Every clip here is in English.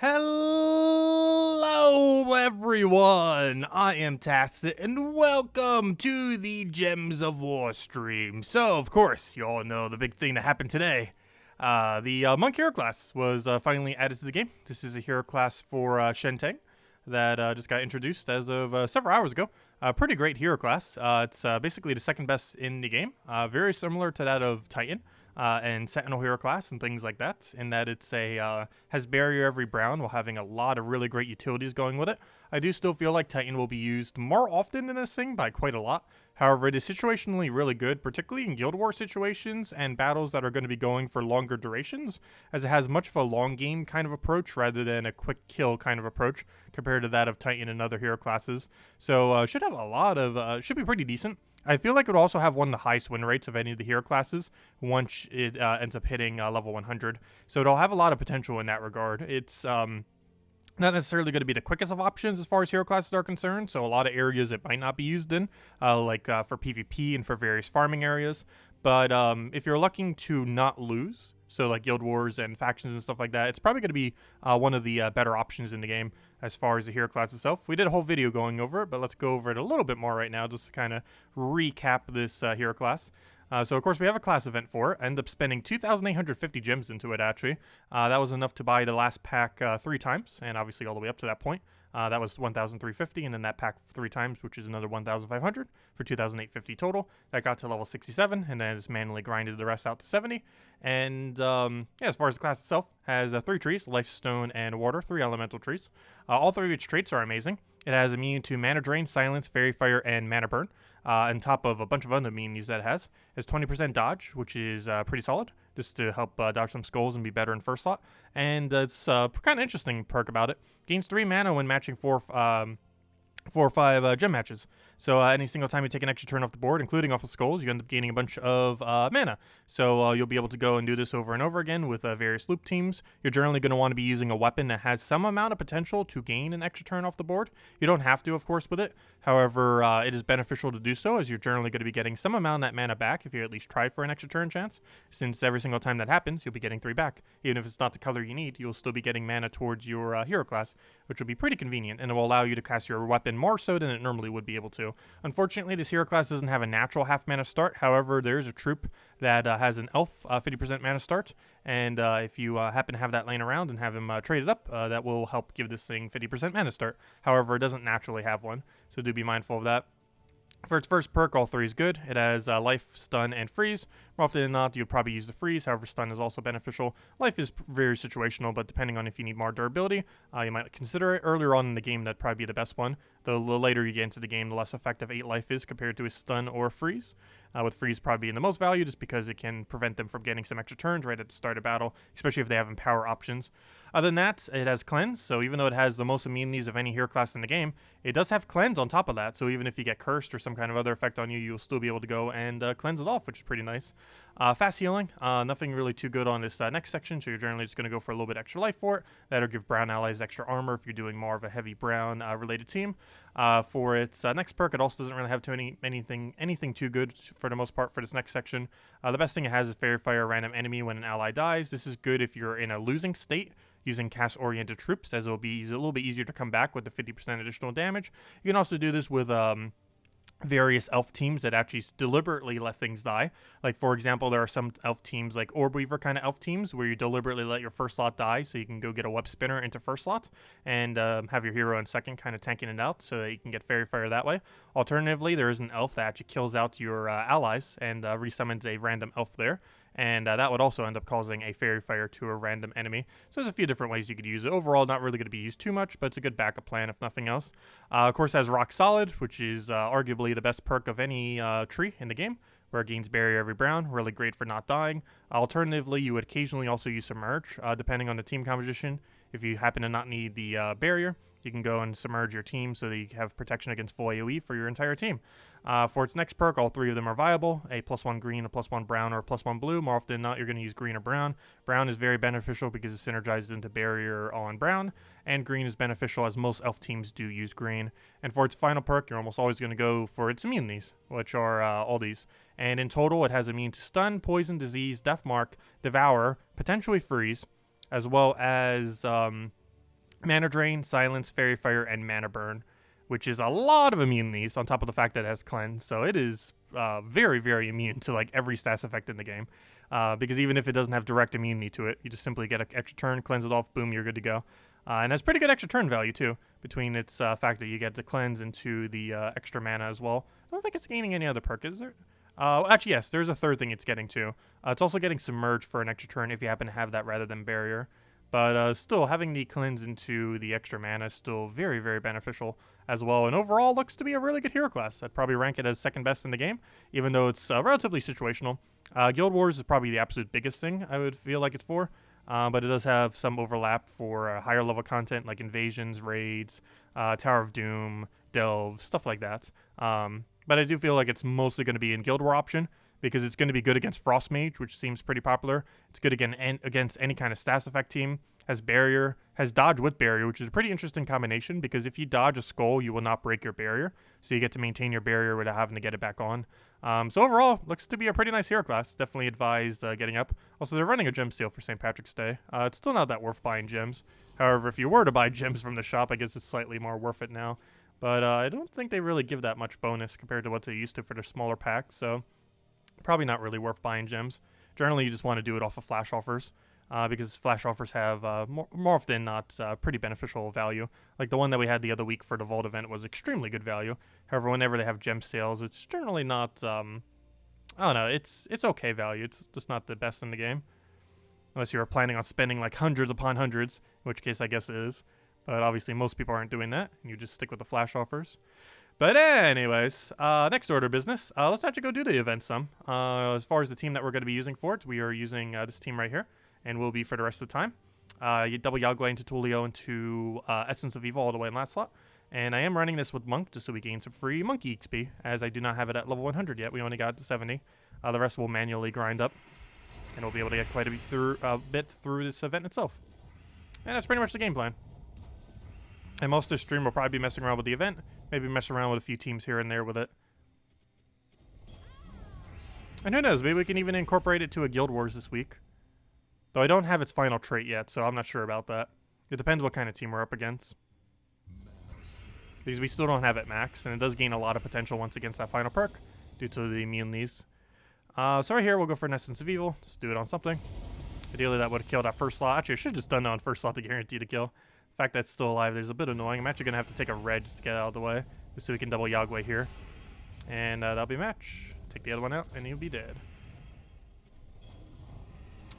Hello everyone, I am Tacet and welcome to the Gems of War stream. So of course, you all know the big thing that happened today. The Monk hero class was finally added to the game. This is a hero class for Shenteng that just got introduced as of several hours ago. Pretty great hero class. It's basically the second best in the game, very similar to that of Titan. And Sentinel hero class and things like that, in that it's a has barrier every brown while having a lot of really great utilities going with it. I do still feel like Titan will be used more often in this thing by quite a lot. However, it is situationally really good, particularly in Guild War situations and battles that are going to be going for longer durations, as it has much of a long game kind of approach rather than a quick kill kind of approach compared to that of Titan and other hero classes. So should have a lot of should be pretty decent. I feel like it would also have one of the highest win rates of any of the hero classes once it ends up hitting level 100. So it'll have a lot of potential in that regard. It's not necessarily going to be the quickest of options as far as hero classes are concerned. So a lot of areas it might not be used in, like for PvP and for various farming areas. But if you're looking to not lose, so like guild wars and factions and stuff like that, it's probably going to be one of the better options in the game as far as the hero class itself. We did a whole video going over it, but let's go over it a little bit more right now just to kind of recap this hero class. So of course we have a class event for it. I ended up spending 2,850 gems into it actually. That was enough to buy the last pack 3 times, and obviously all the way up to that point. That was 1,350, and then that pack 3 times, which is another 1,500 for 2,850 total. That got to level 67, and then I just manually grinded the rest out to 70. And yeah, as far as the class itself, has 3 trees: life, stone, and water, 3 elemental trees. All 3 of its traits are amazing. It has immune to mana drain, silence, fairy fire, and mana burn. On top of a bunch of other immunities that it has 20% dodge, which is pretty solid, just to help dodge some skulls and be better in first slot. And it's kind of interesting perk about it. Gains 3 mana when matching 4 or 5 gem matches. So any single time you take an extra turn off the board, including off of skulls, you end up gaining a bunch of mana. So you'll be able to go and do this over and over again with various loop teams. You're generally going to want to be using a weapon that has some amount of potential to gain an extra turn off the board. You don't have to, of course, with it. However, it is beneficial to do so, as you're generally going to be getting some amount of that mana back if you at least try for an extra turn chance, since every single time that happens, you'll be getting 3 back. Even if it's not the color you need, you'll still be getting mana towards your hero class, which will be pretty convenient, and it will allow you to cast your weapon more so than it normally would be able to. Unfortunately, this hero class doesn't have a natural half mana start. However, there is a troop that has an elf 50% mana start, and if you happen to have that laying around and have him traded up, that will help give this thing 50% mana start. However, it doesn't naturally have one, so do be mindful of that. For its first perk, all 3 is good. It has life, stun, and freeze. More often than not, you'll probably use the freeze. However, stun is also beneficial. Life is very situational, but depending on if you need more durability, you might consider it. Earlier on in the game, that'd probably be the best one. The later you get into the game, the less effective 8 life is compared to a stun or a freeze. With freeze probably being the most value, just because it can prevent them from getting some extra turns right at the start of battle, especially if they have empower options. Other than that, it has cleanse, so even though it has the most immunities of any hero class in the game, it does have cleanse on top of that. So even if you get cursed or some kind of other effect on you, you'll still be able to go and cleanse it off, which is pretty nice. Fast healing, nothing really too good on this next section, so you're generally just going to go for a little bit extra life for it. That'll give brown allies extra armor if you're doing more of a heavy brown related team. For its next perk, it also doesn't really have anything too good for the most part for this next section. The best thing it has is fairy fire random enemy when an ally dies. This is good if you're in a losing state using cast-oriented troops, as it'll be a little bit easier to come back with the 50% additional damage. You can also do this with various elf teams that actually deliberately let things die. Like, for example, there are some elf teams like Orb Weaver kind of elf teams where you deliberately let your first slot die so you can go get a web spinner into first slot and have your hero in second kind of tanking it out so that you can get fairy fire that way. Alternatively, there is an elf that actually kills out your allies and resummons a random elf there. And that would also end up causing a fairy fire to a random enemy. So there's a few different ways you could use it. Overall, not really going to be used too much, but it's a good backup plan if nothing else. Of course, it has Rock Solid, which is arguably the best perk of any tree in the game, where it gains barrier every brown, really great for not dying. Alternatively, you would occasionally also use Submerge, depending on the team composition. If you happen to not need the barrier, you can go and submerge your team so that you have protection against full AoE for your entire team. For its next perk, all 3 of them are viable. A +1 green, a +1 brown, or a +1 blue. More often than not, you're going to use green or brown. Brown is very beneficial because it synergizes into barrier on brown, and green is beneficial as most elf teams do use green. And for its final perk, you're almost always going to go for its immunities, which are all these. And in total, it has immune to stun, poison, disease, death mark, devour, potentially freeze, as well as Mana Drain, Silence, Fairy Fire, and Mana Burn, which is a lot of immunities on top of the fact that it has Cleanse. So it is very, very immune to like every stats effect in the game. Because even if it doesn't have direct immunity to it, you just simply get an extra turn, cleanse it off, boom, you're good to go. And has pretty good extra turn value too, between its fact that you get the cleanse into the extra mana as well. I don't think it's gaining any other perk, is there? Actually, yes, there's a third thing it's getting too. It's also getting Submerge for an extra turn if you happen to have that rather than Barrier. But still, having the cleanse into the extra mana is still very, very beneficial as well. And overall, looks to be a really good hero class. I'd probably rank it as second best in the game, even though it's relatively situational. Guild Wars is probably the absolute biggest thing I would feel like it's for. But it does have some overlap for higher level content like Invasions, Raids, Tower of Doom, Delve, stuff like that. But I do feel like it's mostly going to be in Guild War option, because it's going to be good against Frost Mage, which seems pretty popular. It's good against any kind of stats effect team. Has Barrier, has Dodge with Barrier, which is a pretty interesting combination, because if you dodge a Skull, you will not break your Barrier. So you get to maintain your Barrier without having to get it back on. So overall, looks to be a pretty nice hero class. Definitely advised getting up. Also, they're running a gem sale for St. Patrick's Day. It's still not that worth buying gems. However, if you were to buy gems from the shop, I guess it's slightly more worth it now. But I don't think they really give that much bonus compared to what they used to for their smaller packs. So probably not really worth buying gems. Generally, you just want to do it off of flash offers, because flash offers have more often than not pretty beneficial value. Like the one that we had the other week for the Vault event was extremely good value. However, whenever they have gem sales, it's generally not, I don't know, it's okay value. It's just not the best in the game. Unless you are planning on spending like hundreds upon hundreds, in which case I guess it is. But obviously most people aren't doing that, and you just stick with the flash offers. But anyways, next order of business, let's actually go do the event some. As far as the team that we're going to be using for it, we are using this team right here, and will be for the rest of the time. You double Yagway into Tulio into Essence of Evil all the way in last slot. And I am running this with Monk just so we gain some free Monkey XP, as I do not have it at level 100 yet. We only got to 70. The rest will manually grind up, and we'll be able to get quite a bit through this event itself. And that's pretty much the game plan. And most of the stream will probably be messing around with the event, maybe mess around with a few teams here and there with it. And who knows, maybe we can even incorporate it to a Guild Wars this week. Though I don't have its final trait yet, so I'm not sure about that. It depends what kind of team we're up against. Because we still don't have it max, and it does gain a lot of potential once against that final perk, due to the immunities. So right here, we'll go for an Essence of Evil. Just do it on something. Ideally, that would have killed that first slot. Actually, I should have just done that on first slot to guarantee the kill. The fact that it's still alive, there's a bit annoying. I'm actually going to have to take a red just to get it out of the way, just so we can double Yagway here. And that'll be a match. Take the other one out, and he'll be dead.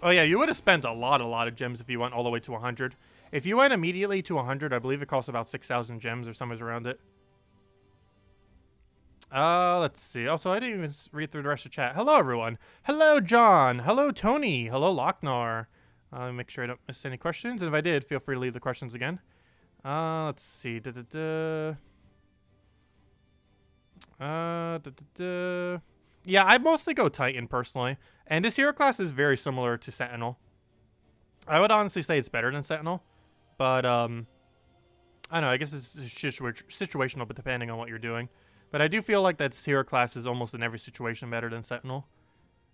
Oh yeah, you would have spent a lot of gems if you went all the way to 100. If you went immediately to 100, I believe it costs about 6,000 gems or somewhere around it. Let's see. Also, I didn't even read through the rest of the chat. Hello, everyone. Hello, John. Hello, Tony. Hello, Lochnar. Make sure I don't miss any questions. And if I did, feel free to leave the questions again. Let's see. Yeah, I mostly go Titan, personally. And this hero class is very similar to Sentinel. I would honestly say it's better than Sentinel. But, I don't know. I guess it's situational, but depending on what you're doing. But I do feel like that hero class is almost in every situation better than Sentinel.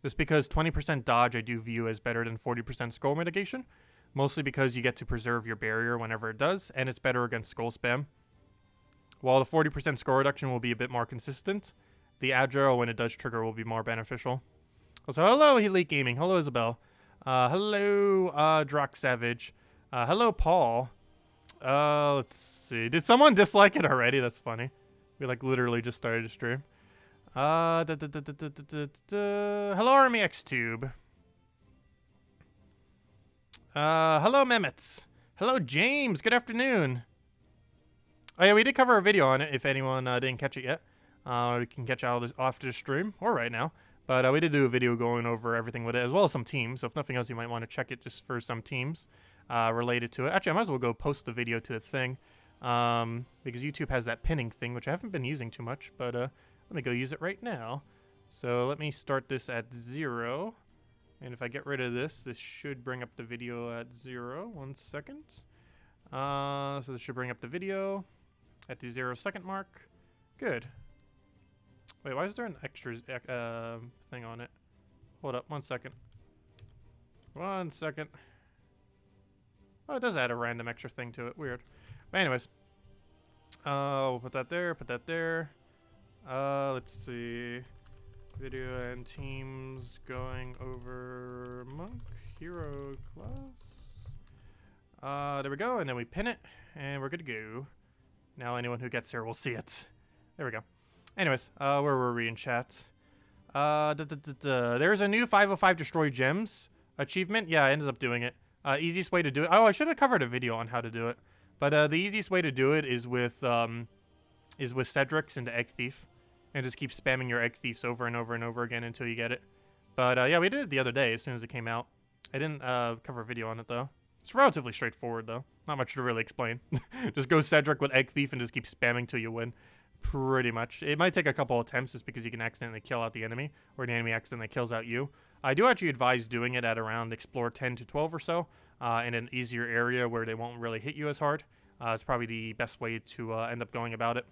Just because 20% dodge I do view as better than 40% skull mitigation. Mostly because you get to preserve your barrier whenever it does, and it's better against skull spam. While the 40% skull reduction will be a bit more consistent, the agile when it does trigger will be more beneficial. Also, hello Elite Gaming. Hello Isabel. Hello Drock Savage. Hello Paul. Let's see. Did someone dislike it already? That's funny. We like literally just started to stream. Hello Army X Tube. Hello Mehmet. Hello James. Good afternoon. Oh yeah, we did cover a video on it. If anyone didn't catch it yet, we can catch out after the stream or right now. But we did do a video going over everything with it, as well as some teams. So if nothing else, you might want to check it just for some teams related to it. Actually, I might as well go post the video to the thing. Because YouTube has that pinning thing, which I haven't been using too much, but let me go use it right now. So let me start this at 0, and if I get rid of this, this should bring up the video at 0. 1 second. So this should bring up the video at the 0-second mark. Good. Wait, why is there an extra thing on it? Hold up, 1 second. 1 second. Oh, it does add a random extra thing to it. Weird. But anyways. We'll put that there, put that there. Let's see. Video and teams going over monk hero class. There we go, and then we pin it, and we're good to go. Now anyone who gets here will see it. There we go. Anyways, where were we in chat? There's a new 505 destroy gems achievement. Yeah, I ended up doing it. Easiest way to do it. Oh, I should have covered a video on how to do it. But the easiest way to do it is with Cedric's into Egg Thief. And just keep spamming your Egg Thieves over and over and over again until you get it. But yeah, we did it the other day as soon as it came out. I didn't cover a video on it though. It's relatively straightforward though. Not much to really explain. Just go Cedric with Egg Thief and just keep spamming till you win. Pretty much. It might take a couple attempts just because you can accidentally kill out the enemy. Or the enemy accidentally kills out you. I do actually advise doing it at around Explore 10 to 12 or so. In an easier area where they won't really hit you as hard. It's probably the best way to end up going about it.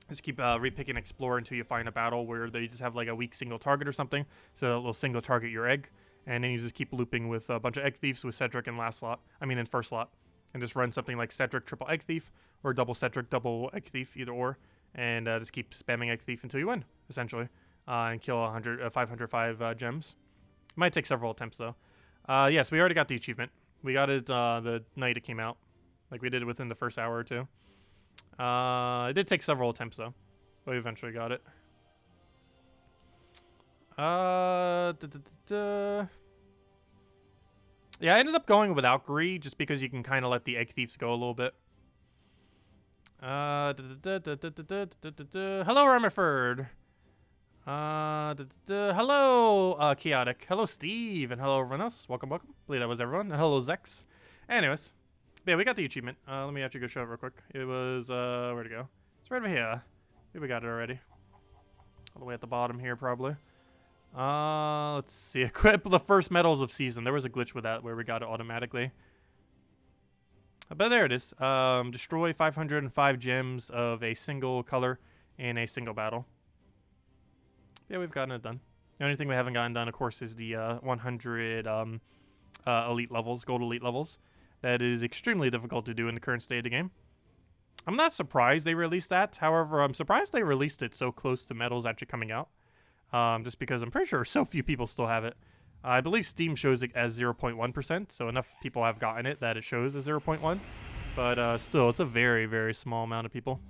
Just keep repicking Explore until you find a battle where they just have like a weak single target or something. So it'll single target your egg. And then you just keep looping with a bunch of Egg Thieves with Cedric in last slot. I mean in first slot. And just run something like Cedric triple Egg Thief. Or double Cedric double Egg Thief, either or. And just keep spamming Egg Thief until you win, essentially. And kill 505 gems. Might take several attempts though. Yes, we already got the achievement. We got it the night it came out. Like we did it within the first hour or two. It did take several attempts though, but we eventually got it. Yeah, I ended up going without Gree just because you can kind of let the Egg Thieves go a little bit. Hello, Remiford. Hello, Chaotic. Hello, Steve, and hello, everyone else. Welcome, welcome. I believe that was everyone. And hello, Zex. Anyways. Yeah, we got the achievement. Let me actually go show it real quick. It was, where'd it go? It's right over here. I think we got it already. All the way at the bottom here, probably. Let's see. Equip the first medals of season. There was a glitch with that where we got it automatically. But there it is. Destroy 505 gems of a single color in a single battle. Yeah, we've gotten it done. The only thing we haven't gotten done, of course, is the 100 elite levels, gold elite levels. That is extremely difficult to do in the current state of the game. I'm not surprised they released that. However, I'm surprised they released it so close to medals actually coming out. Just because I'm pretty sure so few people still have it. I believe Steam shows it as 0.1%, so enough people have gotten it that it shows as 0.1. But still, it's a very, very small amount of people.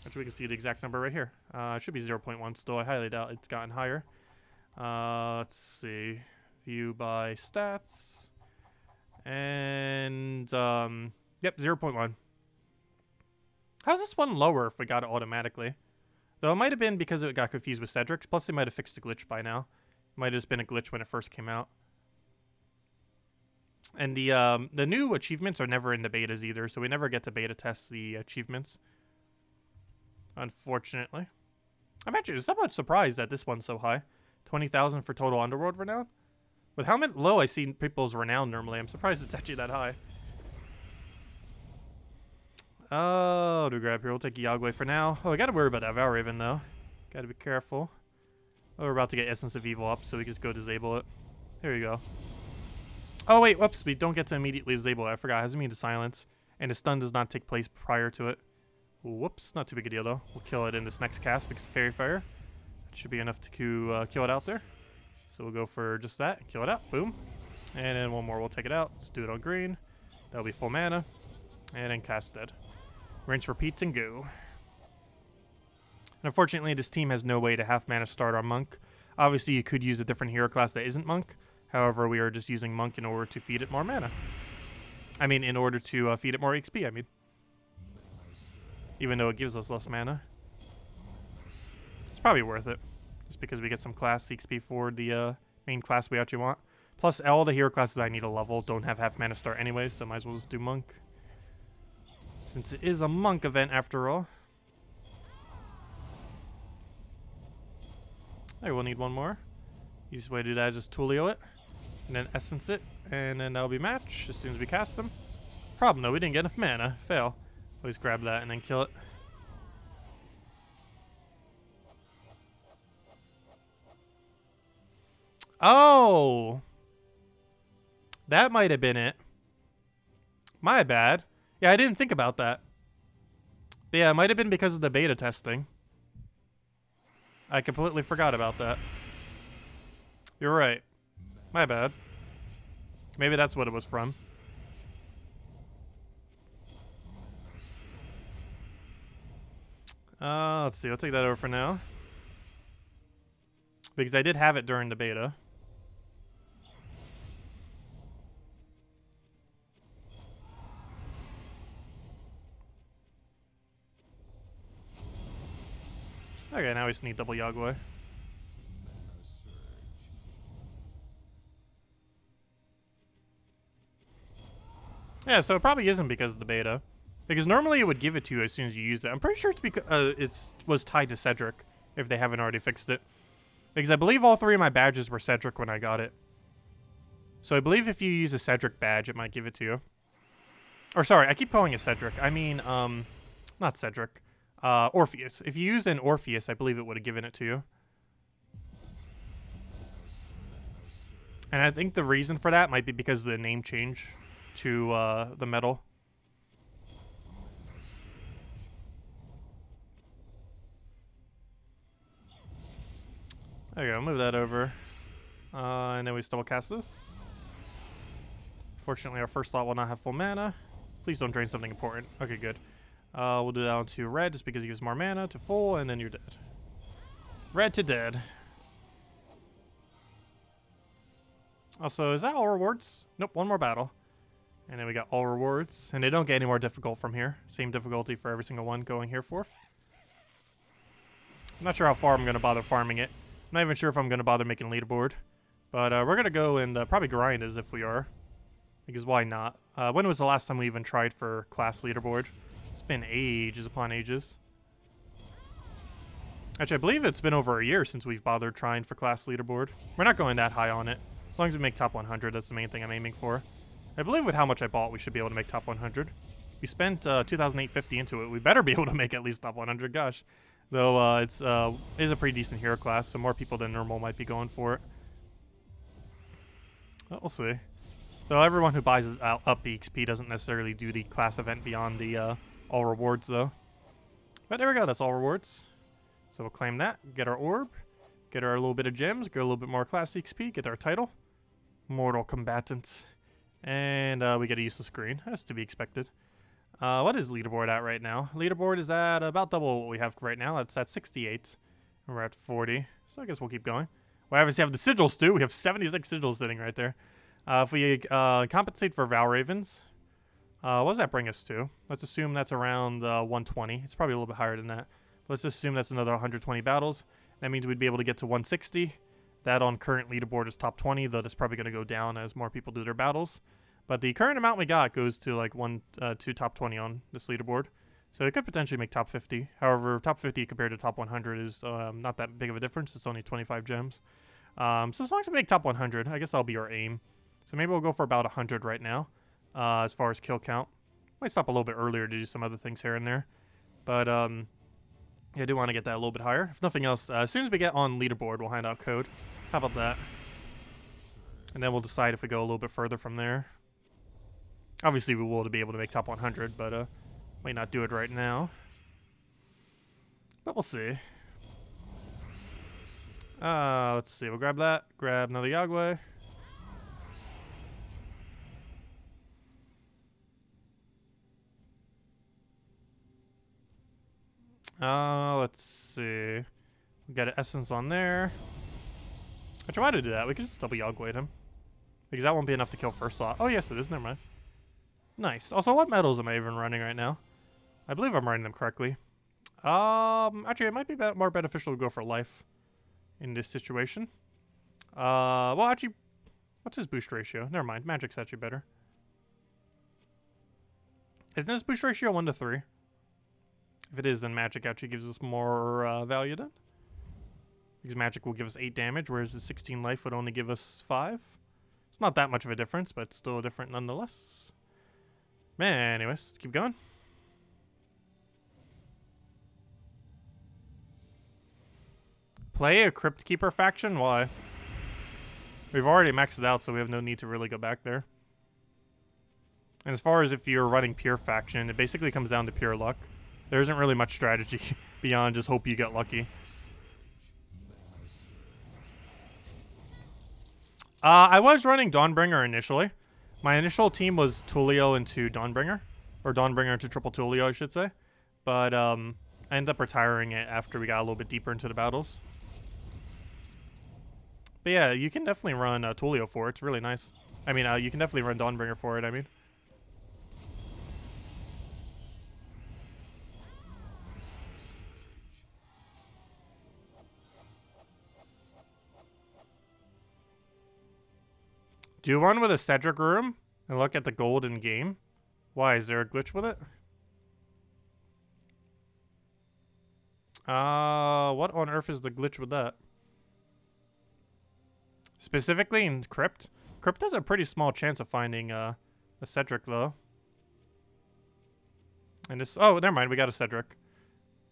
Actually, we can see the exact number right here. It should be 0.1 still. I highly doubt it's gotten higher. Let's see. View by stats. And, yep, 0.1. How's this one lower if we got it automatically? Though it might have been because it got confused with Cedric's. Plus, they might have fixed the glitch by now. It might have just been a glitch when it first came out. And the new achievements are never in the betas either, so we never get to beta test the achievements. Unfortunately. I'm actually somewhat surprised that this one's so high. 20,000 for total Underworld renown. With how low I see people's renown normally, I'm surprised it's actually that high. Oh, to grab here. We'll take Yagwe for now. Oh, I gotta worry about that Valraven though. Gotta be careful. Oh, we're about to get Essence of Evil up, so we can just go disable it. Here we go. Oh wait, whoops, we don't get to immediately disable it. I forgot, it has immune to silence. And the stun does not take place prior to it. Whoops, not too big a deal though. We'll kill it in this next cast because of Fairy Fire. That should be enough to kill it out there. So we'll go for just that, kill it out, boom. And then one more, we'll take it out. Let's do it on green. That'll be full mana. And then cast dead. Rinse, repeat, and go. And unfortunately, this team has no way to half mana start our Monk. Obviously, you could use a different hero class that isn't Monk. However, we are just using Monk in order to feed it more mana. I mean, in order to feed it more XP, I mean. Even though it gives us less mana. It's probably worth it. Just because we get some class XP for the main class we actually want. Plus, all the hero classes I need a level don't have half mana start anyway, so might as well just do Monk. Since it is a Monk event after all. There, we'll need one more. Easiest way to do that is just Tulio it. And then Essence it. And then that'll be match as soon as we cast them. Problem though, we didn't get enough mana. Fail. Always grab that and then kill it. Oh! That might have been it. My bad. Yeah, I didn't think about that. But yeah, it might have been because of the beta testing. I completely forgot about that. You're right. My bad. Maybe that's what it was from. Let's see. I'll take that over for now. Because I did have it during the beta. Okay, now we just need double Yagway. Yeah, so it probably isn't because of the beta. Because normally it would give it to you as soon as you use it. I'm pretty sure it's because it was tied to Cedric, if they haven't already fixed it. Because I believe all 3 of my badges were Cedric when I got it. So I believe if you use a Cedric badge, it might give it to you. Or sorry, I keep calling it Cedric. I mean, not Cedric. Orpheus. If you used an Orpheus, I believe it would have given it to you. And I think the reason for that might be because of the name change to the medal. Okay, I'll move that over. And then we double cast this. Fortunately, our first slot will not have full mana. Please don't drain something important. Okay, good. We'll do that on to red just because it gives more mana to full, and then you're dead. Red to dead. Also, is that all rewards? Nope, one more battle. And then we got all rewards. And they don't get any more difficult from here. Same difficulty for every single one going here forth. I'm not sure how far I'm going to bother farming it. I'm not even sure if I'm going to bother making leaderboard. But we're going to go and probably grind as if we are. Because why not? When was the last time we even tried for class leaderboard? It's been ages upon ages. Actually, I believe it's been over a year since we've bothered trying for class leaderboard. We're not going that high on it. As long as we make top 100, that's the main thing I'm aiming for. I believe with how much I bought, we should be able to make top 100. We spent $2,850 into it. We better be able to make at least top 100, gosh. Though it is a pretty decent hero class, so more people than normal might be going for it. But we'll see. Though everyone who buys up EXP doesn't necessarily do the class event beyond the all rewards, though. But there we go, that's all rewards. So we'll claim that, get our orb, get our little bit of gems, get a little bit more class XP, get our title. Mortal Combatant. And we get a useless screen. That's to be expected. What is leaderboard at right now? Leaderboard is at about double what we have right now. It's at 68. And we're at 40. So I guess we'll keep going. We obviously have the sigils too. We have 76 sigils sitting right there. If we compensate for Val Ravens, what does that bring us to? Let's assume that's around 120. It's probably a little bit higher than that. Let's assume that's another 120 battles. That means we'd be able to get to 160. That on current leaderboard is top 20, though that's probably going to go down as more people do their battles. But the current amount we got goes to like 2 top 20 on this leaderboard. So it could potentially make top 50. However, top 50 compared to top 100 is not that big of a difference. It's only 25 gems. So as long as we make top 100, I guess that'll be our aim. So maybe we'll go for about 100 right now as far as kill count. Might stop a little bit earlier to do some other things here and there. But yeah, I do want to get that a little bit higher. If nothing else, as soon as we get on leaderboard, we'll hand out code. How about that? And then we'll decide if we go a little bit further from there. Obviously, we will be able to make top 100, but might not do it right now. But we'll see. Let's see. We'll grab that. Grab another Yagway. Let's see. We got an essence on there. I tried to do that. We could just double Yagway him. Because that won't be enough to kill first slot. Oh, yes, it is. Never mind. Nice. Also, what medals am I even running right now? I believe I'm running them correctly. Actually, it might be more beneficial to go for life in this situation. Well, actually, what's his boost ratio? Never mind. Magic's actually better. Isn't his boost ratio 1 to 3? If it is, then Magic actually gives us more value then. Because Magic will give us 8 damage, whereas the 16 life would only give us 5. It's not that much of a difference, but it's still different nonetheless. Man, anyways, let's keep going. Play a Crypt Keeper faction? Why? We've already maxed it out, so we have no need to really go back there. And as far as if you're running pure faction, it basically comes down to pure luck. There isn't really much strategy beyond just hope you get lucky. I was running Dawnbringer initially. My initial team was Tulio into Dawnbringer. Or Dawnbringer into Triple Tulio, I should say. But I ended up retiring it after we got a little bit deeper into the battles. But yeah, you can definitely run Tulio for it. It's really nice. I mean, you can definitely run Dawnbringer for it, I mean. Do one with a Cedric room and look at the gold in game. Why? Is there a glitch with it? What on earth is the glitch with that? Specifically in Crypt? Crypt has a pretty small chance of finding a Cedric, though. And this... Oh, never mind. We got a Cedric.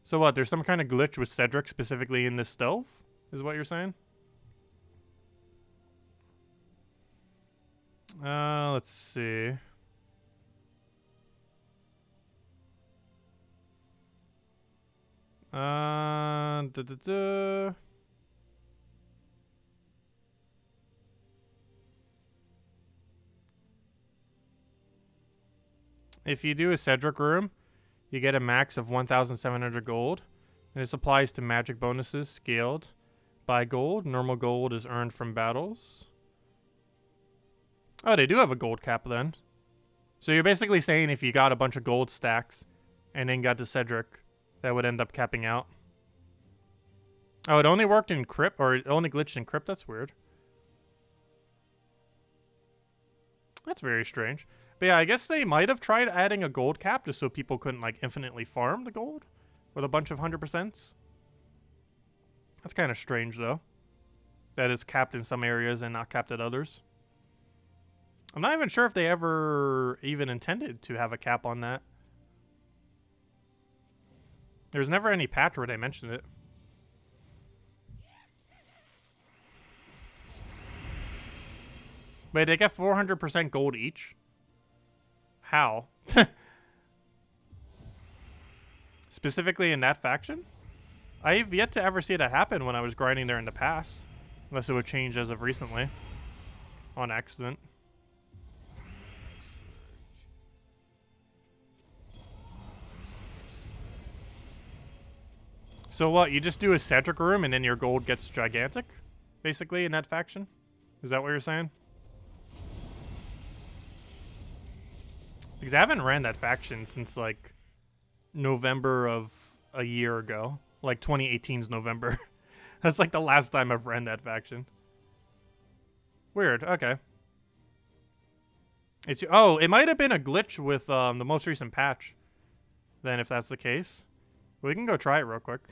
So what? There's some kind of glitch with Cedric specifically in this stove? Is what you're saying? Let's see. If you do a Cedric room, you get a max of 1,700 gold, and this applies to magic bonuses scaled by gold. Normal gold is earned from battles. Oh, they do have a gold cap then. So you're basically saying if you got a bunch of gold stacks and then got the Cedric, that would end up capping out. Oh, it only worked in Crypt, or it only glitched in Crypt? That's weird. That's very strange. But yeah, I guess they might have tried adding a gold cap just so people couldn't, like, infinitely farm the gold with a bunch of 100%s. That's kind of strange, though. That it's capped in some areas and not capped at others. I'm not even sure if they ever even intended to have a cap on that. There's never any patch where they mentioned it. Wait, they get 400% gold each? How? Specifically in that faction? I've yet to ever see that happen when I was grinding there in the past. Unless it would change as of recently. On accident. So what, you just do a Cedric room and then your gold gets gigantic? Basically, in that faction? Is that what you're saying? Because I haven't ran that faction since, like, November of a year ago. Like, 2018's November. That's, like, the last time I've ran that faction. Weird, okay. It's, oh, it might have been a glitch with the most recent patch. Then, if that's the case. We can go try it real quick.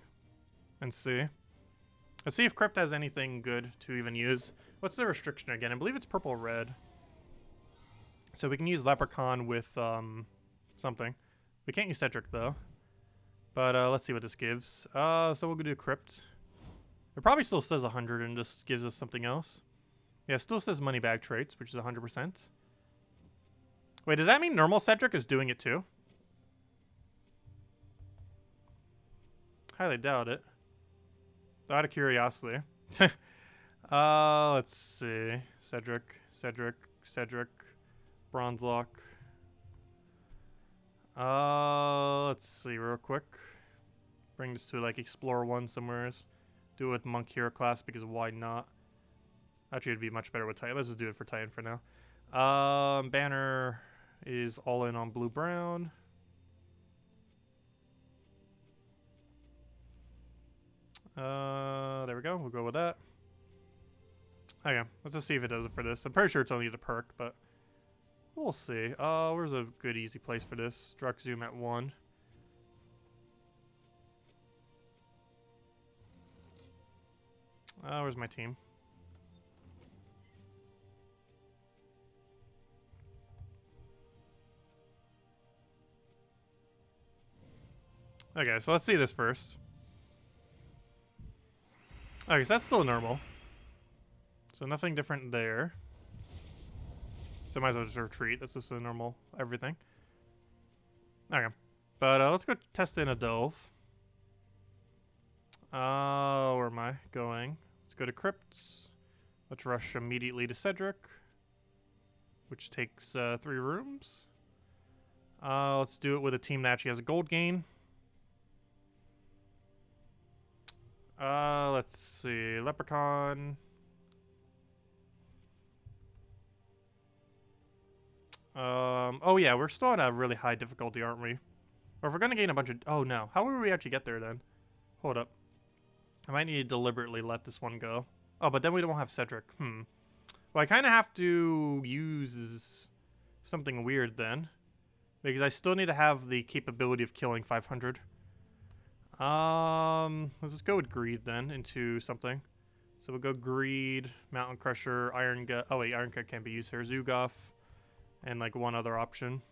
And see. Let's see if Crypt has anything good to even use. What's the restriction again? I believe it's purple-red. So we can use Leprechaun with something. We can't use Cedric, though. But let's see what this gives. So we'll go do Crypt. It probably still says 100 and just gives us something else. Yeah, it still says money bag traits, which is 100%. Wait, does that mean normal Cedric is doing it too? Highly doubt it. Out of curiosity. Let's see. Cedric. Bronze lock. Let's see real quick. Bring this to like Explore 1 somewhere. Do it with Monk Hero class because why not? Actually, it'd be much better with Titan. Let's just do it for Titan for now. Banner is all in on blue-brown. There we go. We'll go with that. Okay, let's just see if it does it for this. I'm pretty sure it's only the perk, but we'll see. Where's a good easy place for this? Drux zoom at 1. Where's my team? Okay, so let's see this first. Okay, so that's still normal. So nothing different there. So I might as well just retreat. That's just a normal everything. Okay. But let's go test in a Delve. Where am I going? Let's go to Crypts. Let's rush immediately to Cedric, which takes 3 rooms. Let's do it with a team that actually has a gold gain. Let's see. Leprechaun. Oh yeah, we're still at a really high difficulty, aren't we? Or if we're gonna gain a bunch of... Oh no. How will we actually get there then? Hold up. I might need to deliberately let this one go. Oh, but then we don't have Cedric. Well, I kind of have to use something weird then. Because I still need to have the capability of killing 500. Let's just go with Greed then into something. So we'll go Greed, Mountain Crusher, Iron Gut. Oh wait, Iron Gut can't be used here. Zugoff. And like one other option.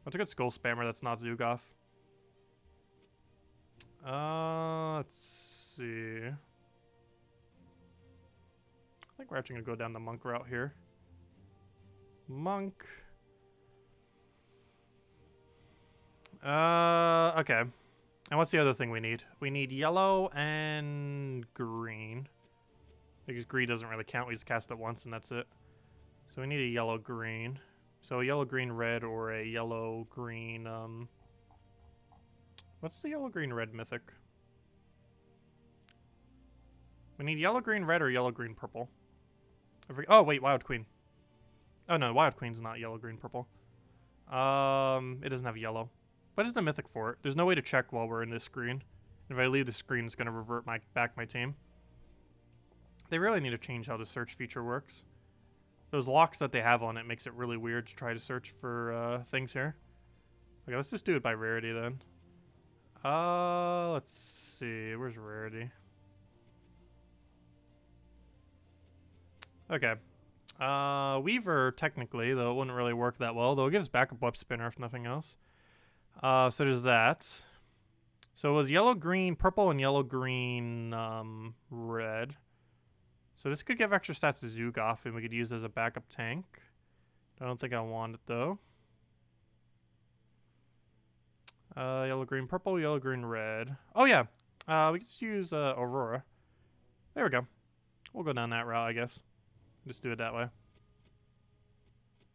Let's go Skull Spammer that's not Zugoff. Let's see. I think we're actually gonna go down the Monk route here. Monk. Okay. And what's the other thing we need? We need yellow and green. Because green doesn't really count. We just cast it once and that's it. So we need a yellow green. So a yellow green red or a yellow green what's the yellow green red mythic? We need yellow green red or yellow green purple. Oh wait, Wild Queen. Oh no, Wild Queen's not yellow green purple. It doesn't have yellow. What is the mythic for it? There's no way to check while we're in this screen. If I leave the screen, it's gonna revert back my team. They really need to change how the search feature works. Those locks that they have on it makes it really weird to try to search for things here. Okay, let's just do it by rarity then. Let's see. Where's rarity? Okay. Weaver, technically, though it wouldn't really work that well. Though it gives backup web spinner if nothing else. So there's that. So it was yellow, green, purple, and yellow, green, red. So this could give extra stats to Zugoff, and we could use it as a backup tank. I don't think I want it, though. Yellow, green, purple, yellow, green, red. Oh, yeah. We could just use Aurora. There we go. We'll go down that route, I guess. Just do it that way.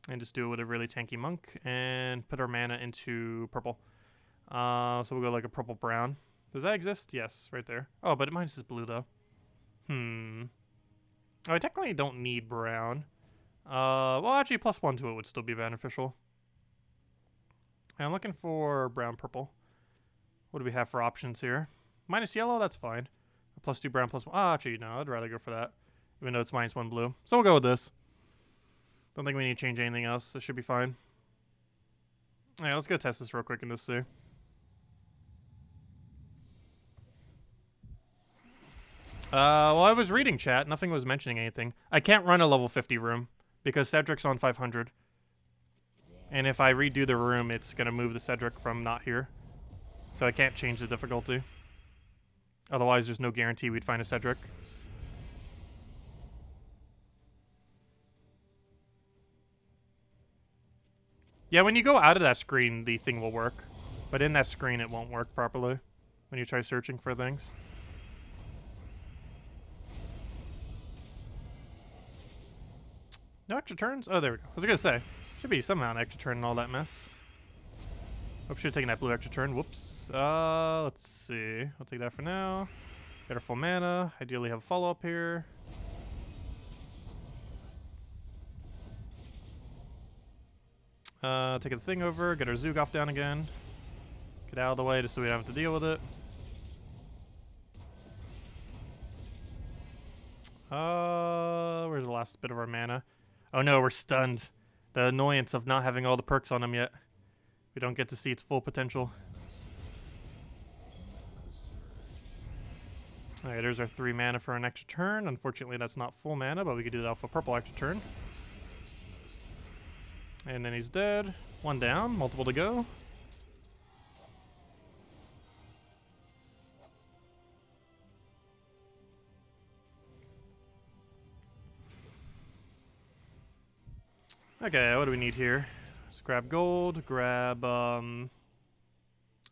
And just do it with a really tanky monk, and put our mana into purple. So we'll go like a purple-brown. Does that exist? Yes, right there. Oh, but mine is blue, though. Oh, I technically don't need brown. Well, actually, +1 to it would still be beneficial. And I'm looking for brown-purple. What do we have for options here? Minus yellow, that's fine. +2 brown, +1. Oh, actually, no, I'd rather go for that. Even though it's -1 blue. So we'll go with this. Don't think we need to change anything else. This should be fine. Alright, let's go test this real quick and just see. Well, I was reading chat. Nothing was mentioning anything. I can't run a level 50 room because Cedric's on 500. And if I redo the room, it's going to move the Cedric from not here. So I can't change the difficulty. Otherwise, there's no guarantee we'd find a Cedric. Yeah, when you go out of that screen, the thing will work. But in that screen, it won't work properly when you try searching for things. No extra turns? Oh, there we go. I was going to say, should be somehow an extra turn and all that mess. Hope should have taken that blue extra turn. Whoops. Let's see. I'll take that for now. Get our full mana. Ideally have a follow-up here. Take the thing over. Get our Zugoff down again. Get out of the way just so we don't have to deal with it. Where's the last bit of our mana? Oh no, we're stunned. The annoyance of not having all the perks on them yet. We don't get to see its full potential. Alright, there's our 3 mana for an extra turn. Unfortunately, that's not full mana, but we could do that for purple extra turn. And then he's dead. 1 down, multiple to go. Okay, what do we need here? Let's grab gold, grab,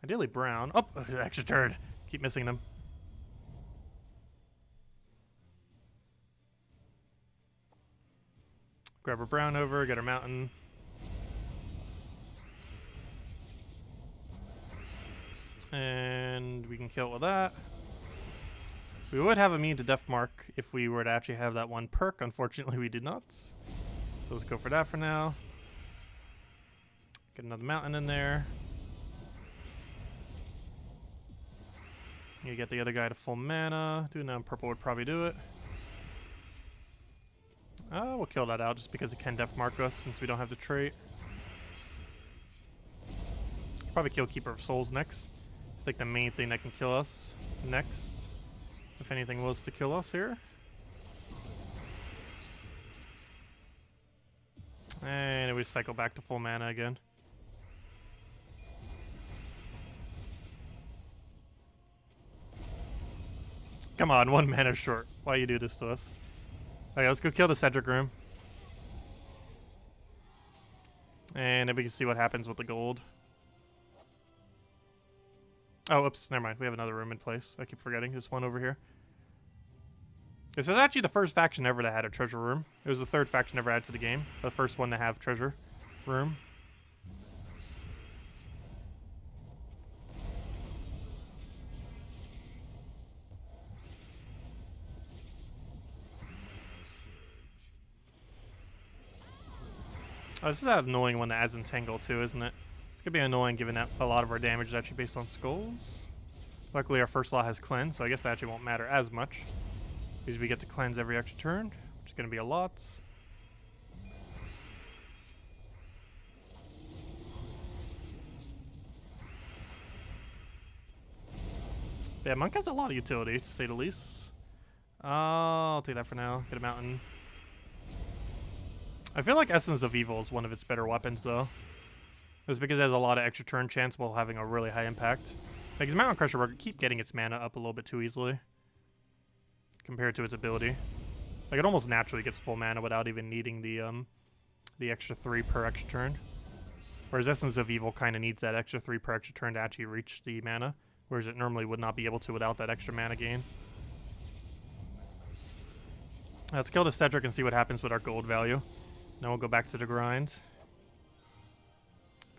ideally brown. Oh, extra turd. Keep missing them. Grab our brown over, get our mountain. And we can kill it with that. We would have immune to Death Mark if we were to actually have that one perk. Unfortunately, we did not. So let's go for that for now. Get another mountain in there. You get the other guy to full mana. Doing that in purple would probably do it. We'll kill that out just because it can Death Mark us since we don't have the trait. Probably kill Keeper of Souls next. It's like the main thing that can kill us next. If anything was to kill us here. And we cycle back to full mana again. Come on, 1 mana short. Why you do this to us? Okay, let's go kill the Cedric room. And then we can see what happens with the gold. Oh, oops, never mind. We have another room in place. I keep forgetting. This one over here. This was actually the first faction ever that had a treasure room. It was the 3rd faction ever added to the game. The first one to have treasure room. Oh, this is that annoying one that adds Entangle too, isn't it? It's gonna be annoying given that a lot of our damage is actually based on skulls. Luckily our first law has cleanse, so I guess that actually won't matter as much. Because we get to cleanse every extra turn, which is gonna be a lot. Yeah, Monk has a lot of utility, to say the least. I'll take that for now. Get a mountain. I feel like Essence of Evil is one of its better weapons, though. It's because it has a lot of extra turn chance while having a really high impact. Because Mountain Crusher will keep getting its mana up a little bit too easily. Compared to its ability. Like, it almost naturally gets full mana without even needing the extra 3 per extra turn. Whereas Essence of Evil kind of needs that extra 3 per extra turn to actually reach the mana. Whereas it normally would not be able to without that extra mana gain. Let's kill the Cedric and see what happens with our gold value. Then we'll go back to the grind.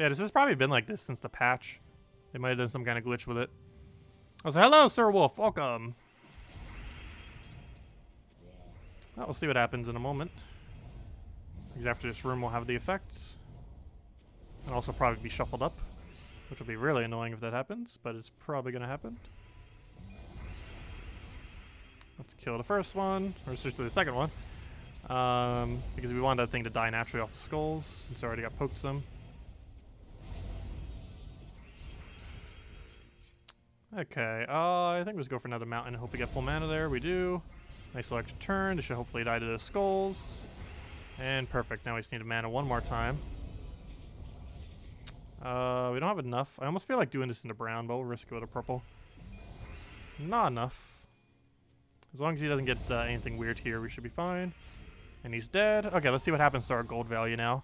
Yeah, this has probably been like this since the patch. They might have done some kind of glitch with it. I was like, hello, Sir Wolf, welcome. Well, we'll see what happens in a moment. Because after this room, we'll have the effects. And also probably be shuffled up. Which will be really annoying if that happens, but it's probably going to happen. Let's kill the first one, or essentially the second one. Because we want that thing to die naturally off of skulls, since I already got poked some. Okay, I think let's go for another mountain and hope we get full mana there. We do. Nice little extra turn. This should hopefully die to the skulls. And perfect. Now we just need a mana one more time. We don't have enough. I almost feel like doing this in the brown, but we'll risk it with a purple. Not enough. As long as he doesn't get anything weird here, we should be fine. And he's dead. Okay, let's see what happens to our gold value now.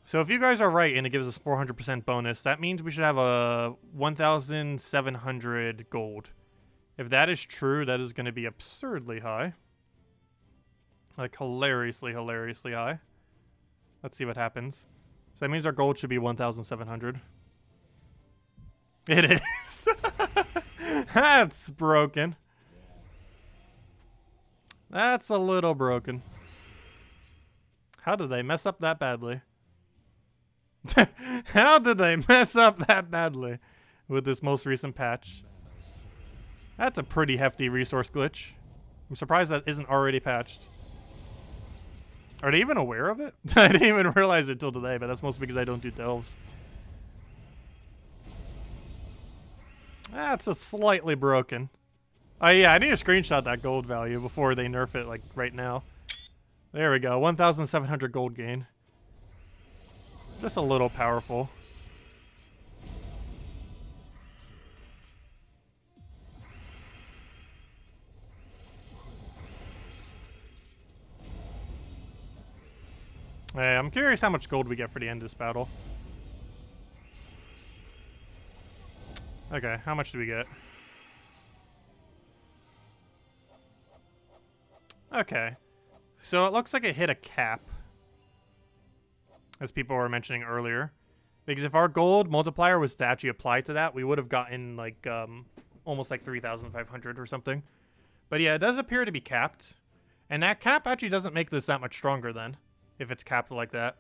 So if you guys are right and it gives us 400% bonus, that means we should have a 1,700 gold. If that is true, that is going to be absurdly high. Like hilariously, hilariously high. Let's see what happens. So that means our gold should be 1,700. It is. That's broken. That's a little broken. How did they mess up that badly? How did they mess up that badly with this most recent patch? That's a pretty hefty resource glitch. I'm surprised that isn't already patched. Are they even aware of it? I didn't even realize it till today, but that's mostly because I don't do delves. That's a slightly broken. Oh yeah, I need to screenshot that gold value before they nerf it, like, right now. There we go, 1,700 gold gain. Just a little powerful. I'm curious how much gold we get for the end of this battle. Okay, how much do we get? Okay. So it looks like it hit a cap, as people were mentioning earlier. Because if our gold multiplier was to actually apply to that, we would have gotten like almost like 3,500 or something. But yeah, it does appear to be capped. And that cap actually doesn't make this that much stronger then, if it's capped like that.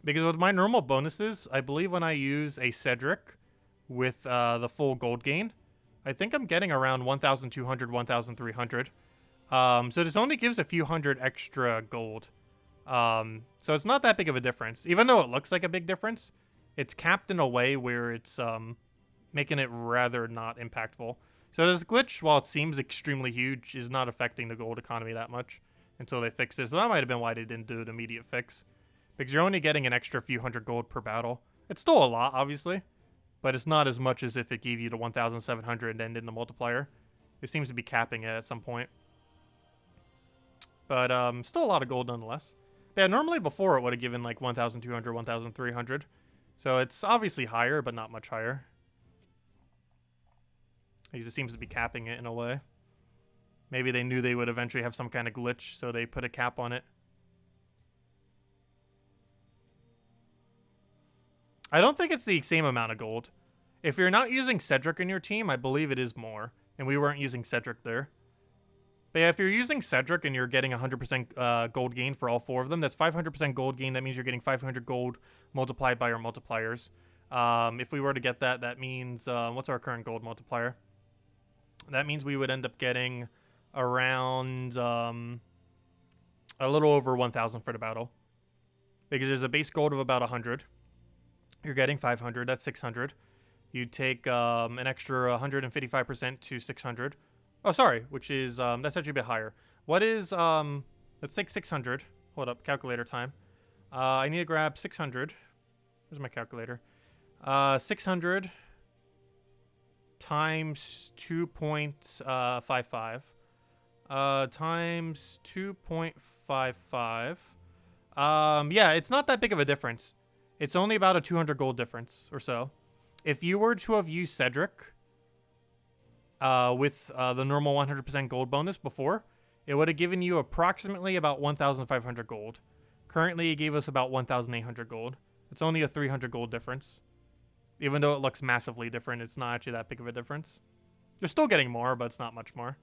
Because with my normal bonuses, I believe when I use a Cedric with the full gold gain, I think I'm getting around 1,200, 1,300. So this only gives a few hundred extra gold. So it's not that big of a difference. Even though it looks like a big difference, it's capped in a way where it's making it rather not impactful. So this glitch, while it seems extremely huge, is not affecting the gold economy that much until they fix this. So that might have been why they didn't do an immediate fix. Because you're only getting an extra few hundred gold per battle. It's still a lot, obviously, but it's not as much as if it gave you the 1,700 and in the multiplier. It seems to be capping it at some point. But still a lot of gold nonetheless. But yeah, normally before it would have given like 1,200, 1,300. So it's obviously higher, but not much higher. Because it seems to be capping it in a way. Maybe they knew they would eventually have some kind of glitch, so they put a cap on it. I don't think it's the same amount of gold. If you're not using Cedric in your team, I believe it is more. And we weren't using Cedric there. But yeah, if you're using Cedric and you're getting 100% gold gain for all 4 of them, that's 500% gold gain. That means you're getting 500 gold multiplied by your multipliers. If we were to get that, that means... what's our current gold multiplier? That means we would end up getting around a little over 1,000 for the battle. Because there's a base gold of about 100. You're getting 500. That's 600. You take an extra 155% to 600. Oh, sorry, which is, that's actually a bit higher. What is, let's take 600. Hold up, calculator time. I need to grab 600. Where's my calculator? 600 times 2.55. Times 2.55. Yeah, it's not that big of a difference. It's only about a 200 gold difference or so. If you were to have used Cedric... with the normal 100% gold bonus before, it would have given you approximately about 1,500 gold. Currently, it gave us about 1,800 gold. It's only a 300 gold difference. Even though it looks massively different, it's not actually that big of a difference. You're still getting more, but it's not much more.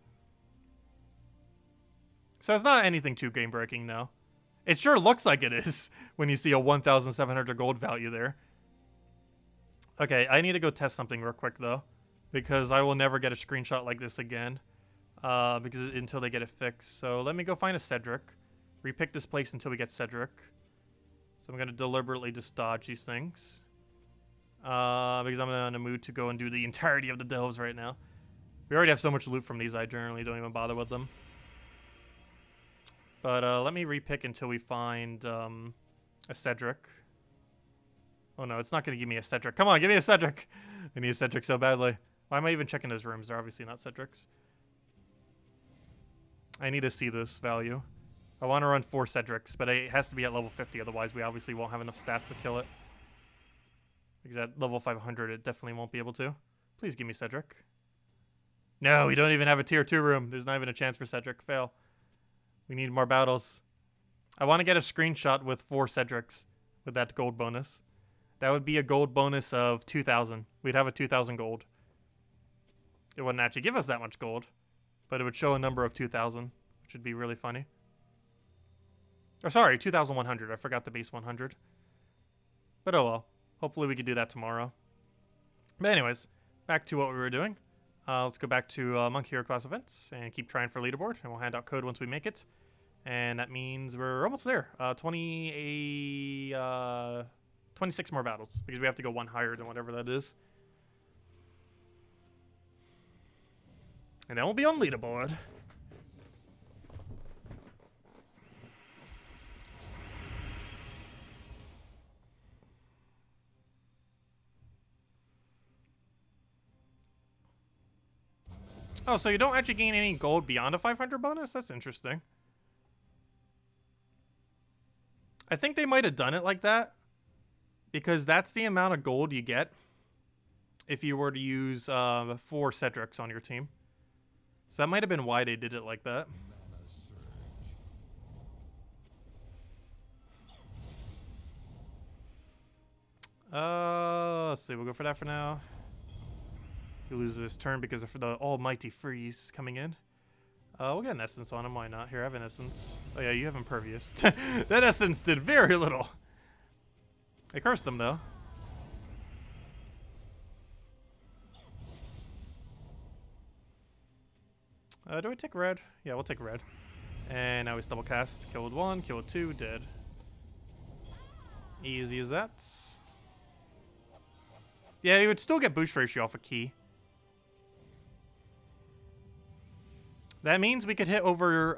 So it's not anything too game-breaking, no. It sure looks like it is when you see a 1,700 gold value there. Okay, I need to go test something real quick, though. Because I will never get a screenshot like this again. Until they get it fixed. So let me go find a Cedric. Repick this place until we get Cedric. So I'm going to deliberately just dodge these things. Because I'm in a mood to go and do the entirety of the delves right now. We already have so much loot from these, I generally don't even bother with them. But let me repick until we find a Cedric. Oh no, it's not going to give me a Cedric. Come on, give me a Cedric! I need a Cedric so badly. Why am I even checking those rooms? They're obviously not Cedrics. I need to see this value. I want to run 4 Cedrics, but it has to be at level 50, otherwise we obviously won't have enough stats to kill it. Because at level 500, it definitely won't be able to. Please give me Cedric. No, we don't even have a tier 2 room. There's not even a chance for Cedric. Fail. We need more battles. I want to get a screenshot with 4 Cedrics with that gold bonus. That would be a gold bonus of 2,000. We'd have a 2,000 gold. It wouldn't actually give us that much gold, but it would show a number of 2,000, which would be really funny. Or sorry, 2,100. I forgot the base 100. But oh well. Hopefully we could do that tomorrow. But anyways, back to what we were doing. Let's go back to Monk Hero class events and keep trying for leaderboard, and we'll hand out code once we make it. And that means we're almost there. 26 more battles, because we have to go 1 higher than whatever that is. And then we'll be on leaderboard. Oh, so you don't actually gain any gold beyond a 500 bonus? That's interesting. I think they might have done it like that because that's the amount of gold you get if you were to use 4 Cedrics on your team. So that might have been why they did it like that. Let's see. We'll go for that for now. He loses his turn because of the almighty freeze coming in. We'll get an essence on him. Why not? Here, have an essence. Oh yeah, you have impervious. That essence did very little. I cursed him though. Do I take red? Yeah, we'll take red. And now he's double cast. Killed 1, killed 2, dead. Easy as that. Yeah, you would still get boost ratio off a key. That means we could hit over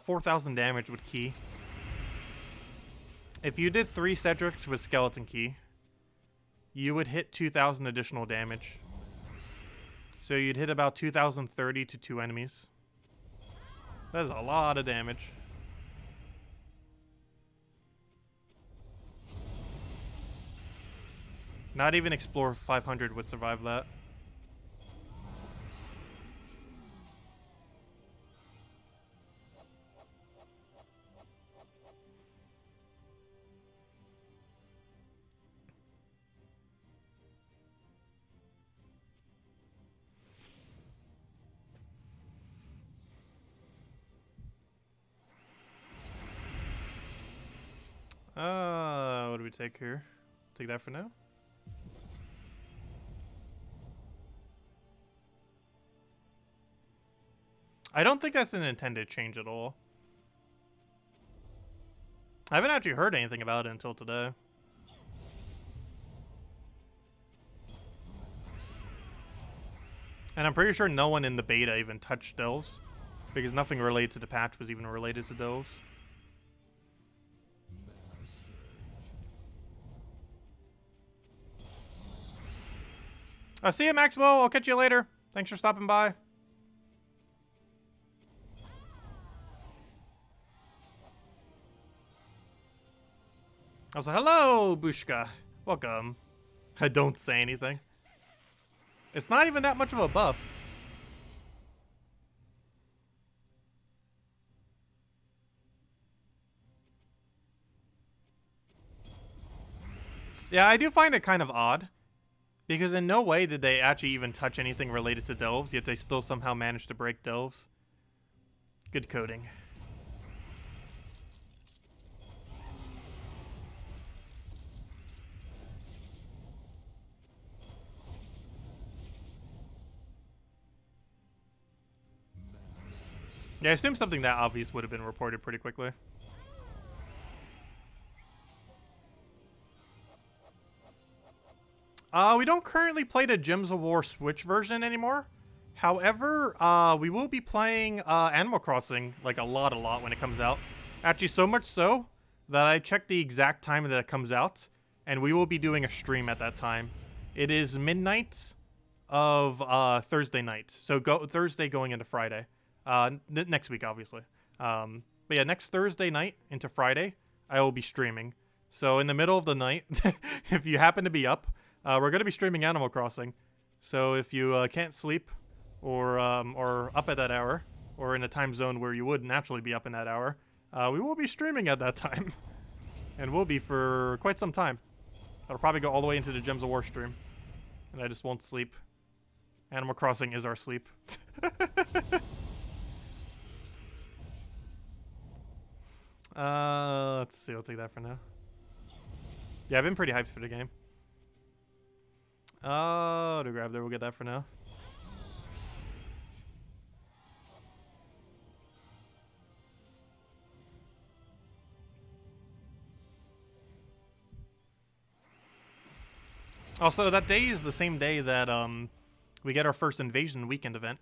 4,000 damage with key. If you did 3 Cedrics with skeleton key, you would hit 2,000 additional damage. So you'd hit about 2,030 to 2 enemies. That is a lot of damage. Not even Explore 500 would survive that. What do we take here? Take that for now. I don't think that's an intended change at all. I haven't actually heard anything about it until today. And I'm pretty sure no one in the beta even touched delves, because nothing related to the patch was even related to delves. I'll see you, Maxwell. I'll catch you later. Thanks for stopping by. I was like, hello, Bushka. Welcome. I don't say anything. It's not even that much of a buff. Yeah, I do find it kind of odd. Because in no way did they actually even touch anything related to delves, yet they still somehow managed to break delves. Good coding. Yeah, I assume something that obvious would have been reported pretty quickly. We don't currently play the Gems of War Switch version anymore. However, we will be playing Animal Crossing like a lot when it comes out. Actually, so much so that I checked the exact time that it comes out, and we will be doing a stream at that time. It is midnight of Thursday night, so Thursday going into Friday. Next week, obviously. But yeah, next Thursday night into Friday, I will be streaming. So in the middle of the night, if you happen to be up, we're going to be streaming Animal Crossing. So if you can't sleep or up at that hour or in a time zone where you would naturally be up in that hour, we will be streaming at that time. And we'll be for quite some time. I'll probably go all the way into the Gems of War stream. And I just won't sleep. Animal Crossing is our sleep. Let's see. I'll take that for now. Yeah, I've been pretty hyped for the game. To grab there, we'll get that for now. Also, that day is the same day that we get our first Invasion weekend event.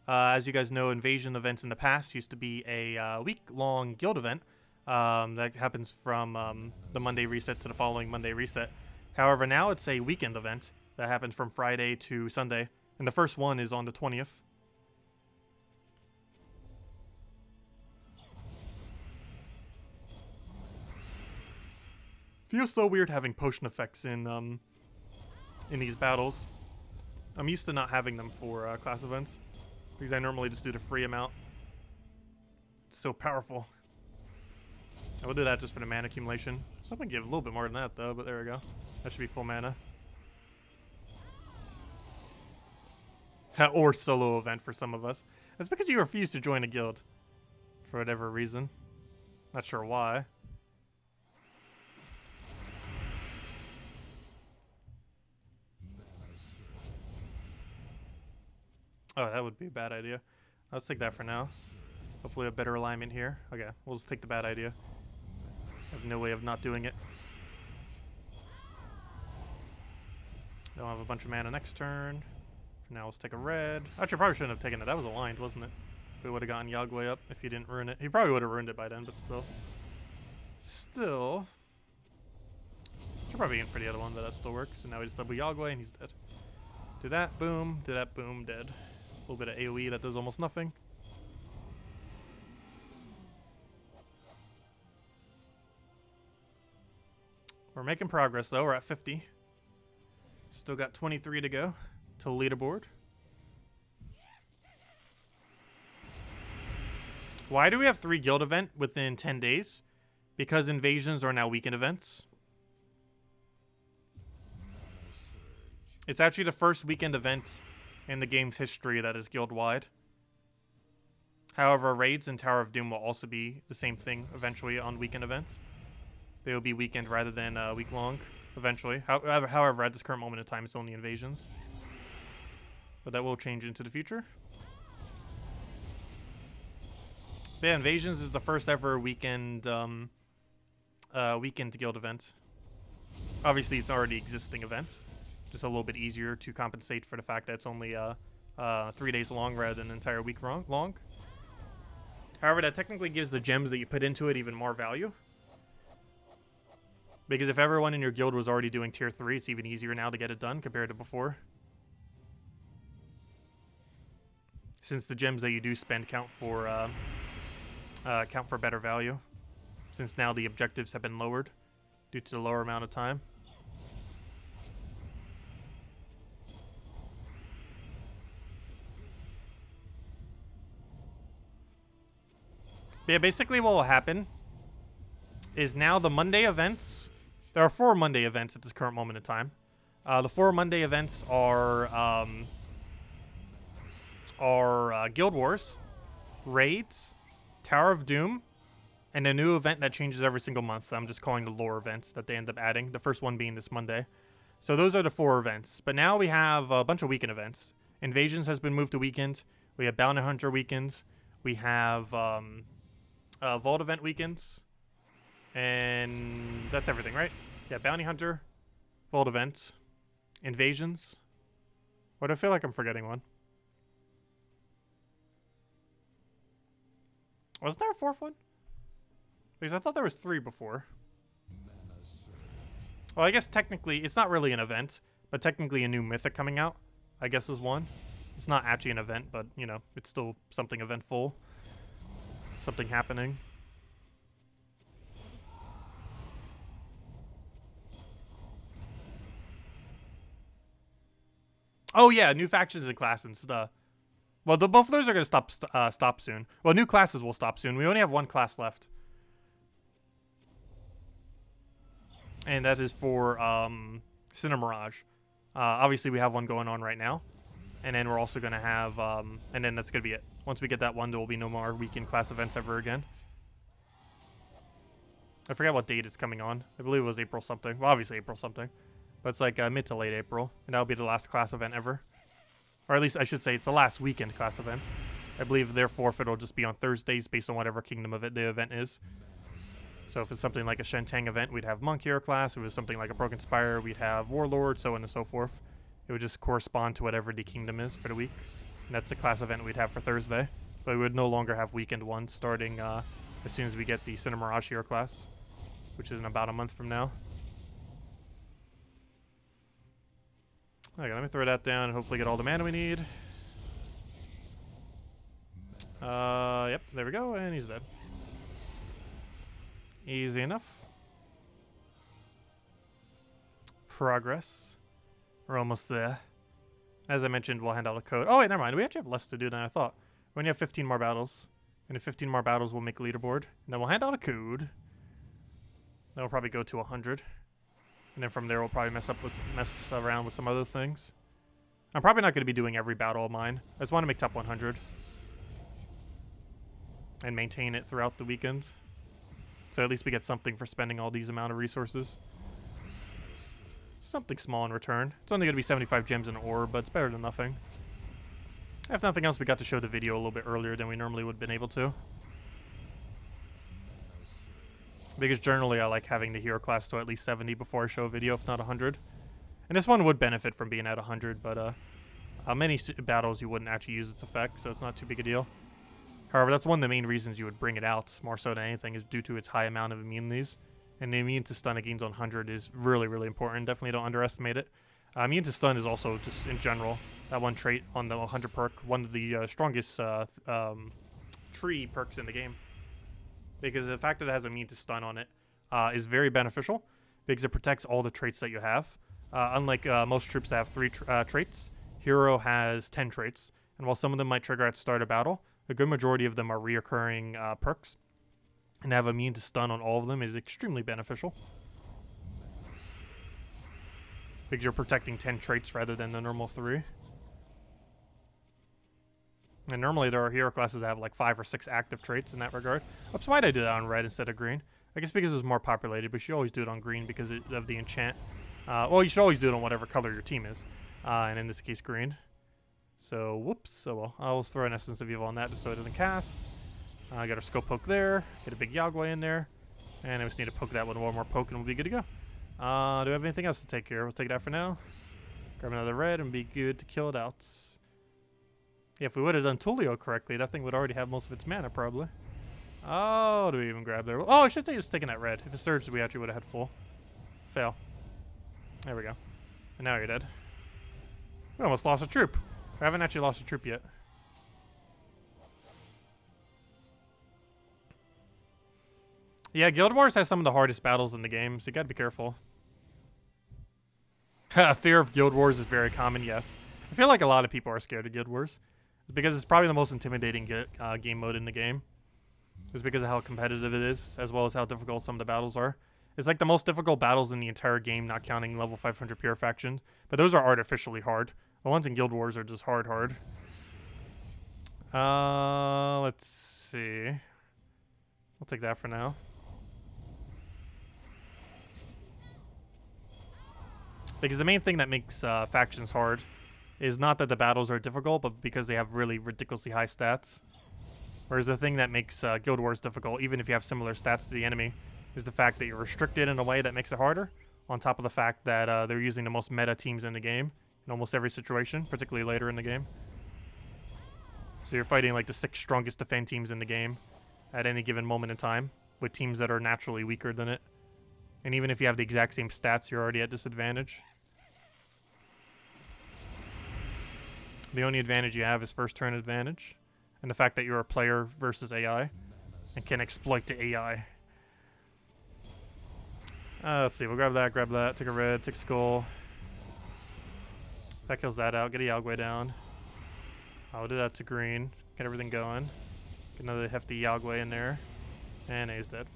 As you guys know, Invasion events in the past used to be a week-long guild event that happens from the Monday reset to the following Monday reset. However, now it's a weekend event that happens from Friday to Sunday, and the first one is on the 20th. Feels so weird having potion effects in these battles. I'm used to not having them for class events because I normally just do the free amount. It's so powerful. I will do that just for the mana accumulation. So I'm gonna give a little bit more than that though, but there we go. That should be full mana. Or solo event for some of us. That's because you refuse to join a guild. For whatever reason. Not sure why. Oh, that would be a bad idea. Let's take that for now. Hopefully a better alignment here. Okay, we'll just take the bad idea. I have no way of not doing it. Don't have a bunch of mana next turn. For now, let's take a red. Actually, probably shouldn't have taken it. That was aligned, wasn't it? We would have gotten Yagway up if he didn't ruin it. He probably would have ruined it by then, but still. Should probably aim for the other one, but that still works. So now we just double Yagway and he's dead. Do that, boom. Do that, boom, dead. A little bit of AoE that does almost nothing. We're making progress though. We're at 50. Still got 23 to go to leaderboard. Why do we have 3 guild event within 10 days? Because invasions are now weekend events. It's actually the first weekend event in the game's history that is guild-wide. However, raids and Tower of Doom will also be the same thing eventually on weekend events. They will be weekend rather than week-long eventually. However, at this current moment in time, it's only invasions. But that will change into the future. But yeah, invasions is the first ever weekend guild event. Obviously, it's already existing events. Just a little bit easier to compensate for the fact that it's only 3 days long rather than an entire week long. However, that technically gives the gems that you put into it even more value. Because if everyone in your guild was already doing tier 3, it's even easier now to get it done compared to before. Since the gems that you do spend count for better value. Since now the objectives have been lowered due to the lower amount of time. But yeah, basically what will happen is now the Monday events. There are 4 Monday events at this current moment in time. The 4 Monday events are Guild Wars, Raids, Tower of Doom, and a new event that changes every single month. I'm just calling the lore events that they end up adding. The first one being this Monday. So those are the 4 events. But now we have a bunch of weekend events. Invasions has been moved to weekend. We have Bounty Hunter weekends. We have Vault event weekends. And that's everything, right? Yeah, Bounty Hunter, Vault event, Invasions. What, I feel like I'm forgetting one. Wasn't there a 4th one? Because I thought there was 3 before. Well, I guess technically, it's not really an event, but technically a new mythic coming out, I guess, is one. It's not actually an event, but, you know, it's still something eventful. Something happening. Oh, yeah, new factions and classes. Well, both of those are going to stop soon. Well, new classes will stop soon. We only have 1 class left. And that is for Cinder Mirage. Obviously, we have one going on right now. And then we're also going to have... and then that's going to be it. Once we get that one, there will be no more weekend class events ever again. I forget what date it's coming on. I believe it was April something. Well, obviously April something. But it's like mid to late April. And that'll be the last class event ever. Or at least I should say it's the last weekend class event. I believe therefore it'll just be on Thursdays based on whatever kingdom of it the event is. So if it's something like a Shentang event, we'd have Monk Hero class. If it was something like a Broken Spire, we'd have Warlord, so on and so forth. It would just correspond to whatever the kingdom is for the week. And that's the class event we'd have for Thursday. But we would no longer have weekend ones starting as soon as we get the Cinder Mirage Hero class, which is in about a month from now. Okay, let me throw that down and hopefully get all the mana we need. Yep, there we go, and he's dead. Easy enough. progress. We're almost there. As I mentioned, we'll hand out a code. Oh, wait, never mind. We actually have less to do than I thought. We only have 15 more battles. And in 15 more battles, we'll make a leaderboard. And then we'll hand out a code. Then we'll probably go to 100. And then from there, we'll probably mess around with some other things. I'm probably not going to be doing every battle of mine. I just want to make top 100. And maintain it throughout the weekend. So at least we get something for spending all these amount of resources. Something small in return. It's only going to be 75 gems and ore, but it's better than nothing. If nothing else, we got to show the video a little bit earlier than we normally would have been able to. Because generally I like having the hero class to at least 70 before I show a video, if not 100. And this one would benefit from being at 100, but many battles you wouldn't actually use its effect, so it's not too big a deal. However, that's one of the main reasons you would bring it out, more so than anything, is due to its high amount of immunities. And the immune to stun it gains on 100 is really, really important. Definitely don't underestimate it. Immune to stun is also just in general that one trait on the 100 perk, one of the strongest tree perks in the game. Because the fact that it has immune to stun on it is very beneficial because it protects all the traits that you have. Unlike most troops that have 3 traits, Hero has 10 traits. And while some of them might trigger at the start of battle, a good majority of them are reoccurring perks. And to have immune to stun on all of them is extremely beneficial. Because you're protecting 10 traits rather than the normal 3. And normally there are hero classes that have like 5 or 6 active traits in that regard. Oops, why'd I do that on red instead of green? I guess because it's more populated, but you should always do it on green because of the enchant. Well, you should always do it on whatever color your team is. And in this case, green. So, whoops. So, well, I'll throw an Essence of Evil on that just so it doesn't cast. Got our Scope Poke there. Get a big Yagway in there. And I just need to poke that with one more poke and we'll be good to go. Do we have anything else to take here? We'll take it out for now. Grab another red and be good to kill it out. Yeah, if we would have done Tulio correctly, that thing would already have most of its mana, probably. Oh, do we even grab there? Oh, I should have just taken that red. If it surged, we actually would have had full. Fail. There we go. And now you're dead. We almost lost a troop. We haven't actually lost a troop yet. Yeah, Guild Wars has some of the hardest battles in the game, so you gotta be careful. Fear of Guild Wars is very common, yes. I feel like a lot of people are scared of Guild Wars. It's because it's probably the most intimidating game mode in the game. It's because of how competitive it is, as well as how difficult some of the battles are. It's like the most difficult battles in the entire game, not counting level 500 pure factions. But those are artificially hard. The ones in Guild Wars are just hard. Let's see. I'll take that for now. Because the main thing that makes factions hard is not that the battles are difficult, but because they have really ridiculously high stats. Whereas the thing that makes Guild Wars difficult, even if you have similar stats to the enemy, is the fact that you're restricted in a way that makes it harder, on top of the fact that they're using the most meta teams in the game in almost every situation, particularly later in the game. So you're fighting like the 6 strongest defend teams in the game at any given moment in time, with teams that are naturally weaker than it. And even if you have the exact same stats, you're already at disadvantage. The only advantage you have is first turn advantage, and the fact that you're a player versus AI, and can exploit the AI. Let's see, we'll grab that, take a red, take a skull. So that kills that out, get a Yagway down. I'll do that to green, get everything going. Get another hefty Yagway in there, and A's dead.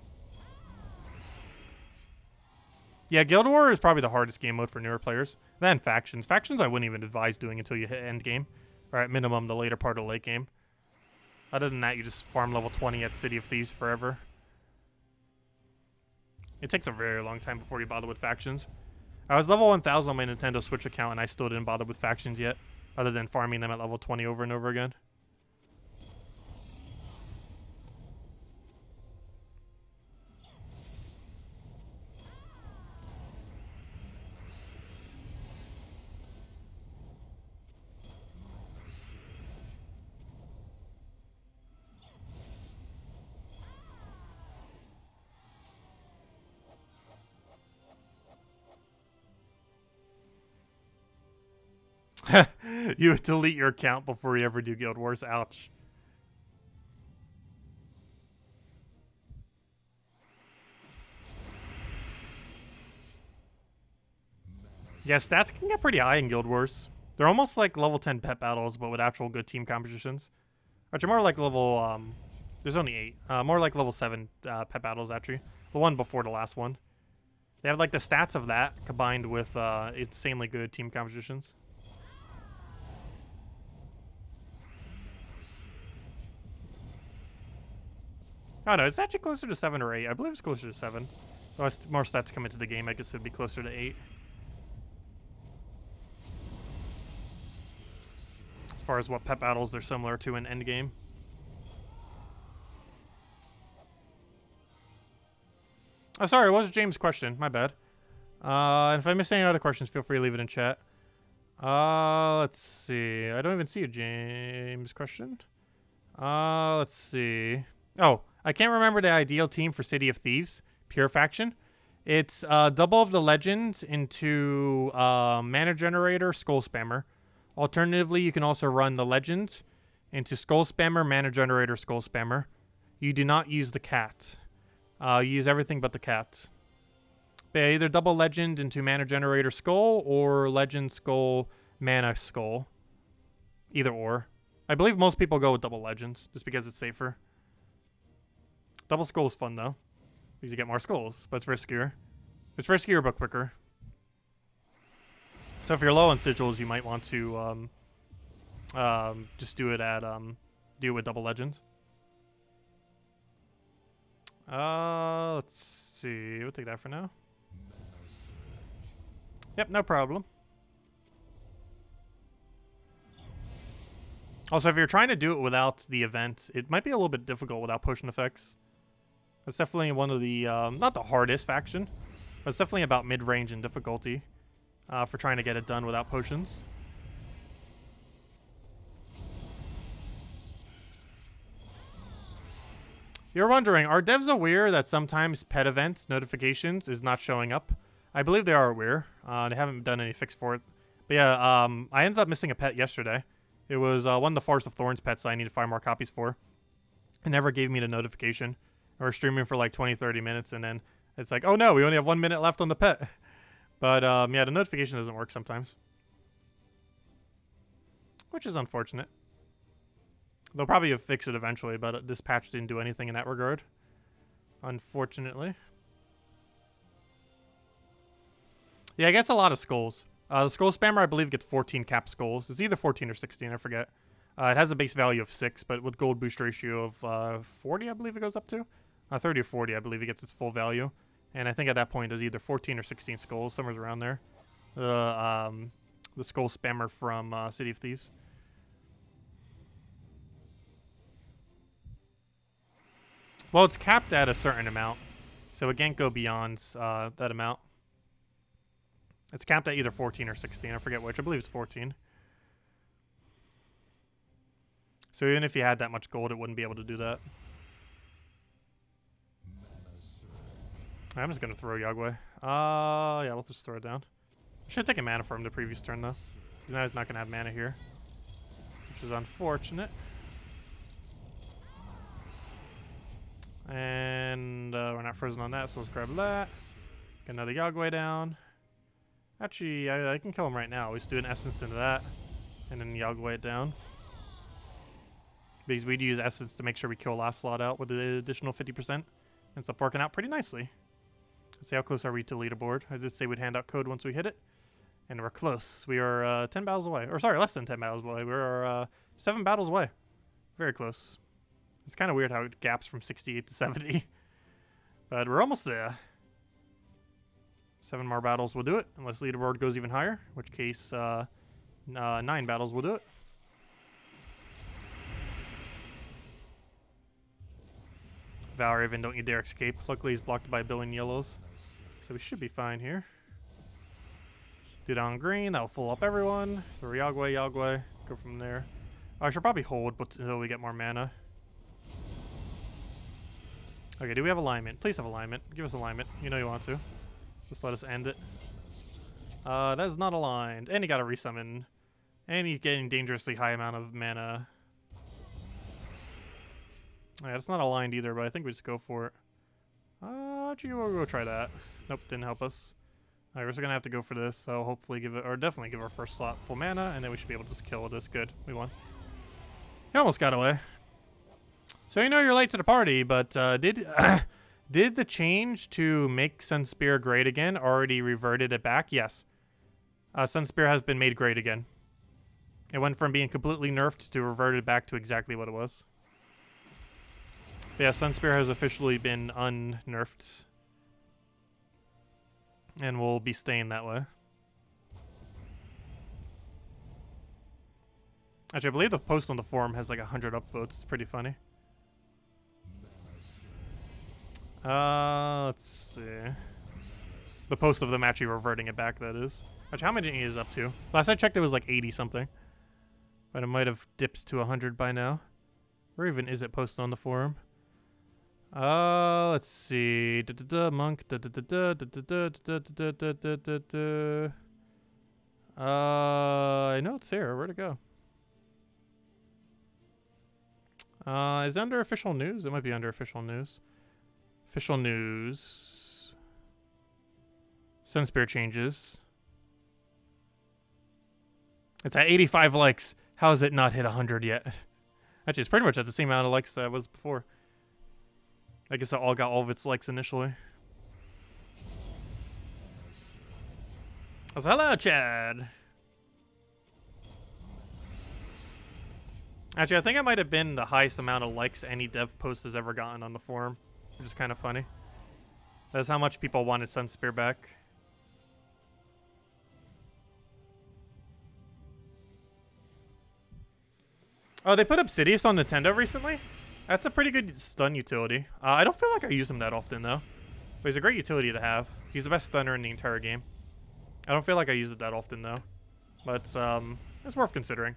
Yeah, Guild War is probably the hardest game mode for newer players. Then Factions. Factions I wouldn't even advise doing until you hit Endgame, or at minimum the later part of the late game. Other than that, you just farm level 20 at City of Thieves forever. It takes a very long time before you bother with Factions. I was level 1000 on my Nintendo Switch account and I still didn't bother with Factions yet, other than farming them at level 20 over and over again. You delete your account before you ever do Guild Wars. Ouch. Yeah, stats can get pretty high in Guild Wars. They're almost like level 10 pet battles, but with actual good team compositions. Actually, more like level, there's only 8. More like level 7 pet battles, actually. The one before the last one. They have like the stats of that combined with insanely good team compositions. Oh no, it's actually closer to 7 or 8. I believe it's closer to 7. Though as more stats come into the game, I guess it'd be closer to 8. As far as what pet battles they're similar to in Endgame. Oh, sorry, it was James' question. My bad. And if I missed any other questions, feel free to leave it in chat. Let's see. I don't even see a James question. Let's see. Oh, I can't remember the ideal team for City of Thieves. Pure faction. It's double of the legends into mana generator, skull spammer. Alternatively, you can also run the legends into skull spammer, mana generator, skull spammer. You do not use the cat. You use everything but the cat. But yeah, either double legend into mana generator skull or legend skull mana skull. Either or. I believe most people go with double legends just because it's safer. Double skull is fun though, because you get more skulls, but it's riskier. It's riskier but quicker. So if you're low on sigils, you might want to just do it at do it with double legends. Let's see. We'll take that for now. Yep, no problem. Also, if you're trying to do it without the event, it might be a little bit difficult without potion effects. That's definitely one of the, not the hardest faction, but it's definitely about mid-range in difficulty for trying to get it done without potions. You're wondering, are devs aware that sometimes pet events notifications is not showing up? I believe they are aware. They haven't done any fix for it. But yeah, I ended up missing a pet yesterday. It was one of the Forest of Thorns pets I needed 5 more copies for. It never gave me the notification. We were streaming for like 20-30 minutes, and then it's like, oh no, we only have 1 minute left on the pet. But yeah, the notification doesn't work sometimes. Which is unfortunate. They'll probably fix it eventually, but this patch didn't do anything in that regard. Unfortunately. Yeah, it gets a lot of skulls. The skull spammer, I believe, gets 14 cap skulls. It's either 14 or 16, I forget. It has a base value of 6, but with gold boost ratio of 40, I believe it goes up to. 30 or 40, I believe it gets its full value. And I think at that point, there's either 14 or 16 skulls, somewhere around there. The skull spammer from City of Thieves. Well, it's capped at a certain amount, so it can't go beyond that amount. It's capped at either 14 or 16. I forget which. I believe it's 14. So even if you had that much gold, it wouldn't be able to do that. I'm just going to throw Yagway. Yeah, we'll just throw it down. I should have taken mana from him the previous turn, though. Because now he's not going to have mana here. Which is unfortunate. And we're not frozen on that, so let's grab that. Get another Yagway down. Actually, I can kill him right now. Let's do an essence into that. And then Yagway it down. Because we'd use essence to make sure we kill last slot out with the additional 50%. Ends up working out pretty nicely. Let's see how close are we to leaderboard. I did say we'd hand out code once we hit it. And we're close. We are 10 battles away. Or sorry, less than 10 battles away. We're 7 battles away. Very close. It's kind of weird how it gaps from 68 to 70. But we're almost there. 7 more battles will do it. Unless leaderboard goes even higher. In which case, 9 battles will do it. Valraven, don't you dare escape. Luckily, he's blocked by a billion yellows. So we should be fine here. Do it on green. That'll full up everyone. Throw Yagway, Yagway. Go from there. I should probably hold until we get more mana. Okay, do we have alignment? Please have alignment. Give us alignment. You know you want to. Just let us end it. That is not aligned. And he got a resummon. And he's getting dangerously high amount of mana. Yeah, it's not aligned either, but I think we just go for it. We'll go try that. Nope, didn't help us. Alright, we're just gonna have to go for this, so hopefully give it, or definitely give our first slot full mana, and then we should be able to just kill this. Good, we won. He almost got away. So you know you're late to the party, but did the change to make Sunspear great again already reverted it back? Yes. Sunspear has been made great again. It went from being completely nerfed to reverted back to exactly what it was. But yeah, Sunspear has officially been unnerfed. And will be staying that way. Actually, I believe the post on the forum has like 100 upvotes. It's pretty funny. Let's see. The post of them actually reverting it back, that is. Actually, how many is up to? Last I checked, it was like 80 something. But it might have dipped to 100 by now. Where even is it posted on the forum? Let's see. Monk. I know it's here. Where'd it go? Is it under official news? It might be under official news. Official news. Sunspear changes. It's at 85 likes. How has it not hit 100 yet? Actually, it's pretty much at the same amount of likes that it was before. I guess it all got all of its likes initially. So hello, Chad. Actually, I think it might have been the highest amount of likes any dev post has ever gotten on the forum, which is kind of funny. That's how much people wanted Sunspear back. Oh, they put Obsidious on Nintendo recently? That's a pretty good stun utility. I don't feel like I use him that often, though. But he's a great utility to have. He's the best stunner in the entire game. I don't feel like I use it that often, though. But it's worth considering.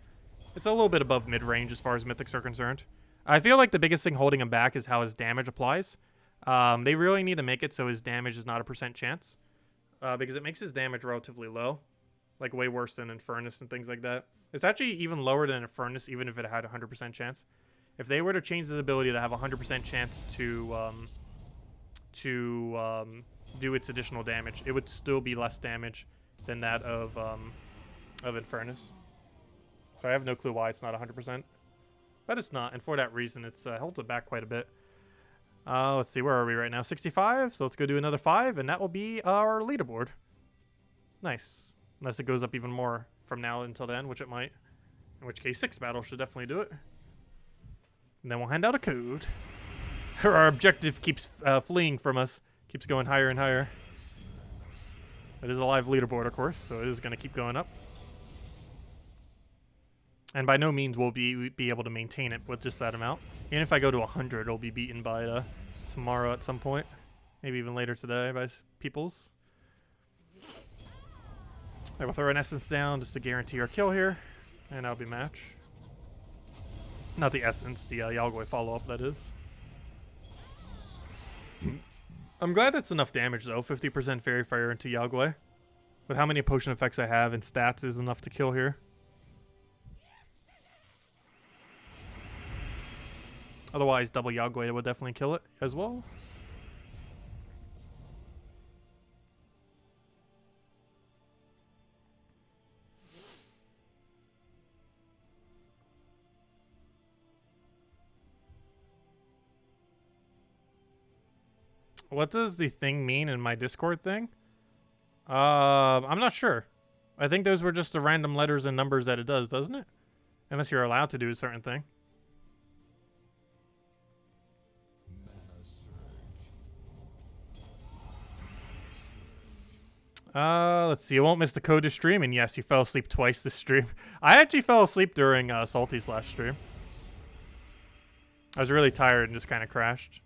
It's a little bit above mid-range as far as mythics are concerned. I feel like the biggest thing holding him back is how his damage applies. They really need to make it so his damage is not a % chance. Because it makes his damage relatively low. Like way worse than Infernus and things like that. It's actually even lower than Infernus, even if it had a 100% chance. If they were to change the ability to have a 100% chance to do its additional damage, it would still be less damage than that of Infernus. So I have no clue why it's not 100%. But it's not, and for that reason, it's holds it back quite a bit. Let's see, where are we right now? 65, so let's go do another 5, and that will be our leaderboard. Nice. Unless it goes up even more from now until then, which it might. In which case, 6 battle should definitely do it. And then we'll hand out a code. Our objective keeps fleeing from us. Keeps going higher and higher. It is a live leaderboard, of course, so it is going to keep going up. And by no means will we be able to maintain it with just that amount. Even if I go to 100, it'll be beaten by tomorrow at some point. Maybe even later today by peoples. I will throw an essence down just to guarantee our kill here. And that'll be match. Not the essence, the Yalgoi follow-up, that is. I'm glad that's enough damage, though. 50% Fairy Fire into Yalgoi. With how many potion effects I have and stats is enough to kill here. Otherwise, double Yalgoi would definitely kill it as well. What does the thing mean in my Discord thing? I'm not sure. I think those were just the random letters and numbers that it does, doesn't it? Unless you're allowed to do a certain thing. Let's see. You won't miss the code to stream, and yes, you fell asleep twice this stream. I actually fell asleep during Salty's last stream. I was really tired and just kind of crashed.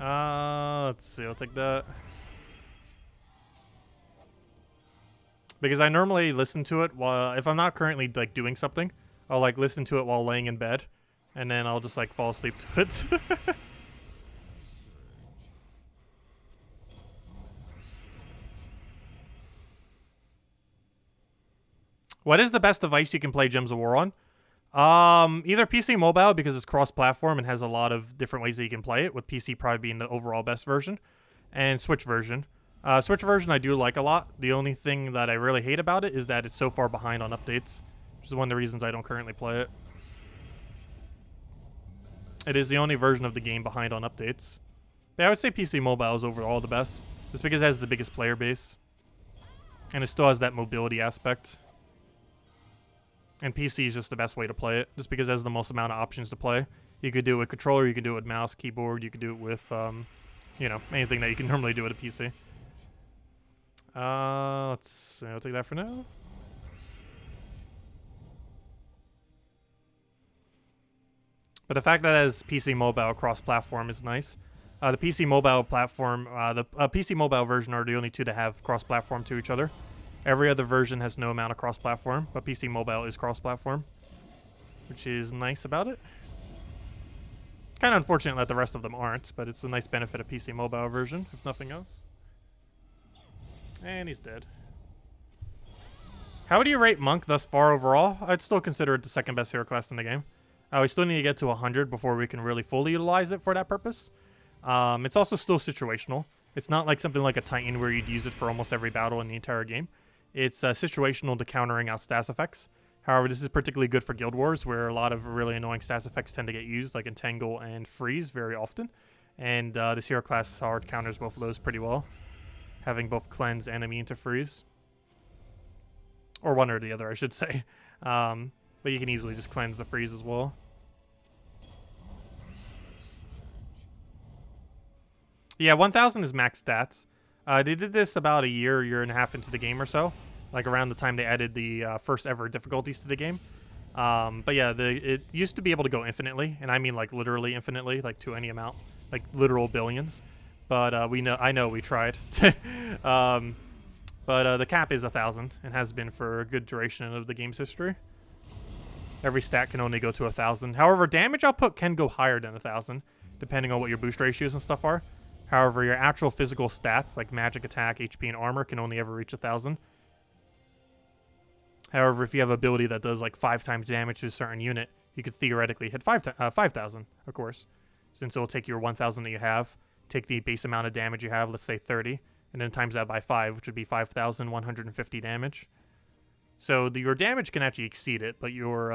Let's see. I'll take that. Because I normally listen to it while, if I'm not currently like doing something, I'll like listen to it while laying in bed, and then I'll just like fall asleep to it. What is the best device you can play Gems of War on? Either PC mobile because it's cross-platform and has a lot of different ways that you can play it, with PC probably being the overall best version, and Switch version. Switch version I do like a lot. The only thing that I really hate about it is that it's so far behind on updates, which is one of the reasons I don't currently play it. It is the only version of the game behind on updates. But I would say PC mobile is overall the best, just because it has the biggest player base, and it still has that mobility aspect. And PC is just the best way to play it, just because it has the most amount of options to play. You could do it with controller, you could do it with mouse, keyboard, you could do it with, you know, anything that you can normally do with a PC. Let's see, I'll take that for now. But the fact that it has PC mobile cross-platform is nice. The PC mobile platform, the PC mobile version are the only two that have cross-platform to each other. Every other version has no amount of cross-platform, but PC mobile is cross-platform, which is nice about it. Kind of unfortunate that the rest of them aren't, but it's a nice benefit of PC mobile version, if nothing else. And he's dead. How would you rate Monk thus far overall? I'd still consider it the second best hero class in the game. We still need to get to 100 before we can really fully utilize it for that purpose. It's also still situational. It's not like something like a Titan where you'd use it for almost every battle in the entire game. It's situational to countering out stats effects. However, this is particularly good for Guild Wars, where a lot of really annoying stats effects tend to get used, like Entangle and Freeze very often. And this hero class hard counters both of those pretty well, having both Cleanse and Immune to Freeze. Or one or the other, I should say. But you can easily just Cleanse the Freeze as well. Yeah, 1000 is max stats. They did this about a year and a half into the game or so, like around the time they added the first ever difficulties to the game. But yeah, it used to be able to go infinitely, and I mean like literally infinitely, like to any amount, like literal billions. But I know we tried. But the cap is 1000 and has been for a good duration of the game's history. Every stat can only go to 1000. However, damage output can go higher than 1000, depending on what your boost ratios and stuff are. However, your actual physical stats, like magic, attack, HP, and armor, can only ever reach 1000. However, if you have an ability that does like 5 times damage to a certain unit, you could theoretically hit 5,000, of course. Since it'll take your 1000 that you have, take the base amount of damage you have, let's say 30, and then times that by 5, which would be 5,150 damage. So your damage can actually exceed it, but your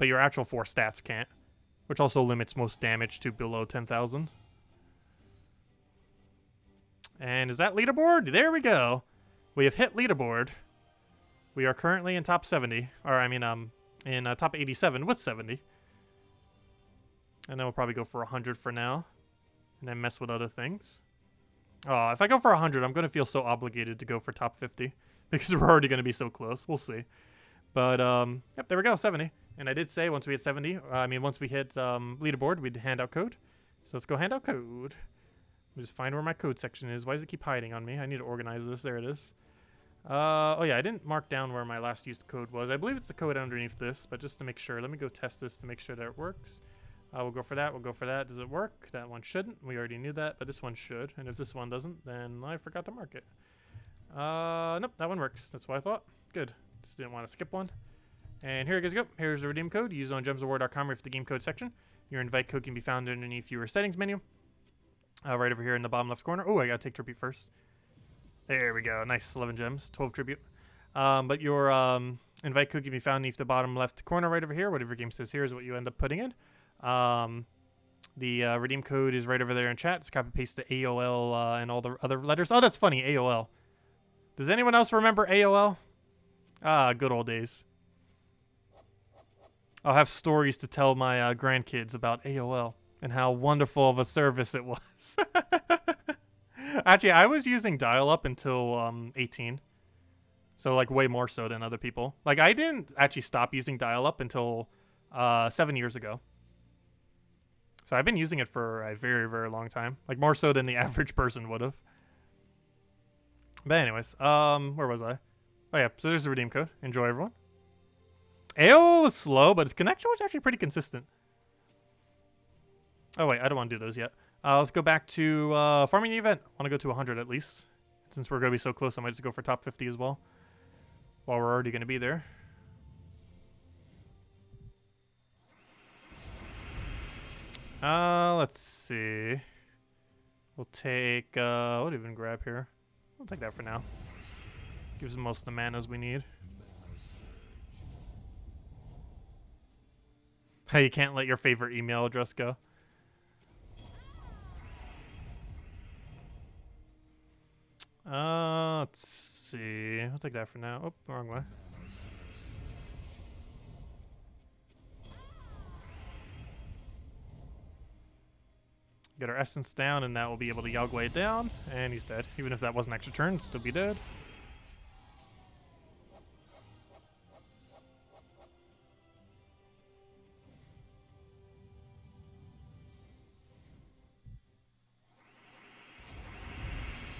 actual 4 stats can't, which also limits most damage to below 10,000. And is that leaderboard? There we go. We have hit leaderboard. We are currently in top 70, or I mean, in top 87 with 70. And then we'll probably go for 100 for now, and then mess with other things. Oh, if I go for 100, I'm gonna feel so obligated to go for top 50 because we're already gonna be so close. We'll see. But yep, there we go, 70. And I did say once we hit 70, once we hit leaderboard, we'd hand out code. So let's go hand out code. Let me just find where my code section is. Why does it keep hiding on me? I need to organize this. There it is. Oh yeah, I didn't mark down where my last used code was. I believe it's the code underneath this, but just to make sure, let me go test this to make sure that it works. We'll go for that. We'll go for that. Does it work? That one shouldn't. We already knew that, but this one should. And if this one doesn't, then I forgot to mark it. Nope, that one works. That's what I thought. Good. Just didn't want to skip one. And here you guys go. Here's the redeem code. Use it on gemsofwar.com or for the game code section. Your invite code can be found underneath your settings menu. Right over here in the bottom left corner. Oh, I gotta take tribute first. There we go. Nice. 11 gems. 12 tribute. But your invite code can be found underneath the bottom left corner right over here. Whatever your game says here is what you end up putting in. The redeem code is right over there in chat. Just copy paste the AOL and all the other letters. Oh, that's funny. AOL. Does anyone else remember AOL? Ah, good old days. I'll have stories to tell my grandkids about AOL and how wonderful of a service it was. Actually, I was using dial-up until 18. So, like, way more so than other people. Like, I didn't actually stop using dial-up until 7 years ago. So I've been using it for a very, very long time. Like, more so than the average person would have. But anyways, where was I? Oh, yeah, so there's the redeem code. Enjoy, everyone. AOL was slow, but its connection was actually pretty consistent. Oh, wait, I don't want to do those yet. Let's go back to farming the event. I want to go to 100 at least. Since we're going to be so close, I might just go for top 50 as well. While we're already going to be there. Let's see. We'll take, what do we even grab here? We'll take that for now. Gives us most of the manas we need. Hey, you can't let your favorite email address go. Let's see. I'll take that for now. Oh, wrong way. Get our essence down, and that will be able to Yagway it down. And he's dead. Even if that wasn't extra turn, still be dead.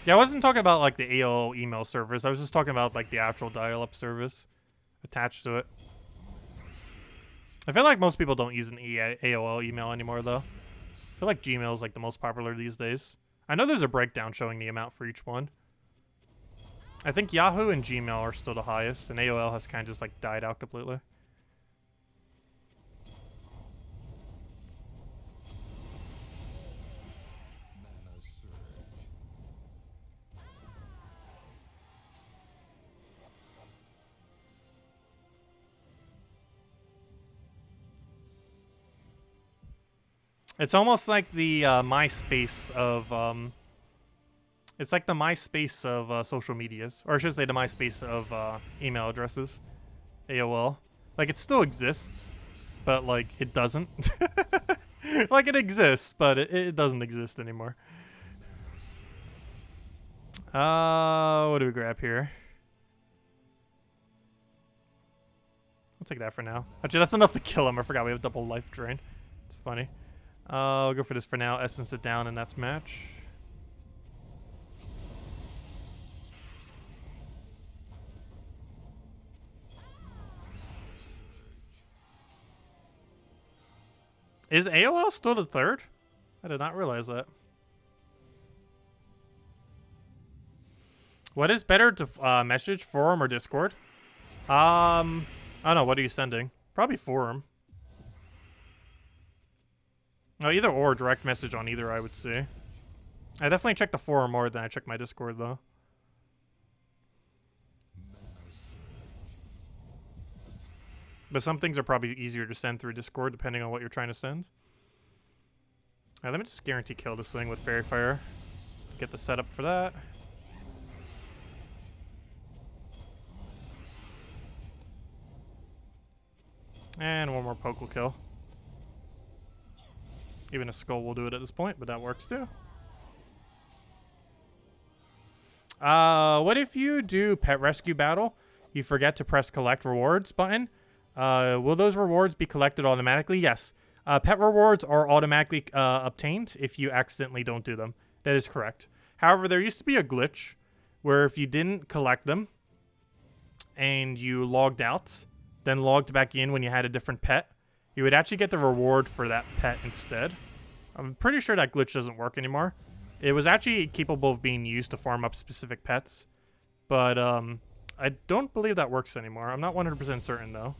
Yeah, I wasn't talking about like the AOL email service. I was just talking about like the actual dial-up service attached to it. I feel like most people don't use an AOL email anymore, though. I feel like Gmail is like the most popular these days. I know there's a breakdown showing the amount for each one. I think Yahoo and Gmail are still the highest, and AOL has kind of just like died out completely. It's almost like the MySpace of it's like the MySpace of social medias, or I should say the MySpace of email addresses. AOL, like it still exists, but like it doesn't. Like it exists, but it doesn't exist anymore. What do we grab here? I'll take that for now. Actually, that's enough to kill him. I forgot we have double life drain. It's funny. I'll go for this for now. Essence it down, and that's match. Is AOL still the third? I did not realize that. What is better to message, forum, or Discord? I don't know. What are you sending? Probably forum. Oh, either or, direct message on either, I would say. I definitely check the forum more than I check my Discord, though. But some things are probably easier to send through Discord, depending on what you're trying to send. Alright, let me just guarantee kill this thing with Fairy Fire. Get the setup for that. And one more poke will kill. Even a skull will do it at this point, but that works too. What if you do pet rescue battle, you forget to press collect rewards button? Will those rewards be collected automatically? Yes. Pet rewards are automatically obtained if you accidentally don't do them. That is correct. However, there used to be a glitch where if you didn't collect them and you logged out, then logged back in when you had a different pet, you would actually get the reward for that pet instead. I'm pretty sure that glitch doesn't work anymore. It was actually capable of being used to farm up specific pets, but I don't believe that works anymore. I'm not 100% certain though.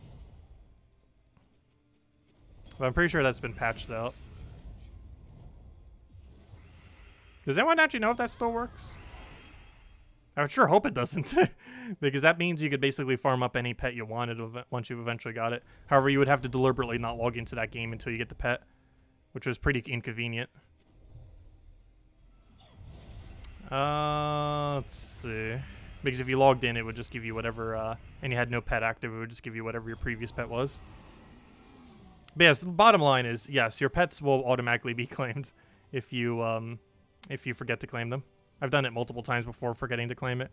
But I'm pretty sure that's been patched out. Does anyone actually know if that still works? I would sure hope it doesn't. Because that means you could basically farm up any pet you wanted once you've eventually got it. However, you would have to deliberately not log into that game until you get the pet, which was pretty inconvenient. Let's see. Because if you logged in, it would just give you whatever, and you had no pet active, it would just give you whatever your previous pet was. But yes, the bottom line is, yes, your pets will automatically be claimed if you forget to claim them. I've done it multiple times before, forgetting to claim it.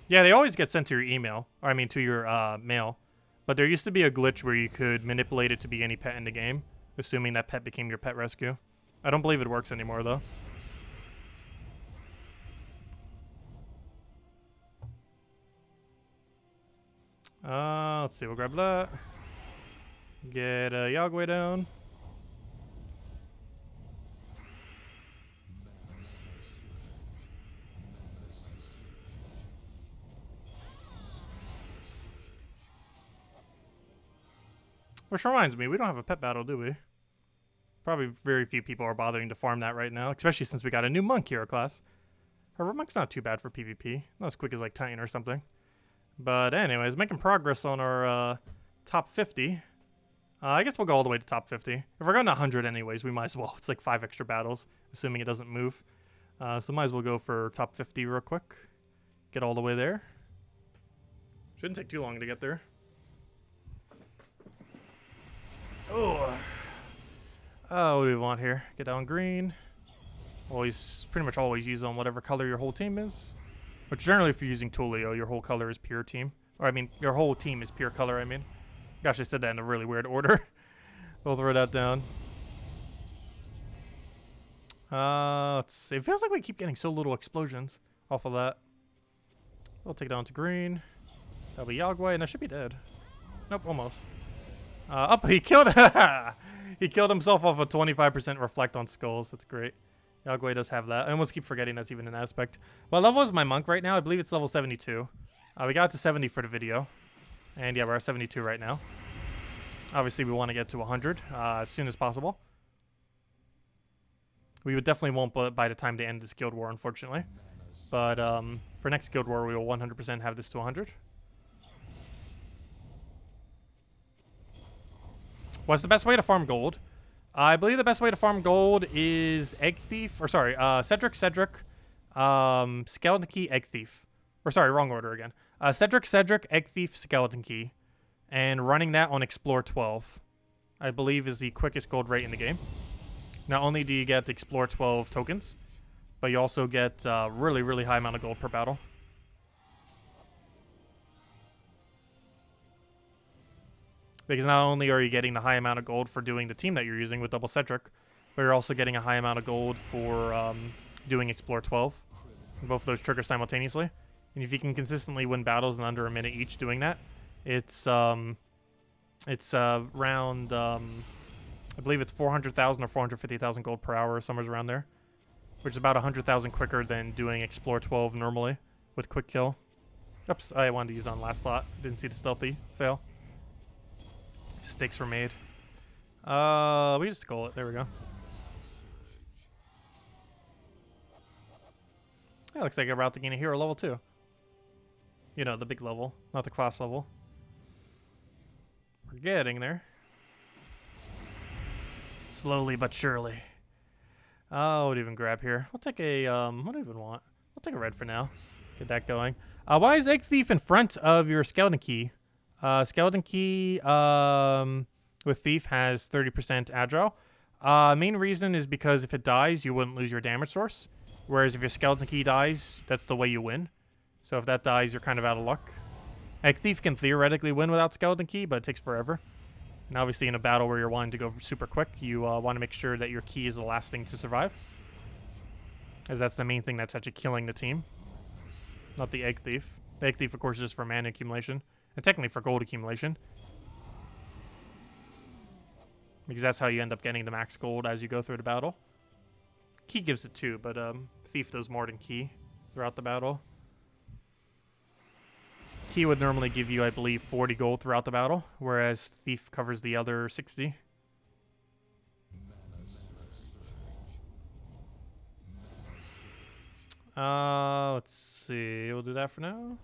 Yeah, they always get sent to your email, or I mean to your mail. But there used to be a glitch where you could manipulate it to be any pet in the game, assuming that pet became your pet rescue. I don't believe it works anymore, though. Let's see, we'll grab that. Get Yagway down. Which reminds me, we don't have a pet battle, do we? Probably very few people are bothering to farm that right now, especially since we got a new monk hero class. Her monk's not too bad for PvP. Not as quick as like Titan or something. But anyways, making progress on our top 50. I guess we'll go all the way to top 50. If we're going to 100 anyways, we might as well. It's like 5 extra battles, assuming it doesn't move. So might as well go for top 50 real quick. Get all the way there. Shouldn't take too long to get there. Oh. What do we want here? Get down green. Always, pretty much always use on whatever color your whole team is. Which generally if you're using Tulio, your whole color is pure team. Or I mean, your whole team is pure color, I mean. Gosh, I said that in a really weird order. We'll throw that down. Let's see. It feels like we keep getting so little explosions off of that. We'll take it down to green. That'll be Yagway, and I should be dead. Nope, almost. He killed he killed himself off a 25% reflect on skulls. That's great. Yagway does have that. I almost keep forgetting that's even an aspect. What level is my monk right now? I believe it's level 72. We got to 70 for the video. And yeah, we're at 72 right now. Obviously, we want to get to 100 as soon as possible. We would definitely won't by the time they end this guild war, unfortunately. But for next guild war, we will 100% have this to 100. What's the best way to farm gold? I believe the best way to farm gold is Egg Thief, or sorry, Cedric, Skeleton Key, Egg Thief. Or sorry, wrong order again. Cedric, Egg Thief, Skeleton Key. And running that on Explore 12, I believe is the quickest gold rate in the game. Not only do you get Explore 12 tokens, but you also get really, really high amount of gold per battle. Because not only are you getting the high amount of gold for doing the team that you're using with Double Cedric, but you're also getting a high amount of gold for doing Explore 12. And both of those trigger simultaneously. And if you can consistently win battles in under a minute each doing that, it's around, I believe it's 400,000 or 450,000 gold per hour, somewhere around there. Which is about 100,000 quicker than doing Explore 12 normally with Quick Kill. Oops, I wanted to use on last slot. Didn't see the stealthy fail. Mistakes were made. We just skull it. There we go. Yeah, looks like I'm about to gain a hero level 2. You know, the big level, not the class level. We're getting there. Slowly but surely. What do you even grab here? I'll take a, what do I even want? I'll take a red for now. Get that going. Why is Egg Thief in front of your Skeleton Key? Skeleton Key with Thief has 30% agile. Main reason is because if it dies, you wouldn't lose your damage source. Whereas if your Skeleton Key dies, that's the way you win. So if that dies, you're kind of out of luck. Egg Thief can theoretically win without Skeleton Key, but it takes forever. And obviously in a battle where you're wanting to go super quick, you want to make sure that your key is the last thing to survive. As that's the main thing that's actually killing the team. Not the Egg Thief. The Egg Thief, of course, is just for mana accumulation. And technically for gold accumulation. Because that's how you end up getting the max gold as you go through the battle. Key gives it too, but Thief does more than Key throughout the battle. Key would normally give you, I believe, 40 gold throughout the battle, whereas Thief covers the other 60. Let's see. We'll do that for now.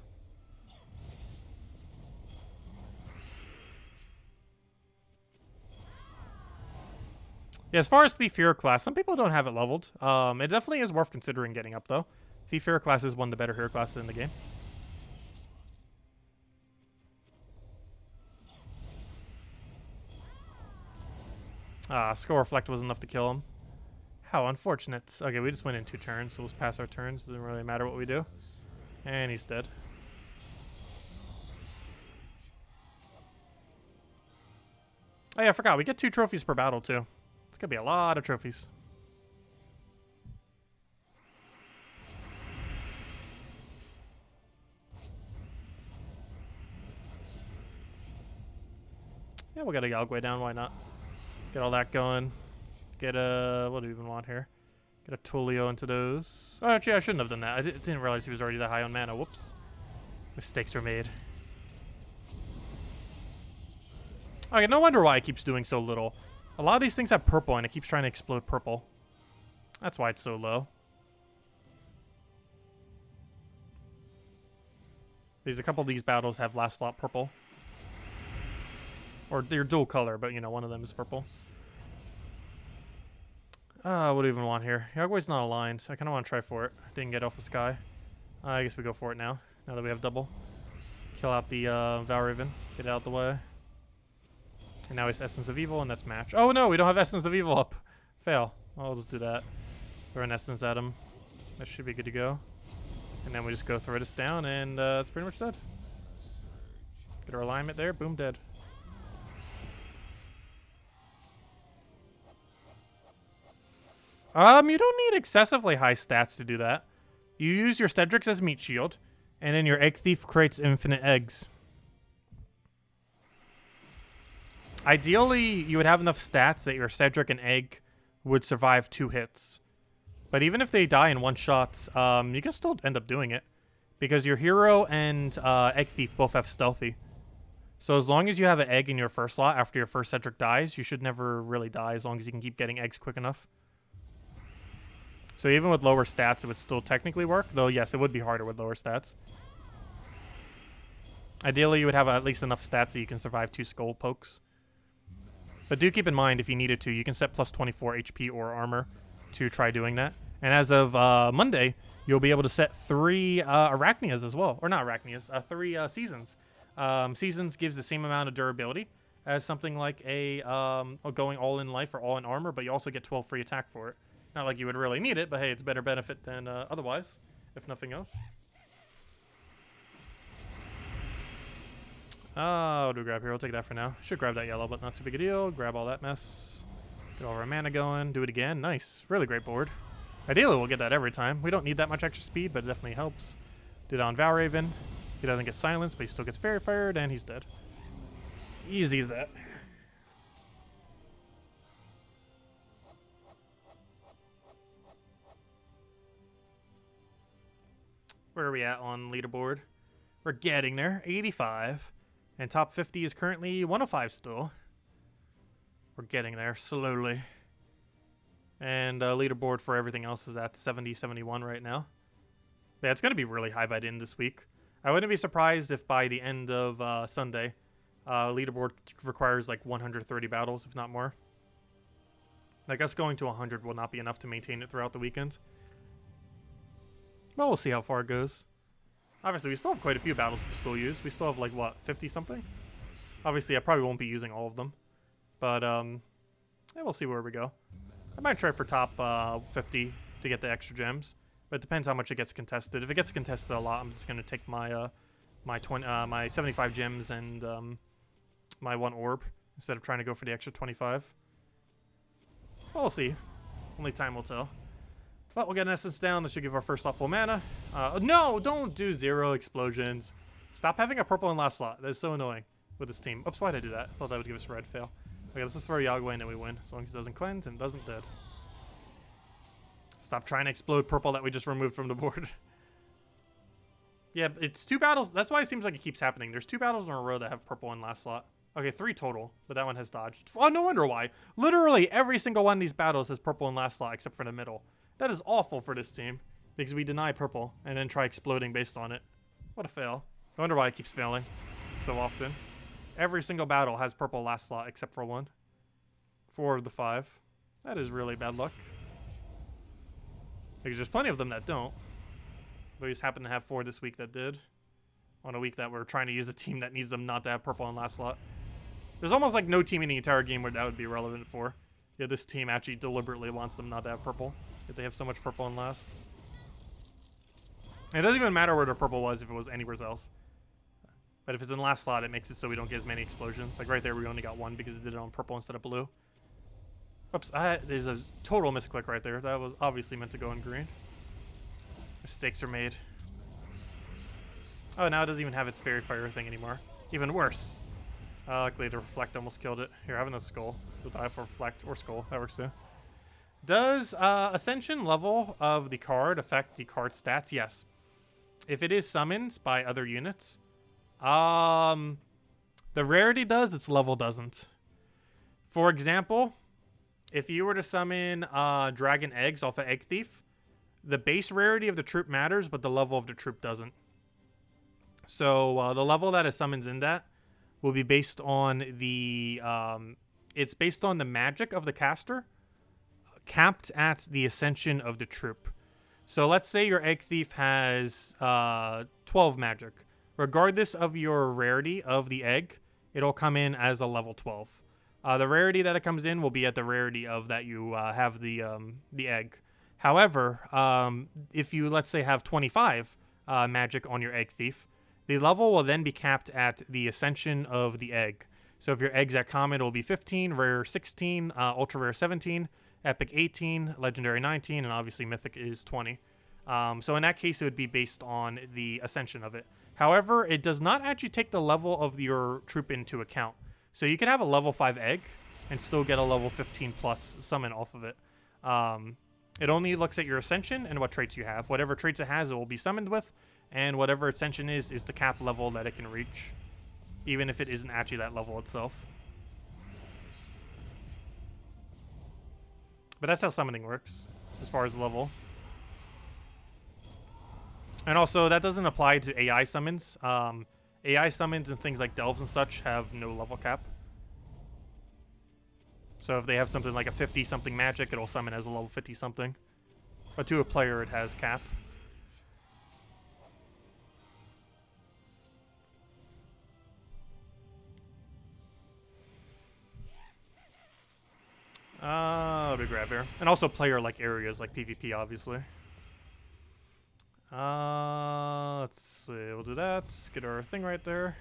Yeah, as far as Thief Hero class, some people don't have it leveled. It definitely is worth considering getting up, though. Thief Hero class is one of the better hero classes in the game. Skull Reflect was enough to kill him. How unfortunate. Okay, we just went in 2 turns, so we'll pass our turns. Doesn't really matter what we do. And he's dead. Oh yeah, I forgot. We get 2 trophies per battle, too. It's gonna be a lot of trophies. Yeah, we'll get a Yagway down. Why not? Get all that going. Get a... what do we even want here? Get a Tulio into those. Oh, actually, I shouldn't have done that. I didn't realize he was already that high on mana. Whoops. Mistakes were made. Okay, no wonder why it keeps doing so little. A lot of these things have purple, and it keeps trying to explode purple. That's why it's so low. There's a couple of these battles have last slot purple. Or they're dual color, but you know, one of them is purple. What do we even want here? Yagway's not aligned, so I kind of want to try for it. Didn't get Alpha Sky. I guess we go for it now that we have double. Kill out the Valraven. Get it out the way. And now it's Essence of Evil, and that's match. Oh no, we don't have Essence of Evil up. Fail. I'll just do that. Throw an Essence at him. That should be good to go. And then we just go throw this down, and it's pretty much dead. Get our alignment there. Boom, dead. You don't need excessively high stats to do that. You use your Cedrics as meat shield, and then your Egg Thief creates infinite eggs. Ideally, you would have enough stats that your Cedric and Egg would survive 2 hits. But even if they die in 1 shot, you can still end up doing it. Because your hero and Egg Thief both have stealthy. So as long as you have an egg in your first slot after your first Cedric dies, you should never really die as long as you can keep getting eggs quick enough. So even with lower stats, it would still technically work. Though, yes, it would be harder with lower stats. Ideally, you would have at least enough stats that you can survive 2 skull pokes. But do keep in mind, if you needed to, you can set plus 24 HP or armor to try doing that. And as of Monday, you'll be able to set 3 Arachnias as well. Or not Arachnias, 3 Seasons. Seasons gives the same amount of durability as something like a going all in life or all in armor, but you also get 12 free attack for it. Not like you would really need it, but hey, it's a better benefit than otherwise, if nothing else. What do we grab here? We'll take that for now. Should grab that yellow, but not too big a deal. Grab all that mess. Get all of our mana going. Do it again. Nice. Really great board. Ideally, we'll get that every time. We don't need that much extra speed, but it definitely helps. Did it on Valraven. He doesn't get silenced, but he still gets fairy fired, and he's dead. Easy as that. Where are we at on leaderboard? We're getting there. 85. And top 50 is currently 105 still. We're getting there slowly. And leaderboard for everything else is at 70, 71 right now. Yeah, it's going to be really high by the end this week. I wouldn't be surprised if by the end of Sunday, leaderboard requires like 130 battles, if not more. Like us going to 100 will not be enough to maintain it throughout the weekend. Well, we'll see how far it goes. Obviously, we still have quite a few battles to still use. We still have like, what, 50-something? Obviously, I probably won't be using all of them. But, yeah, we'll see where we go. I might try for top 50 to get the extra gems. But it depends how much it gets contested. If it gets contested a lot, I'm just going to take my my 75 gems and my 1 orb instead of trying to go for the extra 25. Well, we'll see. Only time will tell. But we'll get an essence down. That should give our first slot full mana. No, don't do 0 explosions. Stop having a purple in last slot. That is so annoying with this team. Oops, why'd I do that? I thought that would give us a red fail. Okay, let's just throw Yagway and then we win. As long as it doesn't cleanse and doesn't dead. Stop trying to explode purple that we just removed from the board. Yeah, it's 2 battles. That's why it seems like it keeps happening. There's 2 battles in a row that have purple in last slot. Okay, 3 total, but that one has dodged. Oh, no wonder why. Literally every single one of these battles has purple in last slot except for the middle. That is awful for this team because we deny purple and then try exploding based on it. What a fail. I wonder why it keeps failing so often. Every single battle has purple last slot except for 1. 4 of the 5. That is really bad luck. Because there's plenty of them that don't. But we just happen to have 4 this week that did. On a week that we're trying to use a team that needs them not to have purple in last slot. There's almost like no team in the entire game where that would be relevant for. Yeah, this team actually deliberately wants them not to have purple. If they have so much purple in last. And it doesn't even matter where the purple was if it was anywhere else. But if it's in last slot, it makes it so we don't get as many explosions. Like right there, we only got 1 because it did it on purple instead of blue. Oops, there's a total misclick right there. That was obviously meant to go in green. Mistakes are made. Oh, now it doesn't even have its fairy fire thing anymore. Even worse. Luckily, the reflect almost killed it. Here, I have another skull. We'll die for reflect or skull. That works too. Does ascension level of the card affect the card stats? Yes. If it is summoned by other units, The rarity does, its level doesn't. For example, if you were to summon dragon eggs off of Egg Thief, the base rarity of the troop matters, but the level of the troop doesn't. So the level that it summons in that will be based on the it's based on the magic of the caster, capped at the ascension of the troop. So let's say your Egg Thief has 12 magic. Regardless of your rarity of the egg, it'll come in as a level 12. The rarity that it comes in will be at the rarity of that you have the egg. However, if you, let's say, have 25 magic on your Egg Thief, the level will then be capped at the ascension of the egg. So if your egg's at common, it will be 15, rare 16, ultra rare 17, epic 18, legendary 19, and obviously mythic is 20. So in that case, it would be based on the ascension of it. However, it does not actually take the level of your troop into account. So you can have a level 5 egg and still get a level 15 plus summon off of it. It only looks at your ascension and what traits you have. Whatever traits it has, it will be summoned with, and whatever ascension is the cap level that it can reach, even if it isn't actually that level itself. But that's how summoning works, as far as level. And also, that doesn't apply to AI summons. AI summons and things like delves and such have no level cap. So if they have something like a 50-something magic, it'll summon as a level 50-something. But to a player, it has cap. Big grab here. And also player-like areas like PvP, obviously. Let's see. We'll do that. Get our thing right there.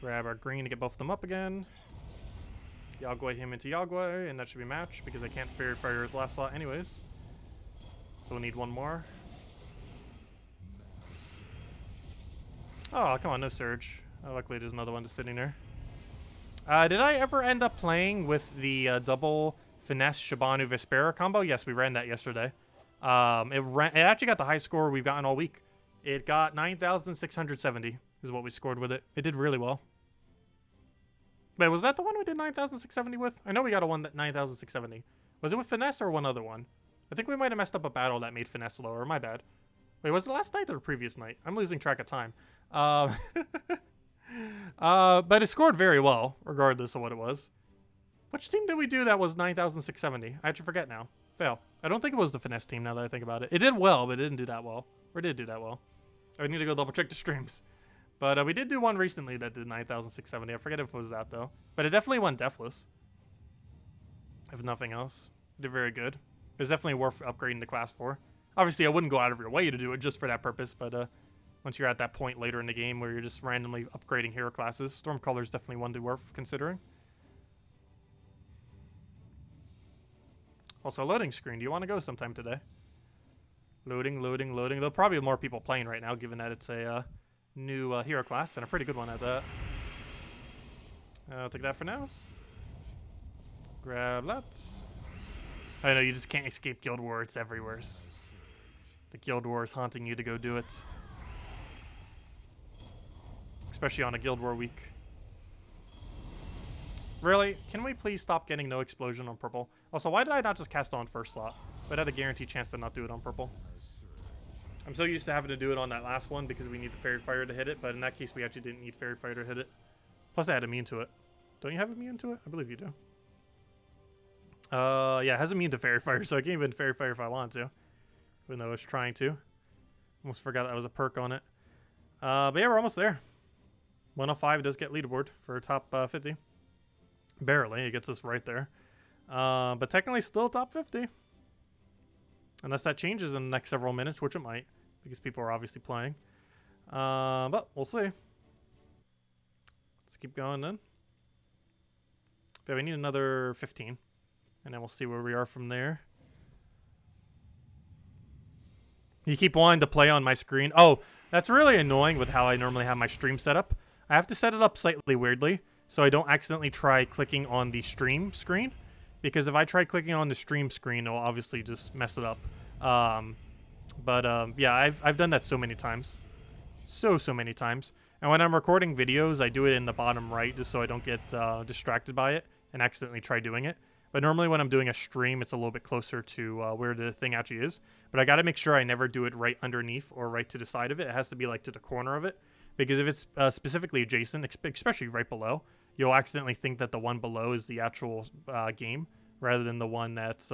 Grab our green to get both of them up again. Yagway him into Yagway, and that should be matched because I can't Fairy Fire his last slot anyways. So we'll need one more. Oh, come on, no Surge. Oh, luckily there's another one just sitting there. Did I ever end up playing with the double Finesse Shabanu Vespera combo? Yes, we ran that yesterday. It actually got the high score we've gotten all week. It got 9,670 is what we scored with it. It did really well. Wait, was that the one we did 9,670 with? I know we got a one that 9,670. Was it with Finesse or one other one? I think we might have messed up a battle that made Finesse lower. My bad. Wait, was it last night or the previous night? I'm losing track of time. But it scored very well, regardless of what it was. Which team did we do that was 9,670? I actually forget now. Fail. I don't think it was the Finesse team now that I think about it. It did well, but it didn't do that well. Or did do that well. I need to go double check the streams. But we did do one recently that did 9,670. I forget if it was that, though. But it definitely went deathless. If nothing else. It did very good. It was definitely worth upgrading to class 4. Obviously, I wouldn't go out of your way to do it just for that purpose, but once you're at that point later in the game where you're just randomly upgrading hero classes, Stormcaller is definitely one to worth considering. Also, loading screen. Do you want to go sometime today? Loading, loading, loading. There'll probably be more people playing right now, given that it's a new hero class, and a pretty good one at that. I'll take that for now. Grab that. I know, you just can't escape Guild War. It's everywhere. The Guild War is haunting you to go do it. Especially on a Guild War week. Really? Can we please stop getting no explosion on purple? Also, why did I not just cast on first slot? But I had a guaranteed chance to not do it on purple. I'm so used to having to do it on that last one because we need the Fairy Fire to hit it, but in that case we actually didn't need Fairy Fire to hit it. Plus I had immune to it. Don't you have immune to it? I believe you do. Yeah, it has immune to Fairy Fire, so I can't even Fairy Fire if I want to. Even though I was trying to. Almost forgot that was a perk on it. But yeah, we're almost there. 105 does get leaderboard for top 50. Barely, it gets us right there. But technically still top 50. Unless that changes in the next several minutes, which it might. Because people are obviously playing. But we'll see. Let's keep going then. Okay, we need another 15. And then we'll see where we are from there. You keep wanting to play on my screen. Oh, that's really annoying with how I normally have my stream set up. I have to set it up slightly weirdly, so I don't accidentally try clicking on the stream screen. Because if I try clicking on the stream screen, it'll obviously just mess it up. Yeah, I've done that so many times. So many times. And when I'm recording videos, I do it in the bottom right just so I don't get distracted by it and accidentally try doing it. But normally when I'm doing a stream, it's a little bit closer to where the thing actually is. But I got to make sure I never do it right underneath or right to the side of it. It has to be like to the corner of it. Because if it's specifically adjacent, especially right below, you'll accidentally think that the one below is the actual game rather than the one that's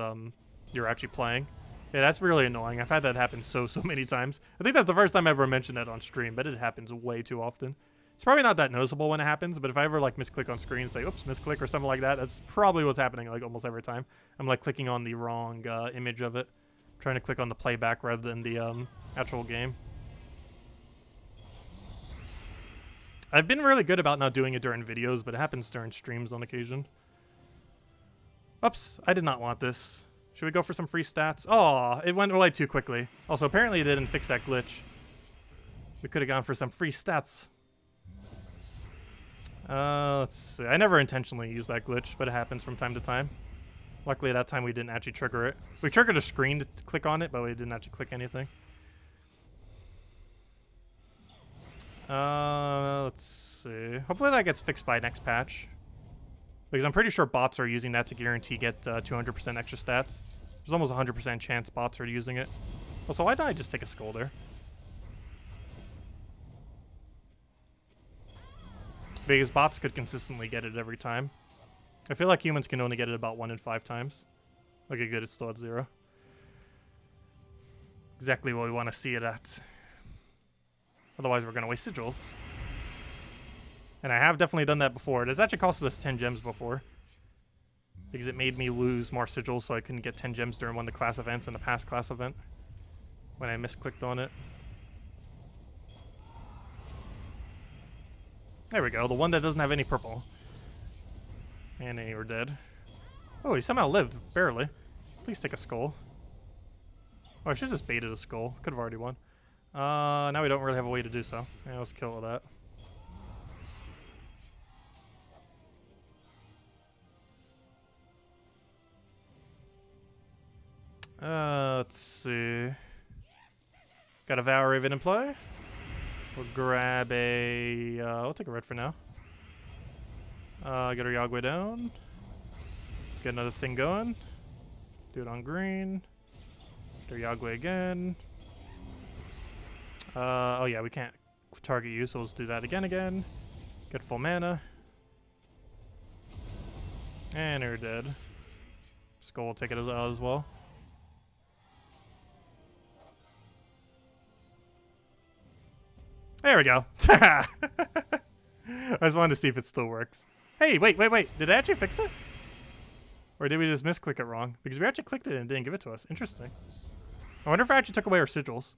you're actually playing. Yeah, that's really annoying. I've had that happen so many times. I think that's the first time I ever mentioned that on stream, but it happens way too often. It's probably not that noticeable when it happens, but if I ever like misclick on screen and say, oops, misclick or something like that, that's probably what's happening like almost every time. I'm like clicking on the wrong image of it. I'm trying to click on the playback rather than the actual game. I've been really good about not doing it during videos, but it happens during streams on occasion. Oops, I did not want this. Should we go for some free stats? Oh, it went away too quickly. Also, apparently it didn't fix that glitch. We could have gone for some free stats. Let's see. I never intentionally use that glitch, but it happens from time to time. Luckily, that time we didn't actually trigger it. We triggered a screen to click on it, but we didn't actually click anything. Let's see. Hopefully that gets fixed by next patch. Because I'm pretty sure bots are using that to guarantee get 200% extra stats. There's almost a 100% chance bots are using it. Also, why did I just take a skull there? Because bots could consistently get it every time. I feel like humans can only get it about 1 in 5 times. Okay, good, it's still at 0. Exactly what we want to see it at. Otherwise, we're going to waste sigils. And I have definitely done that before. It has actually cost us 10 gems before. Because it made me lose more sigils, so I couldn't get 10 gems during one of the class events in the past class event. When I misclicked on it. There we go, the one that doesn't have any purple. And they were dead. Oh, he somehow lived, barely. Please take a skull. Oh, I should have just baited a skull. Could have already won. Now we don't really have a way to do so. Yeah, let's kill all that. Let's see. Got a Vow Raven in play. We'll grab a... I'll take a red for now. Get our Yagwe down. Get another thing going. Do it on green. Get our Yagwe again. Oh yeah, we can't target you, so let's do that again. Get full mana. And you're dead. Skull will take it as well. There we go. I just wanted to see if it still works. Hey, wait. Did I actually fix it? Or did we just misclick it wrong? Because we actually clicked it and it didn't give it to us. Interesting. I wonder if I actually took away our sigils.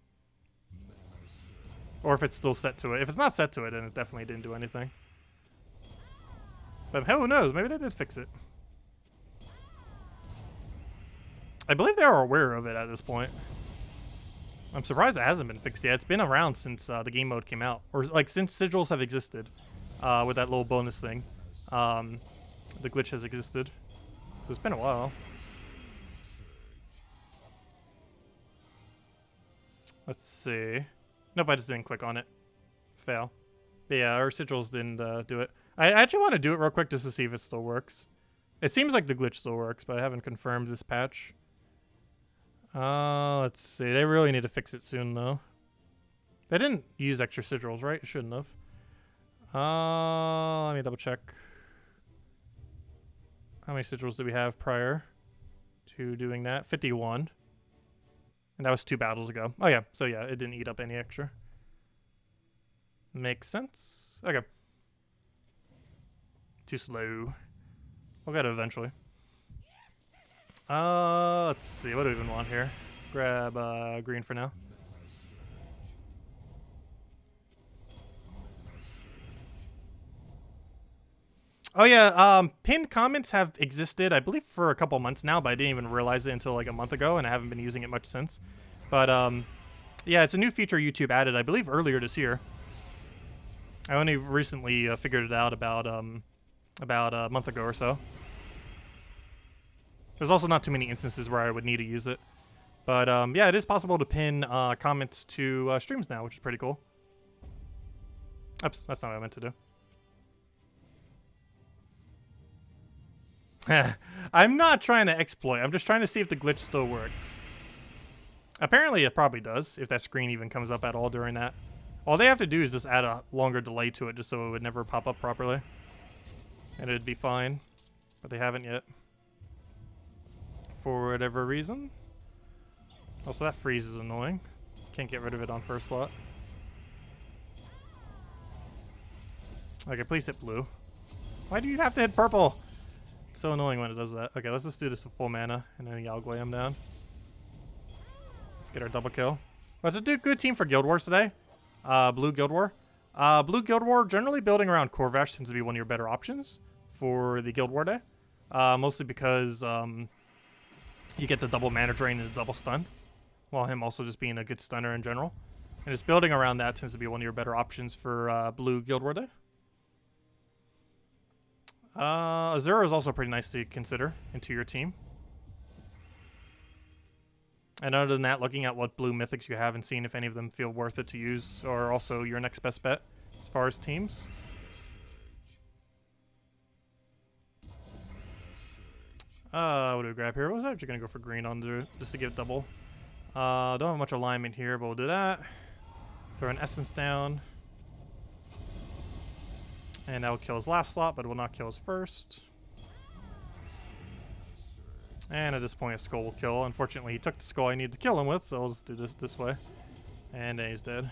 Or if it's still set to it. If it's not set to it, then it definitely didn't do anything. But who knows? Maybe they did fix it. I believe they are aware of it at this point. I'm surprised it hasn't been fixed yet. It's been around since the game mode came out. Or like since sigils have existed with that little bonus thing. The glitch has existed. So it's been a while. Let's see. Nope, I just didn't click on it. Fail. But yeah, our sigils didn't do it. I actually want to do it real quick just to see if it still works. It seems like the glitch still works, but I haven't confirmed this patch. Let's see. They really need to fix it soon, though. They didn't use extra sigils, right? Shouldn't have. Let me double check. How many sigils do we have prior to doing that? 51. And that was 2 battles ago. Oh, yeah. So, yeah, it didn't eat up any extra. Makes sense. Okay. Too slow. We'll get it eventually. Let's see. What do we even want here? Grab green for now. Oh yeah, pinned comments have existed, I believe, for a couple months now, but I didn't even realize it until like a month ago, and I haven't been using it much since. But yeah, it's a new feature YouTube added, I believe, earlier this year. I only recently figured it out about a month ago or so. There's also not too many instances where I would need to use it. But yeah, it is possible to pin comments to streams now, which is pretty cool. Oops, that's not what I meant to do. I'm not trying to exploit. I'm just trying to see if the glitch still works. Apparently it probably does, if that screen even comes up at all during that. All they have to do is just add a longer delay to it just so it would never pop up properly. And it'd be fine. But they haven't yet. For whatever reason. Also, that freeze is annoying. Can't get rid of it on first slot. Okay, please hit blue. Why do you have to hit purple? It's so annoying when it does that. Okay, let's just do this with full mana and then Yalgway him down. Let's get our double kill. Well, it's a good team for Guild Wars today. Blue Guild War. Blue Guild War, generally building around Corvash tends to be one of your better options for the Guild War day. Mostly because you get the double mana drain and the double stun, while him also just being a good stunner in general. And just building around that tends to be one of your better options for Blue Guild War day. Azura is also pretty nice to consider into your team. And other than that, looking at what blue mythics you have and seeing if any of them feel worth it to use are also your next best bet as far as teams. What do we grab here? I was actually going to go for green on there just to give double. Don't have much alignment here, but we'll do that. Throw an essence down. And that will kill his last slot, but it will not kill his first. And at this point, a skull will kill. Unfortunately, he took the skull I need to kill him with, so I'll just do this way. And then he's dead.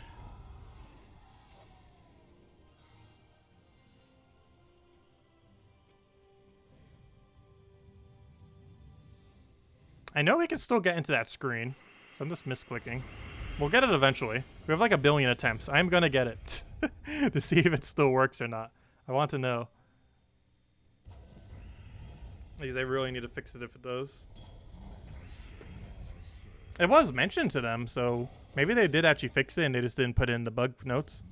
I know we can still get into that screen, so I'm just misclicking. We'll get it eventually. We have like 1 billion attempts. I'm gonna get it to see if it still works or not. I want to know. Because I really need to fix it if it does. It was mentioned to them, so maybe they did actually fix it and they just didn't put in the bug notes.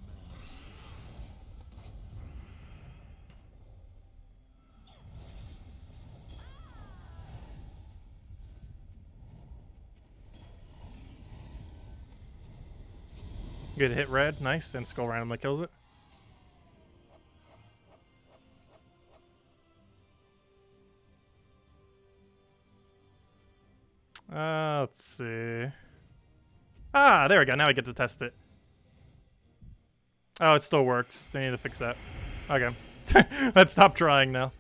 Good hit red, nice, and skull randomly kills it. Let's see. Ah, there we go. Now I get to test it. Oh, it still works. They need to fix that. Okay. Let's stop trying now.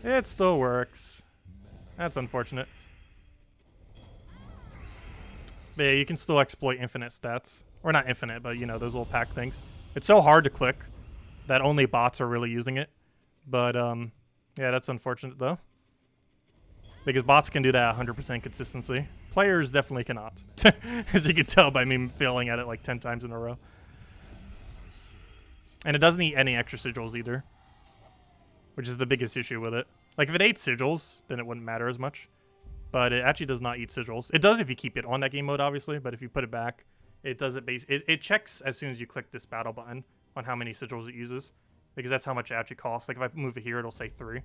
It still works. That's unfortunate. But yeah, you can still exploit infinite stats. Or not infinite, but you know, those little pack things. It's so hard to click that only bots are really using it. But, yeah, that's unfortunate, though. Because bots can do that 100% consistency. Players definitely cannot. As you can tell by me failing at it like 10 times in a row. And it doesn't eat any extra sigils either. Which is the biggest issue with it. Like, if it ate sigils, then it wouldn't matter as much. But it actually does not eat sigils. It does if you keep it on that game mode, obviously. But if you put it back, it does it it checks as soon as you click this battle button on how many sigils it uses. Because that's how much it actually costs. Like, if I move it here, it'll say 3.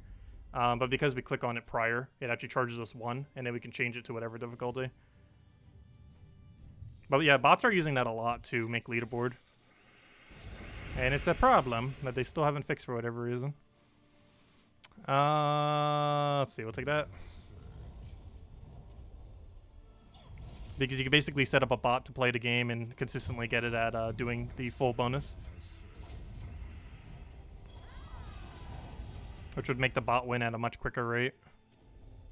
But because we click on it prior, it actually charges us 1, and then we can change it to whatever difficulty. But yeah, bots are using that a lot to make leaderboard. And it's a problem that they still haven't fixed for whatever reason. Let's see, we'll take that. Because you can basically set up a bot to play the game and consistently get it at doing the full bonus. Which would make the bot win at a much quicker rate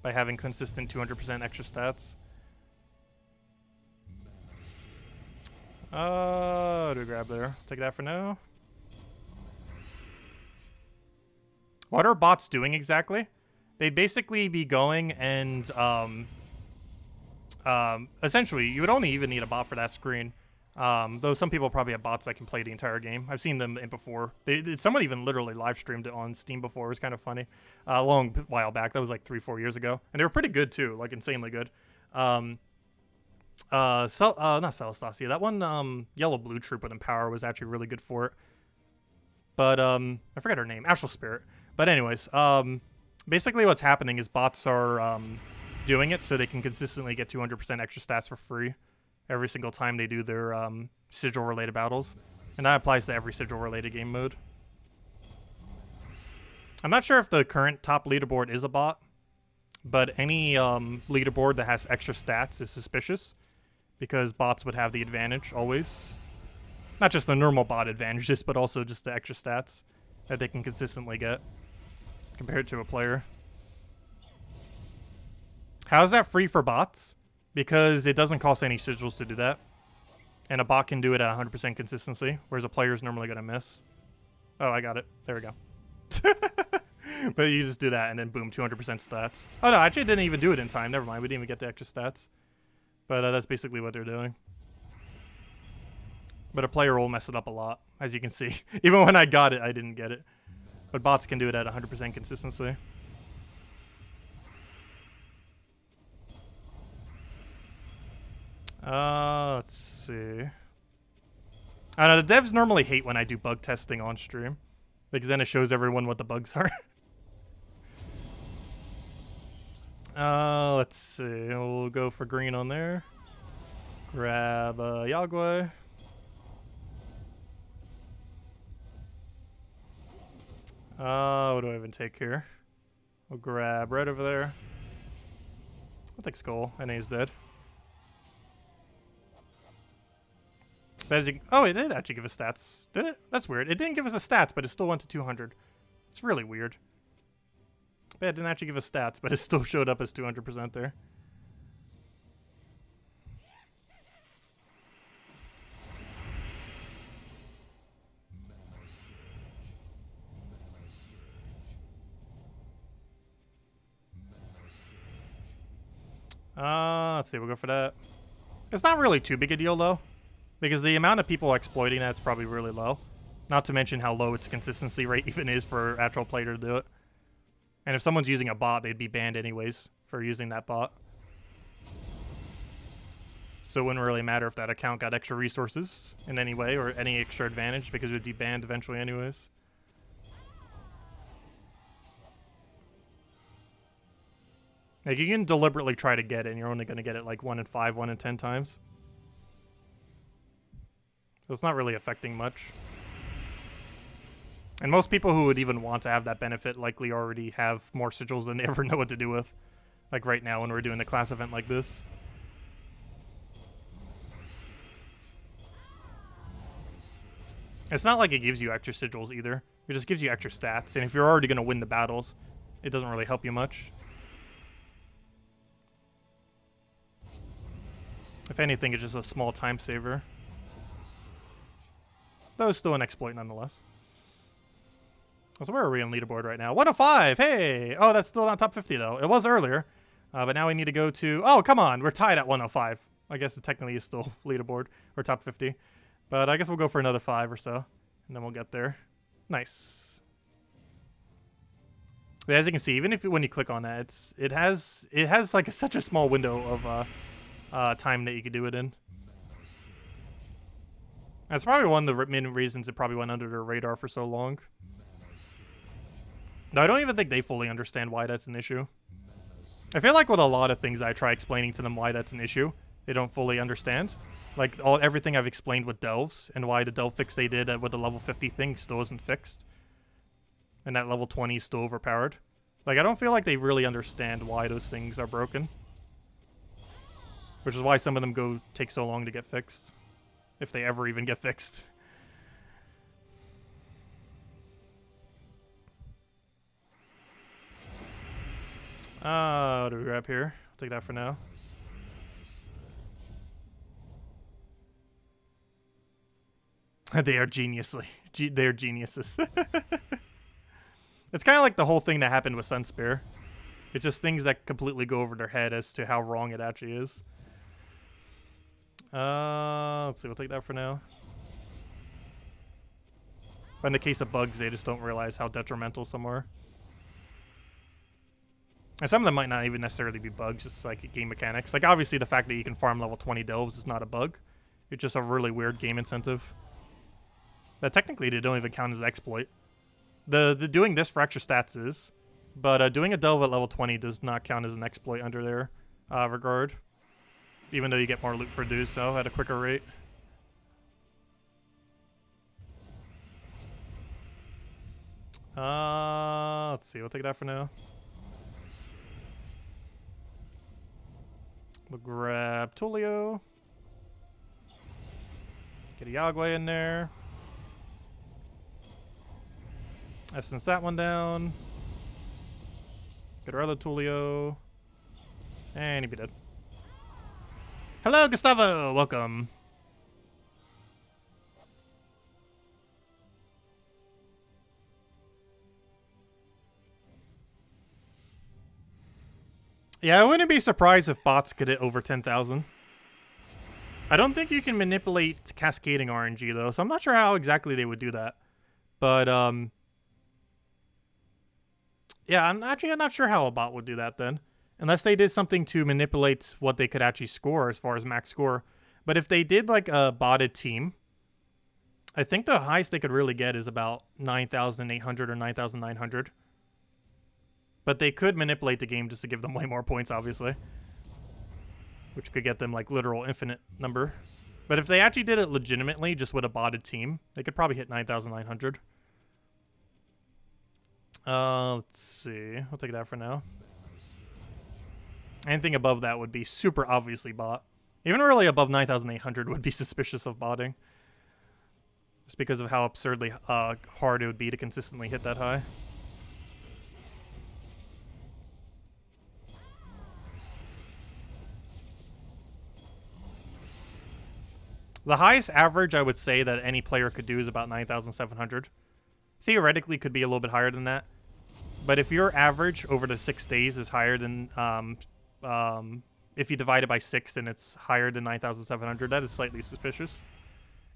by having consistent 200% extra stats. What do we grab there? Take that for now. What are bots doing exactly? They'd basically be going and essentially you would only even need a bot for that screen. Though some people probably have bots that can play the entire game. I've seen them in before. Someone even literally live streamed it on Steam before. It was kind of funny. A long while back. That was like 3-4 years ago. And they were pretty good too. Like insanely good. Not Celestasia. That one, Yellow Blue Troop with Empower was actually really good for it. But, I forgot her name. Astral Spirit. But anyways, basically what's happening is bots are, doing it so they can consistently get 200% extra stats for free every single time they do their sigil-related battles. And that applies to every sigil-related game mode. I'm not sure if the current top leaderboard is a bot, but any leaderboard that has extra stats is suspicious, because bots would have the advantage always. Not just the normal bot advantages, but also just the extra stats that they can consistently get compared to a player. How is that free for bots? Because it doesn't cost any sigils to do that. And a bot can do it at 100% consistency, whereas a player is normally going to miss. Oh, I got it. There we go. But you just do that, and then boom, 200% stats. Oh, no, actually, I didn't even do it in time. Never mind. We didn't even get the extra stats. But that's basically what they're doing. But a player will mess it up a lot, as you can see. Even when I got it, I didn't get it. But bots can do it at 100% consistency. Let's see. I don't know, the devs normally hate when I do bug testing on stream, because then it shows everyone what the bugs are. Let's see. We'll go for green on there. Grab Yagwe. What do I even take here? We'll grab red over there. I'll take Skull. I know he's dead. Oh, it did actually give us stats. Did it? That's weird. It didn't give us the stats, but it still went to 200. It's really weird. But it didn't actually give us stats, but it still showed up as 200% there. Let's see. We'll go for that. It's not really too big a deal, though, because the amount of people exploiting that's probably really low. Not to mention how low its consistency rate even is for actual player to do it. And if someone's using a bot, they'd be banned anyways for using that bot. So it wouldn't really matter if that account got extra resources in any way or any extra advantage, because it would be banned eventually anyways. Like, you can deliberately try to get it, and you're only going to get it like 1 in 5, 1 in 10 times. So it's not really affecting much. And most people who would even want to have that benefit likely already have more sigils than they ever know what to do with. Like right now when we're doing a class event like this. It's not like it gives you extra sigils either. It just gives you extra stats. And if you're already going to win the battles, it doesn't really help you much. If anything, it's just a small time saver. Though it's still an exploit nonetheless. So where are we on leaderboard right now? 105! Hey! Oh, that's still not top 50 though. It was earlier. But now we need to go to... Oh, come on! We're tied at 105. I guess it technically is still leaderboard. Or top 50. But I guess we'll go for another 5 or so. And then we'll get there. Nice. But as you can see, even if when you click on that, it has like such a small window of time that you could do it in. That's probably one of the main reasons it probably went under the radar for so long. No, I don't even think they fully understand why that's an issue. I feel like with a lot of things I try explaining to them why that's an issue, they don't fully understand. Like everything I've explained with delves and why the delve fix they did with the level 50 thing still isn't fixed. And that level 20 is still overpowered. Like, I don't feel like they really understand why those things are broken. Which is why some of them take so long to get fixed. If they ever even get fixed. What do we grab here? I'll take that for now. They are geniuses. It's kind of like the whole thing that happened with Sunspear. It's just things that completely go over their head as to how wrong it actually is. Let's see, we'll take that for now. But in the case of bugs, they just don't realize how detrimental some are. And some of them might not even necessarily be bugs, just like game mechanics. Like, obviously, the fact that you can farm level 20 delves is not a bug. It's just a really weird game incentive. That technically they don't even count as an exploit. The doing this for extra stats is, but doing a delve at level 20 does not count as an exploit under their regard. Even though you get more loot for do so at a quicker rate. Let's see. We'll take that for now. We'll grab Tulio. Get a Yagway in there. Essence that one down. Get our other Tulio. And he'd be dead. Hello, Gustavo! Welcome. Yeah, I wouldn't be surprised if bots could hit over 10,000. I don't think you can manipulate cascading RNG, though, so I'm not sure how exactly they would do that. But, yeah, I'm not sure how a bot would do that, then. Unless they did something to manipulate what they could actually score as far as max score. But if they did, like, a botted team, I think the highest they could really get is about 9,800 or 9,900. But they could manipulate the game just to give them way more points, obviously. Which could get them, like, literal infinite number. But if they actually did it legitimately, just with a botted team, they could probably hit 9,900. Let's see. We'll take that for now. Anything above that would be super obviously bot. Even really above 9,800 would be suspicious of botting. Just because of how absurdly hard it would be to consistently hit that high. The highest average I would say that any player could do is about 9,700. Theoretically could be a little bit higher than that. But if your average over the 6 days is higher than, if you divide it by 6 and it's higher than 9,700, that is slightly suspicious.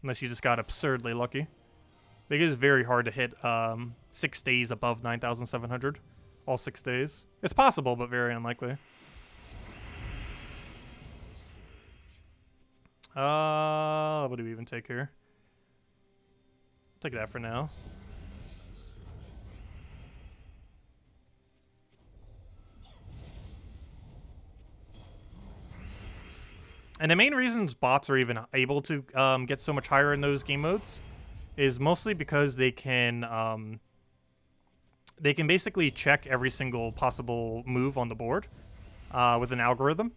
Unless you just got absurdly lucky. It is very hard to hit 6 days above 9,700. All 6 days. It's possible, but very unlikely. What do we even take here? Take that for now. And the main reasons bots are even able to get so much higher in those game modes is mostly because they can basically check every single possible move on the board with an algorithm,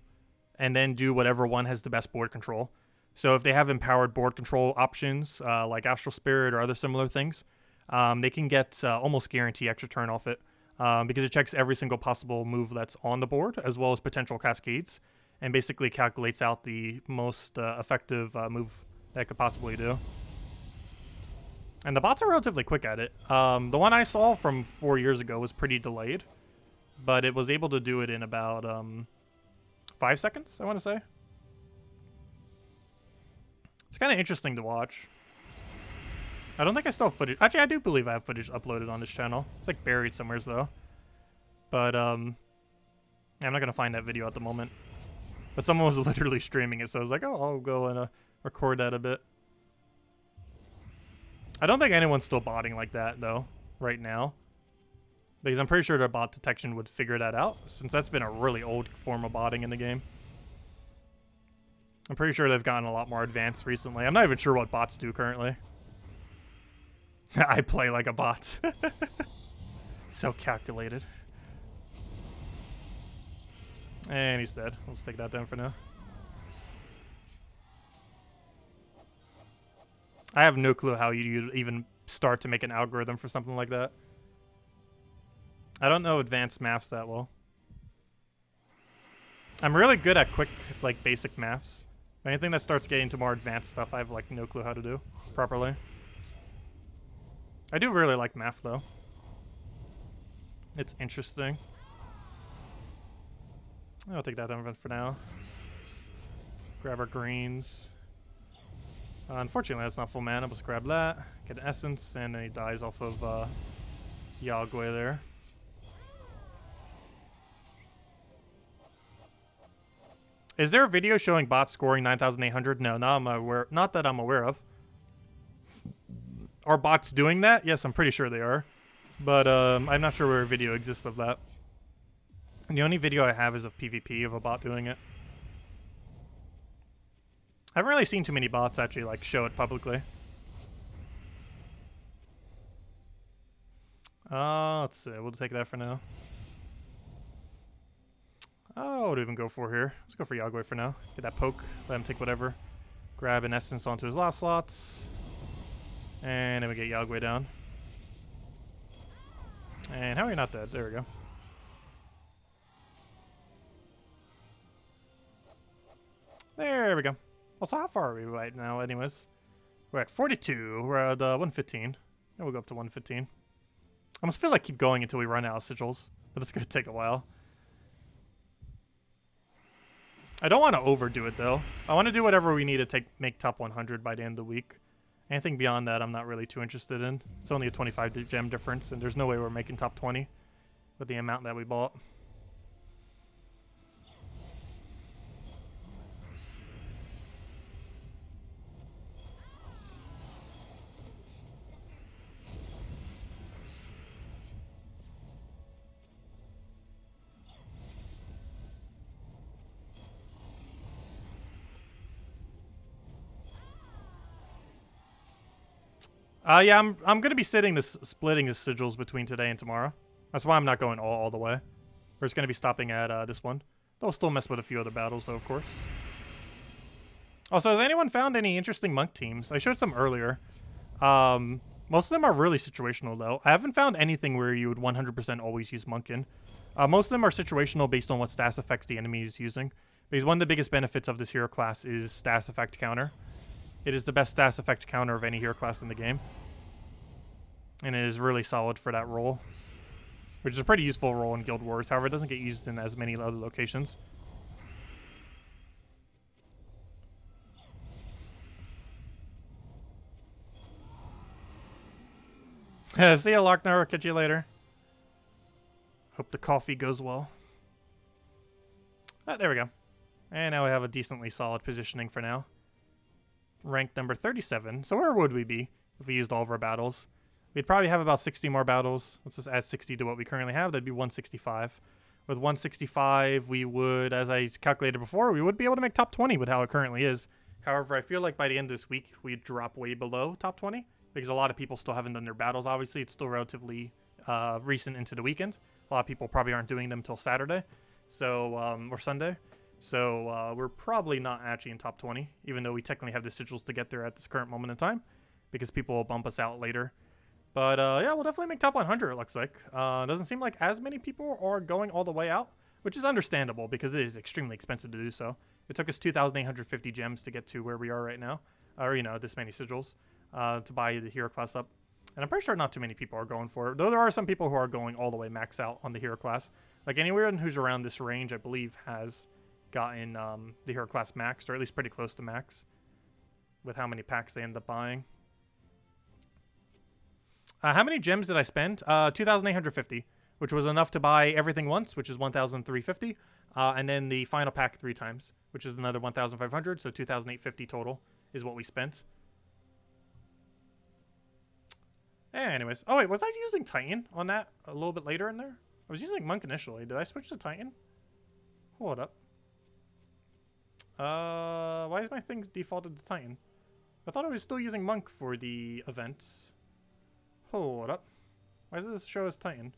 and then do whatever one has the best board control. So if they have empowered board control options like Astral Spirit or other similar things, they can get almost guarantee extra turn off it because it checks every single possible move that's on the board as well as potential cascades, and basically calculates out the most effective move that it could possibly do. And the bots are relatively quick at it. The one I saw from 4 years ago was pretty delayed, but it was able to do it in about 5 seconds, I want to say. It's kind of interesting to watch. I don't think I still have footage. Actually, I do believe I have footage uploaded on this channel. It's like buried somewhere, though. But, yeah, I'm not going to find that video at the moment. But someone was literally streaming it, so I was like, oh, I'll go and record that a bit. I don't think anyone's still botting like that, though, right now. Because I'm pretty sure their bot detection would figure that out, since that's been a really old form of botting in the game. I'm pretty sure they've gotten a lot more advanced recently. I'm not even sure what bots do currently. I play like a bot. So calculated. And he's dead. Let's take that down for now. I have no clue how you even start to make an algorithm for something like that. I don't know advanced maths that well. I'm really good at quick, like, basic maths. Anything that starts getting to more advanced stuff, I have, like, no clue how to do properly. I do really like math, though. It's interesting. I'll take that down for now. Grab our greens. Unfortunately, that's not full mana. Let's grab that. Get an essence, and then he dies off of Yagway there. Is there a video showing bots scoring 9,800? No, not that I'm aware of. Are bots doing that? Yes, I'm pretty sure they are. But I'm not sure where a video exists of that. And the only video I have is of PvP of a bot doing it. I haven't really seen too many bots actually like show it publicly. Let's see. We'll take that for now. Oh, what do we even go for here? Let's go for Yagway for now. Get that poke. Let him take whatever. Grab an essence onto his last slots. And then we get Yagway down. And how are you not dead? There we go. There we go. Also, how far are we right now anyways? We're at 42. We're at 115. And we'll go up to 115. I almost feel like keep going until we run out of sigils. But it's going to take a while. I don't want to overdo it though. I want to do whatever we need to make top 100 by the end of the week. Anything beyond that I'm not really too interested in. It's only a 25 gem difference and there's no way we're making top 20 with the amount that we bought. Yeah, I'm gonna be splitting the sigils between today and tomorrow. That's why I'm not going all the way. We're just gonna be stopping at this one. They'll still mess with a few other battles though, of course. Also, has anyone found any interesting monk teams? I showed some earlier. Most of them are really situational though. I haven't found anything where you would 100% always use monk in. Most of them are situational based on what stats effects the enemy is using. Because one of the biggest benefits of this hero class is stats effect counter. It is the best stats effect counter of any hero class in the game. And it is really solid for that role. Which is a pretty useful role in Guild Wars. However, it doesn't get used in as many other locations. See ya, Lochnar. Catch you later. Hope the coffee goes well. There we go. And now we have a decently solid positioning for now. Ranked number 37. So where would we be if we used all of our battles? We'd probably have about 60 more battles. Let's just add 60 to what we currently have. That'd be 165. With 165, we would, as I calculated before, we would be able to make top 20 with how it currently is. However, I feel like by the end of this week, we'd drop way below top 20 because a lot of people still haven't done their battles. Obviously, it's still relatively recent into the weekend. A lot of people probably aren't doing them till Saturday, or Sunday. So we're probably not actually in top 20, even though we technically have the sigils to get there at this current moment in time, because people will bump us out later. But yeah, we'll definitely make top 100, it looks like. Doesn't seem like as many people are going all the way out, which is understandable because it is extremely expensive to do so. It took us 2,850 gems to get to where we are right now, or, you know, this many sigils, to buy the hero class up. And I'm pretty sure not too many people are going for it, though there are some people who are going all the way max out on the hero class. Like anyone who's around this range, I believe, has gotten the hero class maxed, or at least pretty close to max, with how many packs they end up buying. How many gems did I spend? 2,850, which was enough to buy everything once, which is 1,350, and then the final pack 3 times, which is another 1,500, so 2,850 total is what we spent. Anyways, oh wait, was I using Titan on that a little bit later in there? I was using Monk initially. Did I switch to Titan? Hold up. Why is my thing defaulted to Titan? I thought I was still using Monk for the events. Hold up. Why does this show as Titan?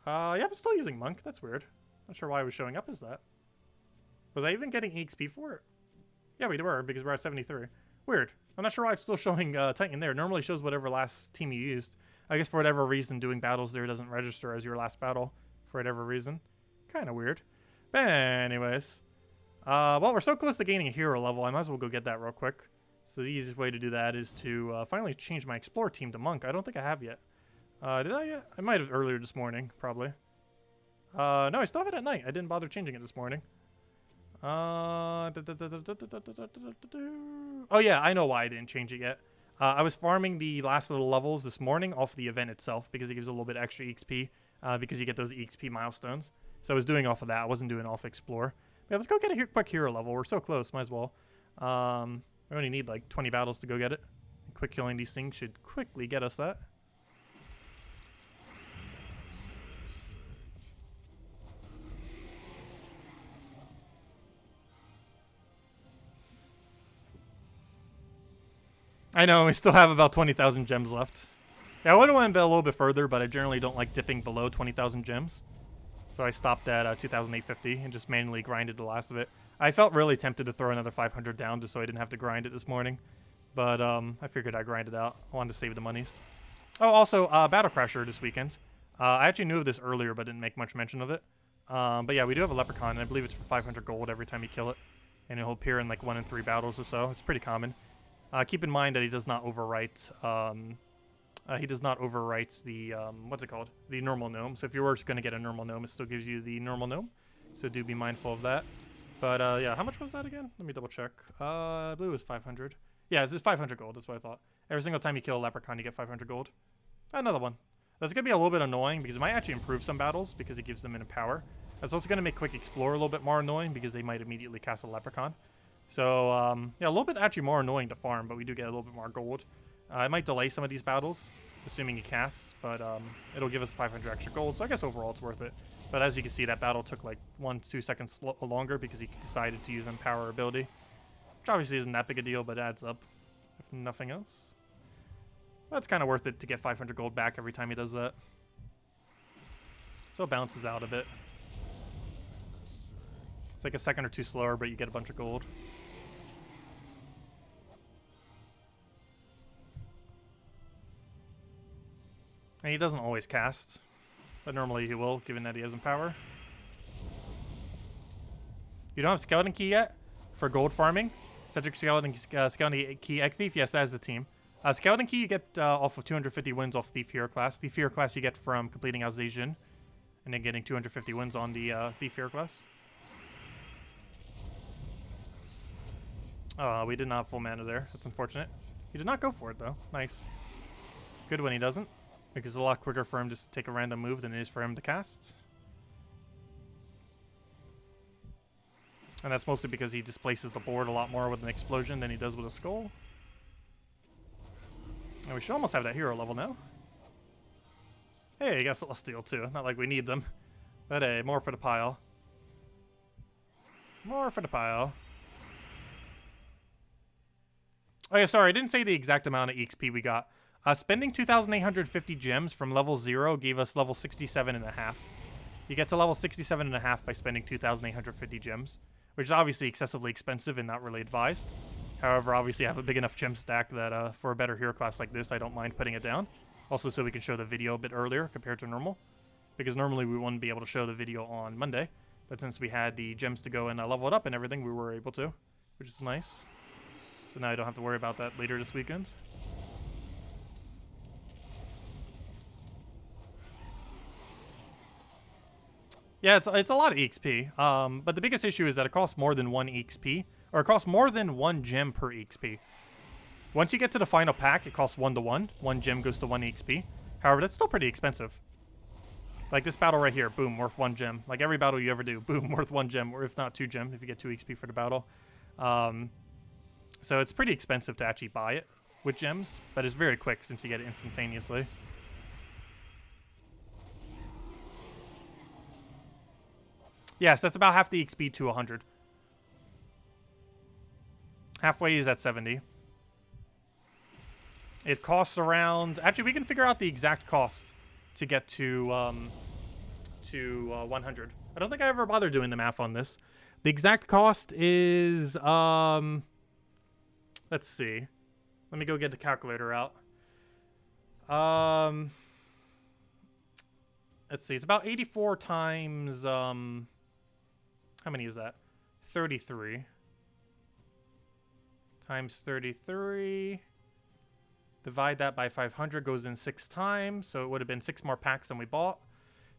Yeah, I'm still using Monk. That's weird. Not sure why it was showing up as that. Was I even getting EXP for it? Yeah, we were, because we're at 73. Weird. I'm not sure why it's still showing Titan there. It normally shows whatever last team you used. I guess for whatever reason, doing battles there doesn't register as your last battle. For whatever reason. Kind of weird. But anyways. Well, we're so close to gaining a hero level, I might as well go get that real quick. So the easiest way to do that is to finally change my Explorer team to Monk. I don't think I have yet. Did I yet? I might have earlier this morning, probably. No, I still have it at night. I didn't bother changing it this morning. Oh yeah, I know why I didn't change it yet. I was farming the last little levels this morning off the event itself because it gives a little bit extra EXP because you get those EXP milestones. So I was doing off of that. I wasn't doing off Explore. Yeah, let's go get a quick hero level. We're so close. Might as well. We only need like 20 battles to go get it. Quick killing these things should quickly get us that. I know, we still have about 20,000 gems left. Yeah, I would have went a little bit further, but I generally don't like dipping below 20,000 gems. So I stopped at 2,850 and just manually grinded the last of it. I felt really tempted to throw another 500 down just so I didn't have to grind it this morning. But I figured I'd grind it out. I wanted to save the monies. Oh, also, Battle Crasher this weekend. I actually knew of this earlier, but didn't make much mention of it. But yeah, we do have a Leprechaun, and I believe it's for 500 gold every time you kill it. And it'll appear in like 1 in 3 battles or so. It's pretty common. Keep in mind that he does not overwrite... the, what's it called? The normal gnome. So if you were going to get a normal gnome, it still gives you the normal gnome. So do be mindful of that. But yeah, how much was that again? Let me double check. I believe it was 500. Yeah, it's 500 gold. That's what I thought. Every single time you kill a leprechaun, you get 500 gold. Another one. That's going to be a little bit annoying because it might actually improve some battles because it gives them in power. That's also going to make Quick Explore a little bit more annoying because they might immediately cast a leprechaun. So, yeah, a little bit actually more annoying to farm, but we do get a little bit more gold. It might delay some of these battles, assuming he casts, but it'll give us 500 extra gold, so I guess overall it's worth it. But as you can see, that battle took like 1-2 seconds longer because he decided to use Empower ability. Which obviously isn't that big a deal, but adds up, if nothing else. That's kind of worth it to get 500 gold back every time he does that. So it bounces out a bit. It's like a second or two slower, but you get a bunch of gold. And he doesn't always cast, but normally he will, given that he has Empower. You don't have Skeleton Key yet for gold farming? Cedric Skeleton Key Egg Thief? Yes, that is the team. Skeleton Key you get off of 250 wins off Thief Hero class. Thief Hero class you get from completing Alsatian, and then getting 250 wins on the Thief Hero class. We did not have full mana there. That's unfortunate. He did not go for it, though. Nice. Good when he doesn't. Because it's a lot quicker for him just to take a random move than it is for him to cast. And that's mostly because he displaces the board a lot more with an explosion than he does with a skull. And we should almost have that hero level now. Hey, you got Celestial too. Not like we need them. But hey, more for the pile. More for the pile. Oh yeah, sorry, I didn't say the exact amount of EXP we got. Spending 2,850 gems from level 0 gave us level 67.5. You get to level 67.5 by spending 2,850 gems, which is obviously excessively expensive and not really advised. However, obviously I have a big enough gem stack that for a better hero class like this, I don't mind putting it down. Also so we can show the video a bit earlier compared to normal. Because normally we wouldn't be able to show the video on Monday. But since we had the gems to go and level it up and everything, we were able to, which is nice. So now I don't have to worry about that later this weekend. Yeah, it's a lot of EXP, but the biggest issue is that it costs more than 1 EXP, or it costs more than 1 gem per EXP. Once you get to the final pack, it costs 1-to-1. 1 gem goes to 1 EXP. However, that's still pretty expensive. Like this battle right here, boom, worth 1 gem. Like every battle you ever do, boom, worth 1 gem, or if not 2 gem, if you get 2 EXP for the battle. So it's pretty expensive to actually buy it with gems, but it's very quick since you get it instantaneously. Yes, that's about half the XP to 100. Halfway is at 70. It costs around... Actually, we can figure out the exact cost to get to 100. I don't think I ever bothered doing the math on this. The exact cost is... let's see. Let me go get the calculator out. Let's see. It's about 84 times... how many is that? 33. Times 33. Divide that by 500, goes in 6 times. So it would have been 6 more packs than we bought.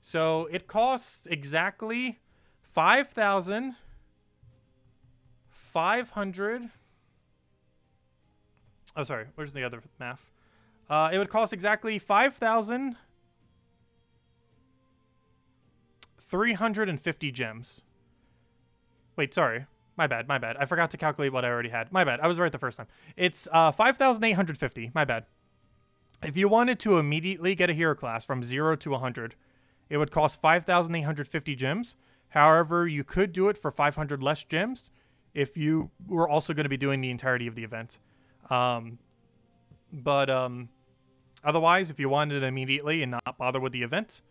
So it costs exactly 5,500. Oh, sorry. Where's the other math? It would cost exactly 5,350 gems. Wait, sorry. My bad, my bad. I forgot to calculate what I already had. My bad. I was right the first time. It's 5,850. My bad. If you wanted to immediately get a hero class from 0 to 100, it would cost 5,850 gems. However, you could do it for 500 less gems if you were also going to be doing the entirety of the event. Otherwise, if you wanted it immediately and not bother with the event,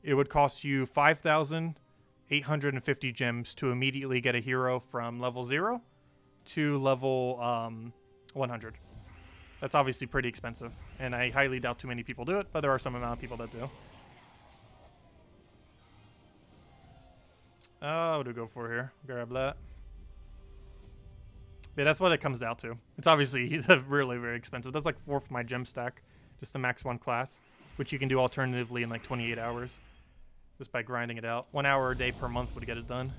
it would cost you 5,850 gems to immediately get a hero from level 0 to level 100. That's obviously pretty expensive, and I highly doubt too many people do it, but there are some amount of people that do. What do we go for here? Grab that. Yeah, that's what it comes down to. It's obviously really very expensive. That's like 4 for my gem stack, just to max 1 class, which you can do alternatively in like 28 hours, just by grinding it out. 1 hour a day per month would get it done.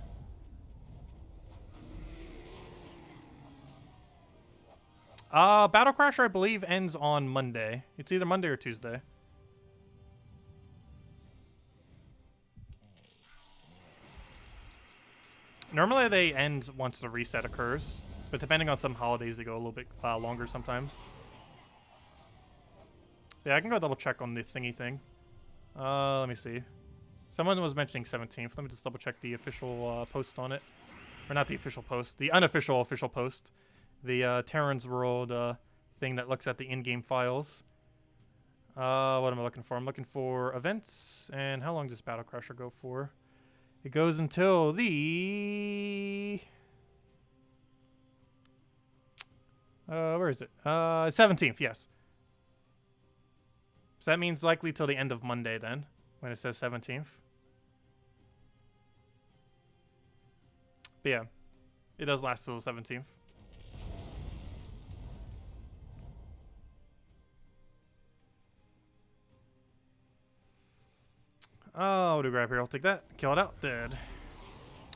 Battle Crasher, I believe, ends on Monday. It's either Monday or Tuesday. Normally they end once the reset occurs, but depending on some holidays, they go a little bit longer sometimes. Yeah, I can go double check on the thingy thing. Let me see. Someone was mentioning 17th. Let me just double check the official post on it. Or not the official post, the unofficial official post. The Terran's World thing that looks at the in-game files. What am I looking for? I'm looking for events. And how long does Battle Crasher go for? It goes until the... where is it? 17th, yes. So that means likely till the end of Monday then, when it says 17th. But yeah, it does last till the 17th. Oh, what do we grab here? I'll take that. Kill it out. Dead.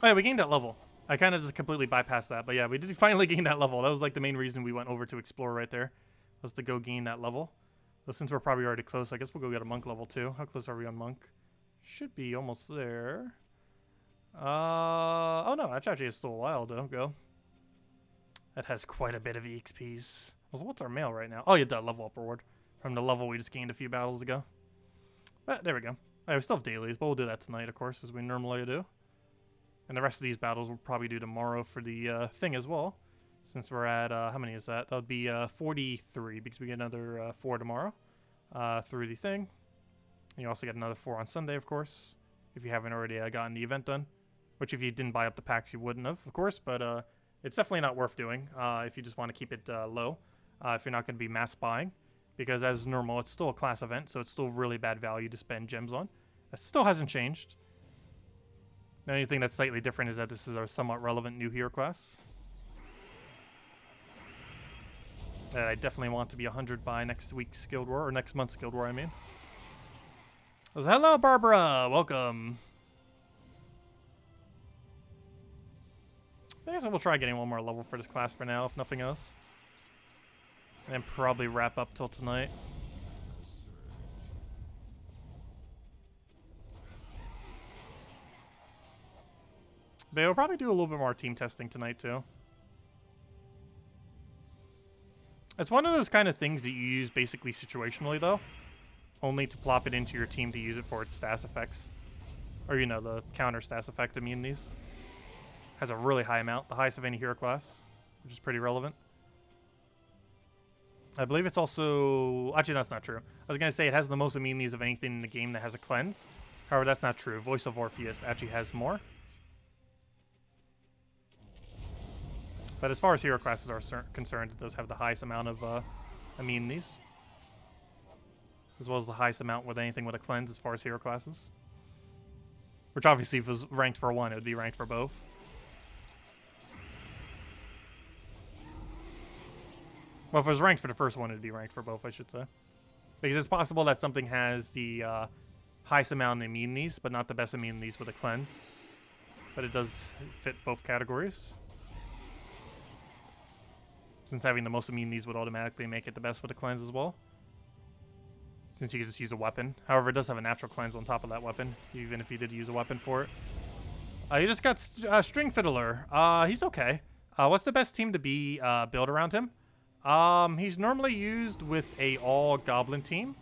Oh yeah, we gained that level. I kind of just completely bypassed that. But yeah, we did finally gain that level. That was like the main reason we went over to explore right there. Was to go gain that level. So since we're probably already close, I guess we'll go get a monk level too. How close are we on monk? Should be almost there. Oh no, that actually is still a while to go. That has quite a bit of EXPs. So what's our mail right now? Oh yeah, that level up reward. From the level we just gained a few battles ago. But there we go. I still have dailies, but we'll do that tonight, of course, as we normally do. And the rest of these battles we'll probably do tomorrow for the thing as well. Since we're at, how many is that? That would be 43, because we get another 4 tomorrow through the thing. And you also get another 4 on Sunday, of course, if you haven't already gotten the event done. Which if you didn't buy up the packs, you wouldn't have, of course, but it's definitely not worth doing if you just want to keep it low, if you're not going to be mass buying. Because as normal, it's still a class event, so it's still really bad value to spend gems on. That still hasn't changed. The only thing that's slightly different is that this is our somewhat relevant new hero class. That I definitely want to be 100 by next week's Guild War, or next month's Guild War, I mean. Hello, Barbara! Welcome! I guess we'll try getting one more level for this class for now, if nothing else. And then probably wrap up till tonight. But we'll probably do a little bit more team testing tonight, too. It's one of those kind of things that you use basically situationally, though. Only to plop it into your team to use it for its stats effects. Or, you know, the counter stats effect immunities. Has a really high amount, the highest of any hero class, which is pretty relevant. I believe it's also... Actually, that's not true. I was going to say it has the most immunities of anything in the game that has a cleanse. However, that's not true. Voice of Orpheus actually has more. But as far as hero classes are concerned, it does have the highest amount of immunities. As well as the highest amount with anything with a cleanse as far as hero classes. Which obviously, if it was ranked for one, it would be ranked for both. Well, if it was ranked for the first one, it'd be ranked for both, I should say. Because it's possible that something has the highest amount of immunities, but not the best immunities with a cleanse. But it does fit both categories. Since having the most immunities would automatically make it the best with a cleanse as well. Since you can just use a weapon. However, it does have a natural cleanse on top of that weapon, even if you did use a weapon for it. You just got String Fiddler. He's okay. What's the best team to be built around him? He's normally used with a all-goblin team.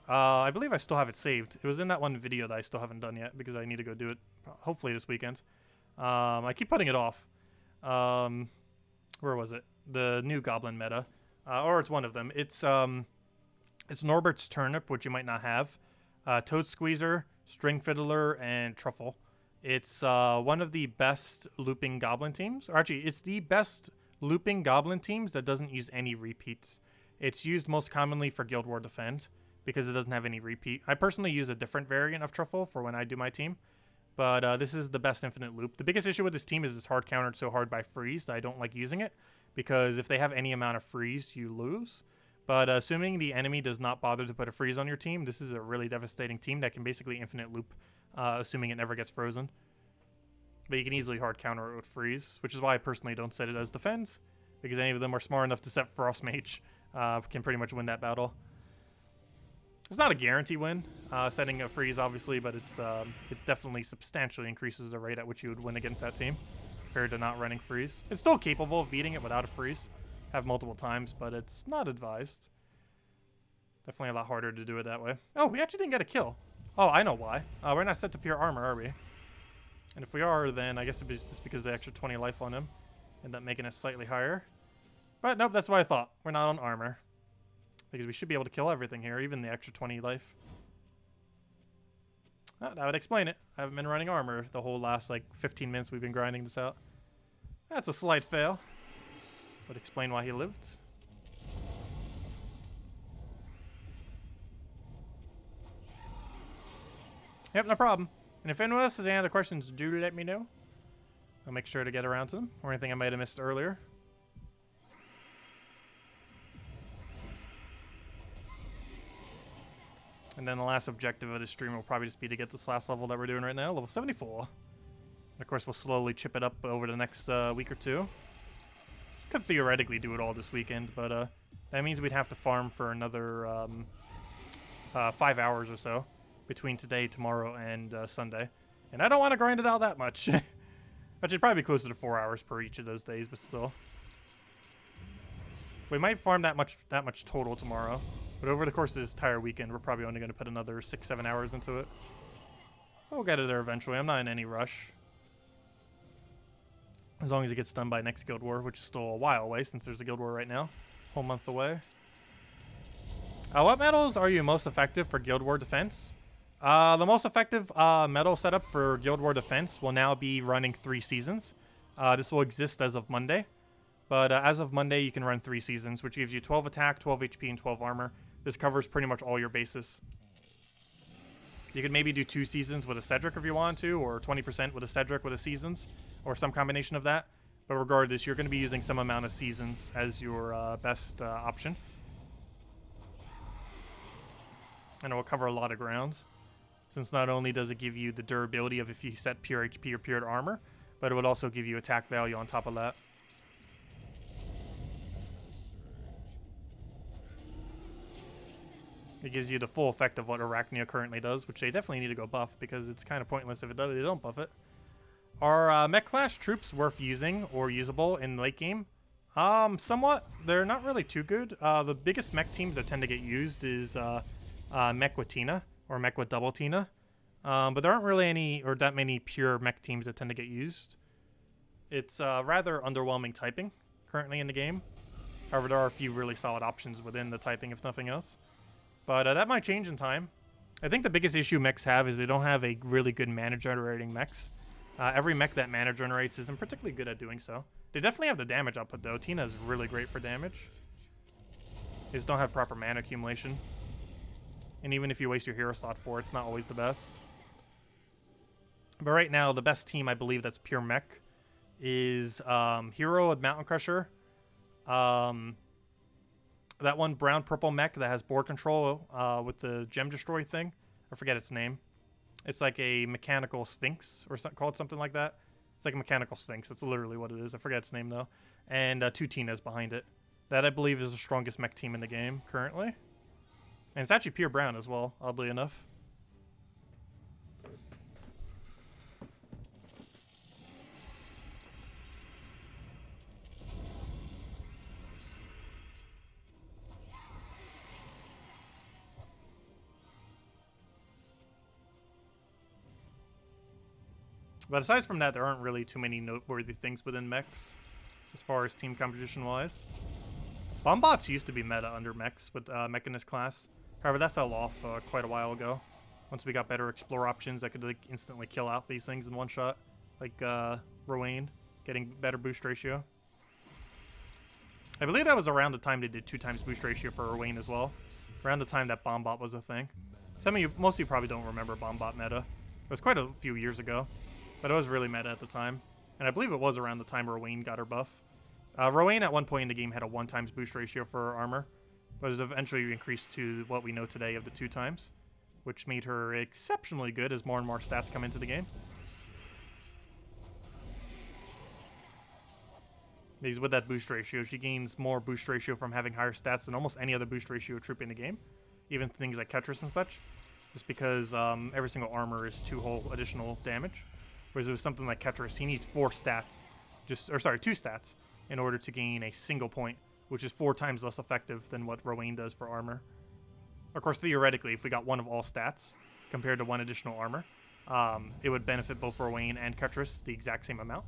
I believe I still have it saved. It was in that one video that I still haven't done yet because I need to go do it hopefully this weekend. I keep putting it off. Where was it? The new goblin meta. Or it's one of them. It's It's Norbert's Turnip, which you might not have. Toad Squeezer, String Fiddler, and Truffle. It's one of the best looping goblin teams. Or actually, it's the best looping goblin teams that doesn't use any repeats. It's used most commonly for Guild War Defend because it doesn't have any repeat. I personally use a different variant of Truffle for when I do my team. But this is the best infinite loop. The biggest issue with this team is it's hard countered so hard by freeze that I don't like using it. Because if they have any amount of freeze, you lose. But assuming the enemy does not bother to put a freeze on your team, this is a really devastating team that can basically infinite loop, assuming it never gets frozen. But you can easily hard counter it with freeze, which is why I personally don't set it as defense, because any of them are smart enough to set Frost Mage, can pretty much win that battle. It's not a guarantee win, setting a freeze obviously, but it's it definitely substantially increases the rate at which you would win against that team, compared to not running freeze. It's still capable of beating it without a freeze. Have multiple times, but it's not advised. Definitely a lot harder to do it that way. Oh, we actually didn't get a kill. Oh, I know why. We're not set to pure armor, are we? And if we are, then I guess it's just because the extra 20 life on him end up making it slightly higher. But nope, that's what I thought. We're not on armor. Because we should be able to kill everything here, even the extra 20 life. Oh, that would explain it. I haven't been running armor the whole last, like, 15 minutes we've been grinding this out. That's a slight fail. Would explain why he lived. Yep, no problem. And if anyone else has any other questions, do let me know. I'll make sure to get around to them, or anything I might have missed earlier. And then the last objective of this stream will probably just be to get this last level that we're doing right now, level 74. And of course, we'll slowly chip it up over the next week or two. Could theoretically do it all this weekend, but that means we'd have to farm for another 5 hours or so between today, tomorrow, and Sunday. And I don't want to grind it out that much. Actually, probably closer to 4 hours per each of those days, but still. We might farm that much total tomorrow, but over the course of this entire weekend, we're probably only going to put another 6-7 hours into it. We'll get it there eventually. I'm not in any rush. As long as it gets done by next Guild War, which is still a while away since there's a Guild War right now. Whole month away. What medals are you most effective for Guild War Defense? The most effective medal setup for Guild War Defense will now be running 3 seasons. This will exist as of Monday. But as of Monday, you can run 3 seasons, which gives you 12 attack, 12 HP, and 12 armor. This covers pretty much all your bases. You could maybe do 2 seasons with a Cedric if you want to, or 20% with a Cedric with a seasons, or some combination of that. But regardless, you're going to be using some amount of seasons as your best option. And it will cover a lot of ground, since not only does it give you the durability of if you set pure HP or pure armor, but it would also give you attack value on top of that. It gives you the full effect of what Arachnia currently does, which they definitely need to go buff, because it's kind of pointless if they don't buff it. Are mech class troops worth using or usable in late game? Somewhat. They're not really too good. The biggest mech teams that tend to get used is mech with Tina, or mech with double Tina. But there aren't really any, or that many pure mech teams that tend to get used. It's rather underwhelming typing currently in the game. However, there are a few really solid options within the typing, if nothing else. But that might change in time. I think the biggest issue mechs have is they don't have a really good mana generating mechs. Every mech that mana generates isn't particularly good at doing so. They definitely have the damage output though. Tina is really great for damage. They just don't have proper mana accumulation. And even if you waste your hero slot for it, it's not always the best. But right now, the best team I believe that's pure mech is Hero with Mountain Crusher. That one brown-purple mech that has board control with the Gem Destroy thing. I forget its name. It's like a mechanical sphinx or called something like that. It's like a mechanical sphinx. That's literally what it is. I forget its name, though. And 2 Tinas behind it. That, I believe, is the strongest mech team in the game currently. And it's actually pure brown as well, oddly enough. But aside from that, there aren't really too many noteworthy things within mechs, as far as team composition-wise. Bomb bots used to be meta under mechs with Mechanist class. However, that fell off quite a while ago. Once we got better explore options that could like instantly kill out these things in one shot. Like Rowan getting better boost ratio. I believe that was around the time they did 2x boost ratio for Rowan as well. Around the time that Bombot was a thing. Most of you probably don't remember Bombot meta. It was quite a few years ago, but it was really meta at the time. And I believe it was around the time Rowan got her buff. Rowan at one point in the game had a 1x boost ratio for her armor, but it was eventually increased to what we know today of the 2x, which made her exceptionally good as more and more stats come into the game. Because with that boost ratio, she gains more boost ratio from having higher stats than almost any other boost ratio troop in the game. Even things like Ketris and such. Just because every single armor is 2 whole additional damage. Whereas with something like Ketris, he needs 2 stats in order to gain a single point, which is 4 times less effective than what Rowan does for armor. Of course, theoretically, if we got one of all stats compared to 1 additional armor, it would benefit both Rowan and Ketris the exact same amount.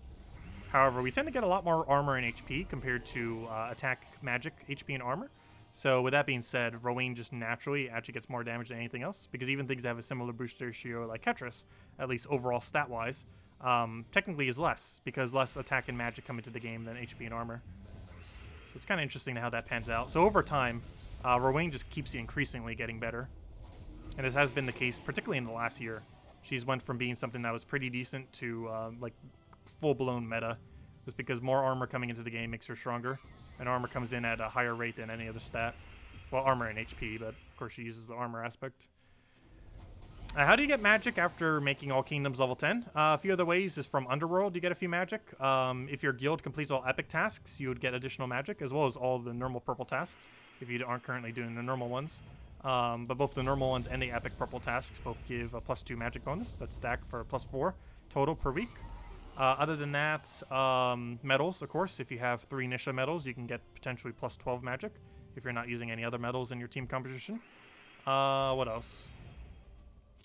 However, we tend to get a lot more armor and HP compared to attack, magic, HP, and armor. So with that being said, Rowan just naturally actually gets more damage than anything else, because even things that have a similar boost ratio like Ketris, at least overall stat-wise, technically is less, because less attack and magic come into the game than HP and armor. So it's kind of interesting how that pans out. So over time, Rowan just keeps increasingly getting better. And this has been the case, particularly in the last year. She's went from being something that was pretty decent to like full-blown meta, just because more armor coming into the game makes her stronger, and armor comes in at a higher rate than any other stat. Well, armor and HP, but of course she uses the armor aspect. How do you get magic after making all kingdoms level 10? A few other ways is from Underworld you get a few magic. If your guild completes all epic tasks, you would get additional magic, as well as all the normal purple tasks, if you aren't currently doing the normal ones. But both the normal ones and the epic purple tasks both give a +2 magic bonus. That's stacked for a +4 total per week. Other than that, medals, of course. If you have 3 Nisha medals, you can get potentially +12 magic if you're not using any other medals in your team composition. What else?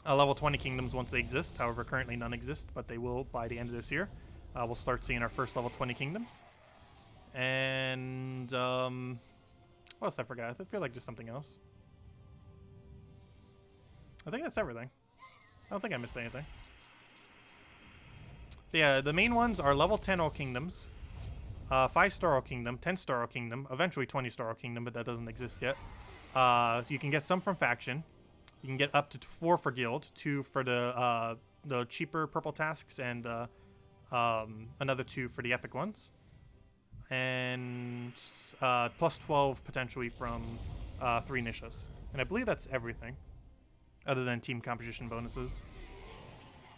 Level 20 kingdoms once they exist. However, currently none exist, but they will by the end of this year. We'll start seeing our first level 20 kingdoms. And, what else I forgot? I feel like just something else. I think that's everything. I don't think I missed anything. Yeah, the main ones are level 10 all kingdoms, 5-star all kingdom, 10-star all kingdom, eventually 20-star all kingdom, but that doesn't exist yet. So you can get some from faction. You can get up to 4 for guild, 2 for the cheaper purple tasks, and another 2 for the epic ones. And +12 potentially from 3 Nishas. And I believe that's everything, other than team composition bonuses.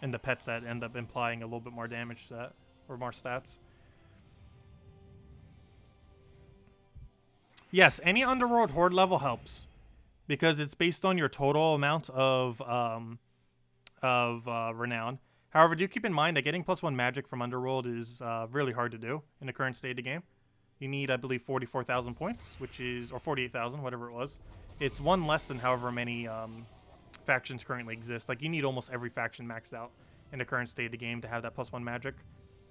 And the pets that end up implying a little bit more damage to that, or more stats. Yes, any Underworld Horde level helps, because it's based on your total amount of renown. However, do keep in mind that getting +1 magic from Underworld is really hard to do in the current state of the game. You need, I believe, 44,000 points, which is, or 48,000, whatever it was. It's 1 less than however many factions currently exist. Like, you need almost every faction maxed out in the current state of the game to have that +1 magic.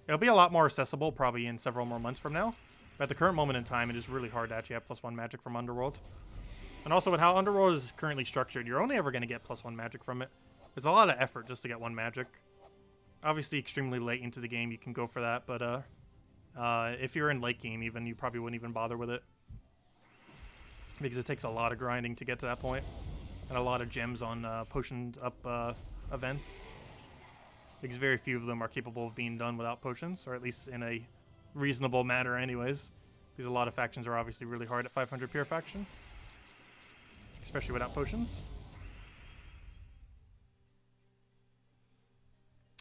It'll be a lot more accessible probably in several more months from now, but at the current moment in time it is really hard to actually have +1 magic from Underworld. And also with how Underworld is currently structured, you're only ever going to get +1 magic from it. It's a lot of effort just to get 1 magic. Obviously extremely late into the game you can go for that, but if you're in late game even, you probably wouldn't even bother with it, because it takes a lot of grinding to get to that point. And a lot of gems on potioned up events, because very few of them are capable of being done without potions, or at least in a reasonable manner anyways, because a lot of factions are obviously really hard at 500 pure faction, especially without potions.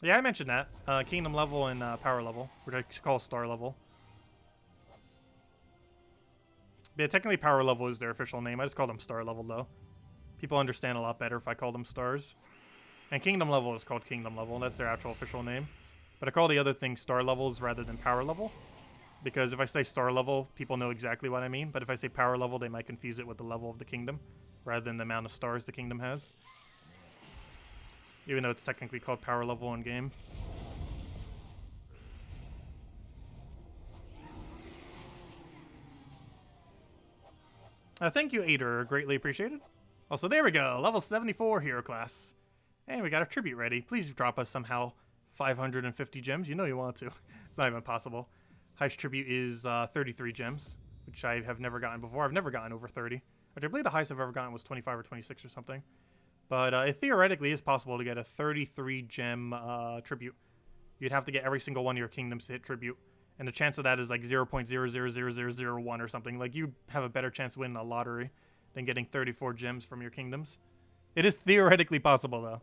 Yeah, I mentioned that. Kingdom level and power level, which I call star level. Yeah, technically power level is their official name. I just call them star level though. People understand a lot better if I call them stars. And kingdom level is called kingdom level. That's their actual official name. But I call the other thing star levels rather than power level, because if I say star level, people know exactly what I mean. But if I say power level, they might confuse it with the level of the kingdom rather than the amount of stars the kingdom has, even though it's technically called power level in game. Thank you, Ader. Greatly appreciated. Also, there we go. Level 74 hero class. And we got our tribute ready. Please drop us somehow 550 gems. You know you want to. It's not even possible. Highest tribute is 33 gems, which I have never gotten before. I've never gotten over 30. Which I believe the highest I've ever gotten was 25 or 26 or something. But it theoretically is possible to get a 33 gem tribute. You'd have to get every single one of your kingdoms to hit tribute. And the chance of that is like 0.000001 or something. Like, you have a better chance of winning a lottery than getting 34 gems from your kingdoms. It is theoretically possible, though.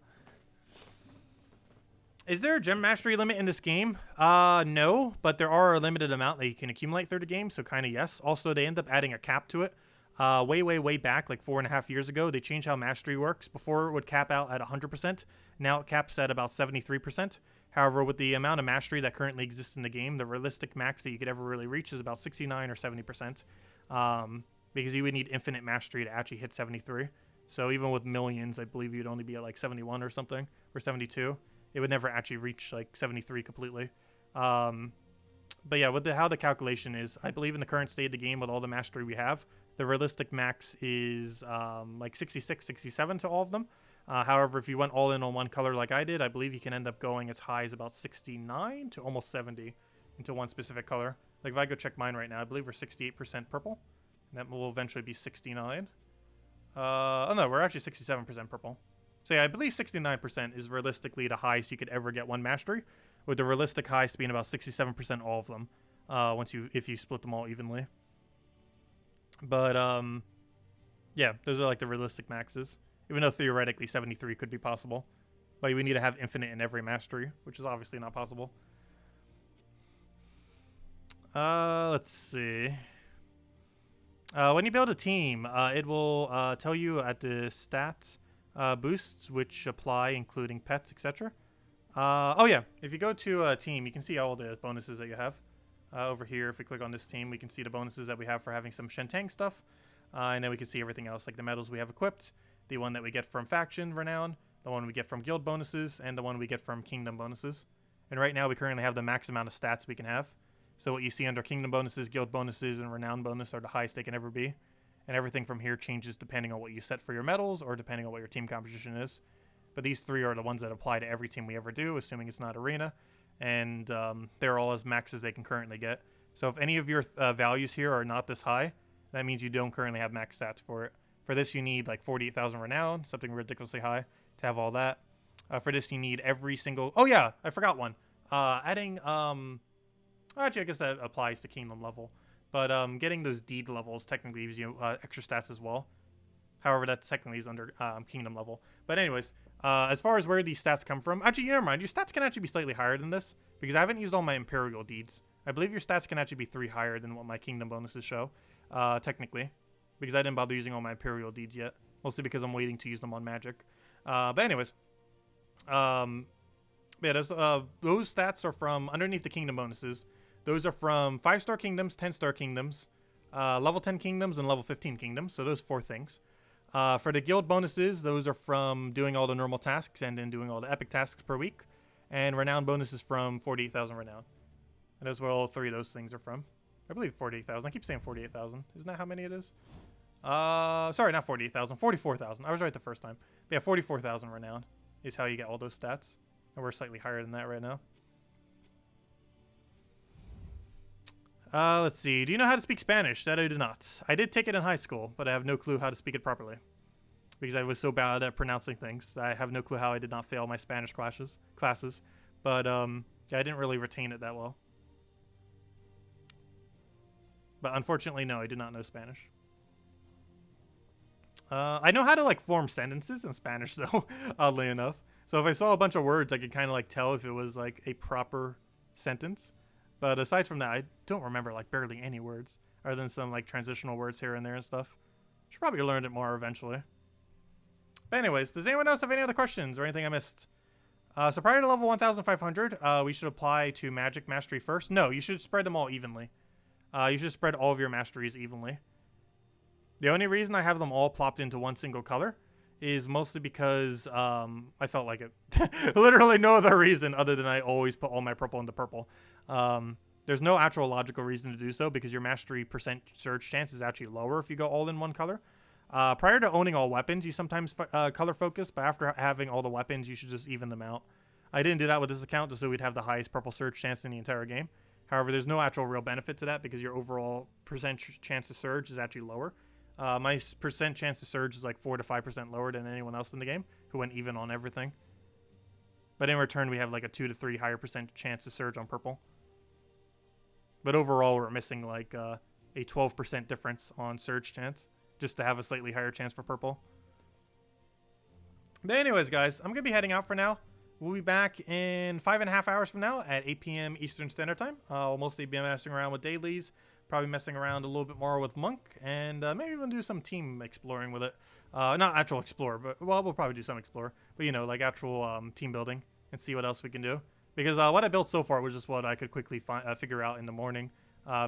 Is there a gem mastery limit in this game? No, but there are a limited amount that you can accumulate through the game, so kind of yes. Also, they end up adding a cap to it. Way back, like 4.5 years ago, they changed how mastery works. Before, it would cap out at 100%. Now it caps at about 73%. However, with the amount of mastery that currently exists in the game, the realistic max that you could ever really reach is about 69 or 70%. Because you would need infinite mastery to actually hit 73. So even with millions, I believe you'd only be at like 71 or something, or 72. It would never actually reach like 73 completely. But yeah, with how the calculation is, I believe in the current state of the game with all the mastery we have, the realistic max is like 66, 67 to all of them. However, if you went all in on one color like I did, I believe you can end up going as high as about 69 to almost 70 into one specific color. Like if I go check mine right now, I believe we're 68% purple. And that will eventually be 69. Oh no, we're actually 67% purple. So yeah, I believe 69% is realistically the highest you could ever get one mastery, with the realistic highest being about 67% all of them, if you split them all evenly. But yeah, those are like the realistic maxes. Even though theoretically 73 could be possible, but we need to have infinite in every mastery, which is obviously not possible. Let's see. When you build a team, it will tell you at the stats boosts which apply, including pets, etc. Oh yeah, if you go to a team, you can see all the bonuses that you have. Over here, if we click on this team, we can see the bonuses that we have for having some Shentang stuff. And then we can see everything else, like the medals we have equipped, the one that we get from faction renown, the one we get from guild bonuses, and the one we get from kingdom bonuses. And right now, we currently have the max amount of stats we can have. So what you see under kingdom bonuses, guild bonuses, and renown bonus are the highest they can ever be. And everything from here changes depending on what you set for your medals or depending on what your team composition is. But these three are the ones that apply to every team we ever do, assuming it's not arena. And they're all as max as they can currently get. So if any of your values here are not this high, that means you don't currently have max stats for it. For this, you need like 48,000 renown, something ridiculously high to have all that. For this, you need every single... Oh yeah, I forgot one. Adding... Actually, I guess that applies to kingdom level. But getting those deed levels technically gives you extra stats as well. However, that technically is under kingdom level. But anyways, as far as where these stats come from... Actually, never mind. Your stats can actually be slightly higher than this, because I haven't used all my imperial deeds. I believe your stats can actually be 3 higher than what my kingdom bonuses show, technically. Because I didn't bother using all my imperial deeds yet. Mostly because I'm waiting to use them on magic. But anyways. Yeah, those stats are from underneath the kingdom bonuses. Those are from 5-star kingdoms, 10-star kingdoms, level 10 kingdoms, and level 15 kingdoms. So those 4 things. For the guild bonuses, those are from doing all the normal tasks and then doing all the epic tasks per week. And renown bonuses from 48,000 renown. And that's where all 3 of those things are from. I believe 48,000. I keep saying 48,000. Isn't that how many it is? Sorry, not 48,000. 44,000. I was right the first time. But yeah, 44,000 renown is how you get all those stats. And we're slightly higher than that right now. Let's see. Do you know how to speak Spanish? That I do not. I did take it in high school, but I have no clue how to speak it properly. Because I was so bad at pronouncing things that I have no clue how I did not fail my Spanish classes. But, yeah, I didn't really retain it that well. But unfortunately, no, I do not know Spanish. I know how to, like, form sentences in Spanish, though, oddly enough. So if I saw a bunch of words, I could kind of, like, tell if it was, like, a proper sentence. But aside from that, I don't remember, like, barely any words, other than some, like, transitional words here and there and stuff. Should probably learn it more eventually. But anyways, does anyone else have any other questions or anything I missed? So prior to level 1,500, we should apply to Magic Mastery first. No, you should spread them all evenly. You should spread all of your masteries evenly. The only reason I have them all plopped into one single color is mostly because I felt like it. Literally no other reason other than I always put all my purple into purple. There's no actual logical reason to do so because your mastery % surge chance is actually lower if you go all in one color. Prior to owning all weapons, you sometimes color focus, but after having all the weapons, you should just even them out. I didn't do that with this account just so we'd have the highest purple surge chance in the entire game. However, there's no actual real benefit to that because your overall percent chance to surge is actually lower. My percent chance to surge is like 4 to 5% lower than anyone else in the game who went even on everything. But in return, we have like a 2 to 3 higher percent chance to surge on purple. But overall, we're missing like a 12% difference on surge chance just to have a slightly higher chance for purple. But anyways, guys, I'm going to be heading out for now. We'll be back in 5.5 hours from now at 8 p.m. Eastern Standard Time. We'll mostly be messing around with dailies, probably messing around a little bit more with Monk, and maybe we'll do some team exploring with it. Not actual explore, but well, we'll probably do some explore. But you know, like actual team building and see what else we can do. Because what I built so far was just what I could quickly figure out in the morning,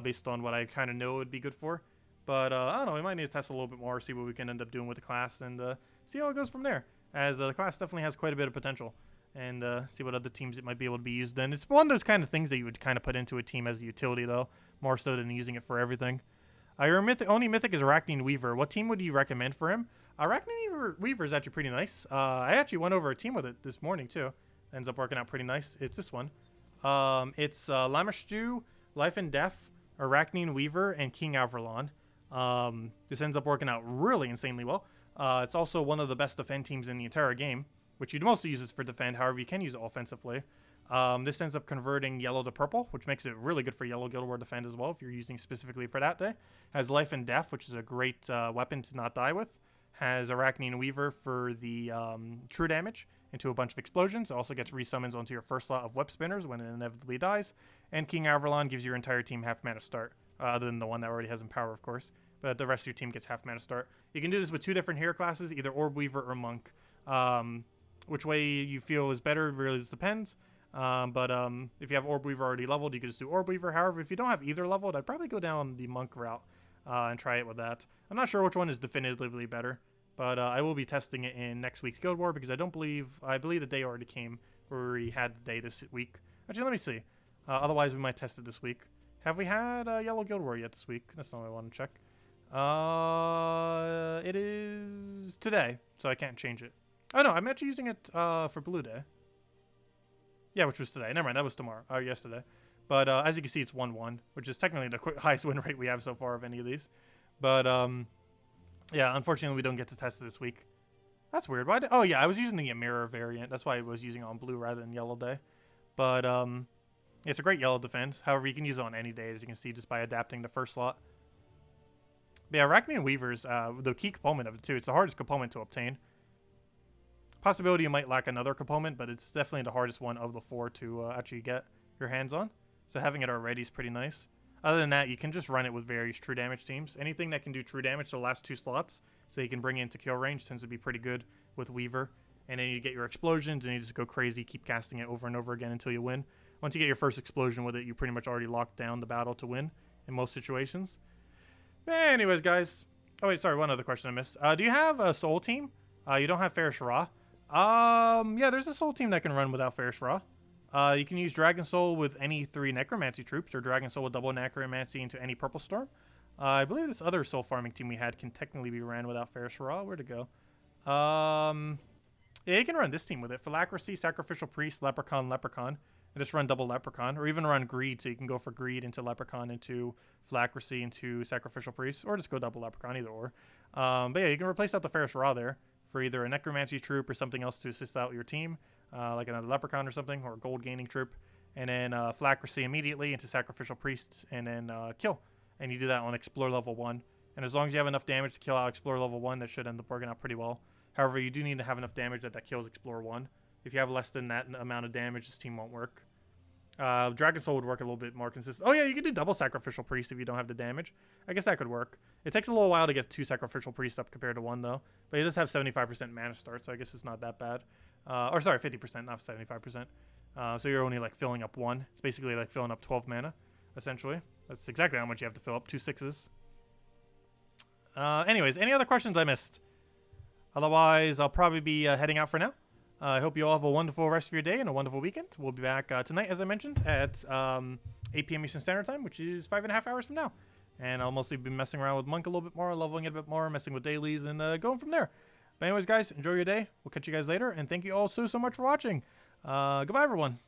based on what I kind of know would be good for. But I don't know, we might need to test a little bit more, see what we can end up doing with the class, and see how it goes from there. As the class definitely has quite a bit of potential. And see what other teams it might be able to be used in. It's one of those kind of things that you would kind of put into a team as a utility, though, more so than using it for everything. Your only mythic is Arachnine Weaver. What team would you recommend for him? Arachnine Weaver is actually pretty nice. I actually went over a team with it this morning, too. Ends up working out pretty nice. It's this one. It's Lamashtu, Life and Death, Arachnine Weaver, and King Averlon. This ends up working out really insanely well. It's also one of the best defend teams in the entire game, which you'd mostly use this for defend. However, you can use it offensively. This ends up converting yellow to purple, which makes it really good for yellow Guild War defend as well if you're using specifically for that day. Has Life and Death, which is a great weapon to not die with. Has Arachnine Weaver for the true damage into a bunch of explosions. It also gets resummons onto your first slot of web spinners when it inevitably dies. And King Averlon gives your entire team half mana start, other than the one that already has Empower, of course. But the rest of your team gets half mana start. You can do this with 2 different hero classes, either Orb Weaver or Monk. Which way you feel is better really just depends. But if you have Orb Weaver already leveled, you can just do Orb Weaver. However, if you don't have either leveled, I'd probably go down the Monk route and try it with that. I'm not sure which one is definitively better, but I will be testing it in next week's Guild War because I believe the day already came where we had the day this week. Actually, let me see. Otherwise, we might test it this week. Have we had Yellow Guild War yet this week? That's not what I want to check. It is today, so I can't change it. Oh, no, I'm actually using it for Blue Day. Yeah, which was today. Never mind, that was tomorrow. Or yesterday. But as you can see, it's 1-1, which is technically the highest win rate we have so far of any of these. But, yeah, unfortunately, we don't get to test it this week. That's weird. Why oh, yeah, I was using the mirror variant. That's why I was using it on Blue rather than Yellow Day. But, it's a great Yellow defense. However, you can use it on any day, as you can see, just by adapting the first slot. But yeah, Arachnine Weaver's the key component of it, too. It's the hardest component to obtain. Possibility you might lack another component, but it's definitely the hardest one of the 4 to actually get your hands on. So having it already is pretty nice. Other than that, you can just run it with various true damage teams. Anything that can do true damage to the last 2 slots, so you can bring it into kill range, tends to be pretty good with Weaver. And then you get your explosions, and you just go crazy, keep casting it over and over again until you win. Once you get your first explosion with it, you pretty much already locked down the battle to win in most situations. But anyways, guys. Oh, wait, sorry, one other question I missed. Do you have a soul team? You don't have Ferris Ra. Yeah, there's a soul team that can run without Ferris Ra. You can use Dragon Soul with any 3 Necromancy troops, or Dragon Soul with double Necromancy into any Purple Storm. I believe this other soul farming team we had can technically be ran without Ferris Ra. Where'd it go? Yeah, you can run this team with it. Phylacracy, Sacrificial Priest, Leprechaun, Leprechaun. And just run double Leprechaun, or even run Greed, so you can go for Greed into Leprechaun, into Phylacracy, into Sacrificial Priest, or just go double Leprechaun, either or. But yeah, you can replace out the Ferris Ra there for either a Necromancy troop or something else to assist out your team, like another Leprechaun or something, or a gold gaining troop. And then Phylacracy immediately into Sacrificial Priests, and then kill. And you do that on Explore level 1. And as long as you have enough damage to kill out Explore level 1, that should end up working out pretty well. However, you do need to have enough damage that kills Explore 1. If you have less than that amount of damage, this team won't work. Dragon Soul would work a little bit more consistent. Oh yeah, you could do double Sacrificial Priest if you don't have the damage. I guess that could work. It takes a little while to get 2 Sacrificial Priests up compared to 1 though. But it does have 75% mana start, so I guess it's not that bad. Or sorry, 50%, not 75%. So you're only like filling up 1. It's basically like filling up 12 mana, essentially. That's exactly how much you have to fill up, 2 6s. Anyways, any other questions I missed? Otherwise, I'll probably be heading out for now. I hope you all have a wonderful rest of your day and a wonderful weekend. We'll be back tonight, as I mentioned, at 8 p.m. Eastern Standard Time, which is 5.5 hours from now. And I'll mostly be messing around with Monk a little bit more, leveling it a bit more, messing with dailies, and going from there. But anyways, guys, enjoy your day. We'll catch you guys later, and thank you all so much for watching. Goodbye, everyone.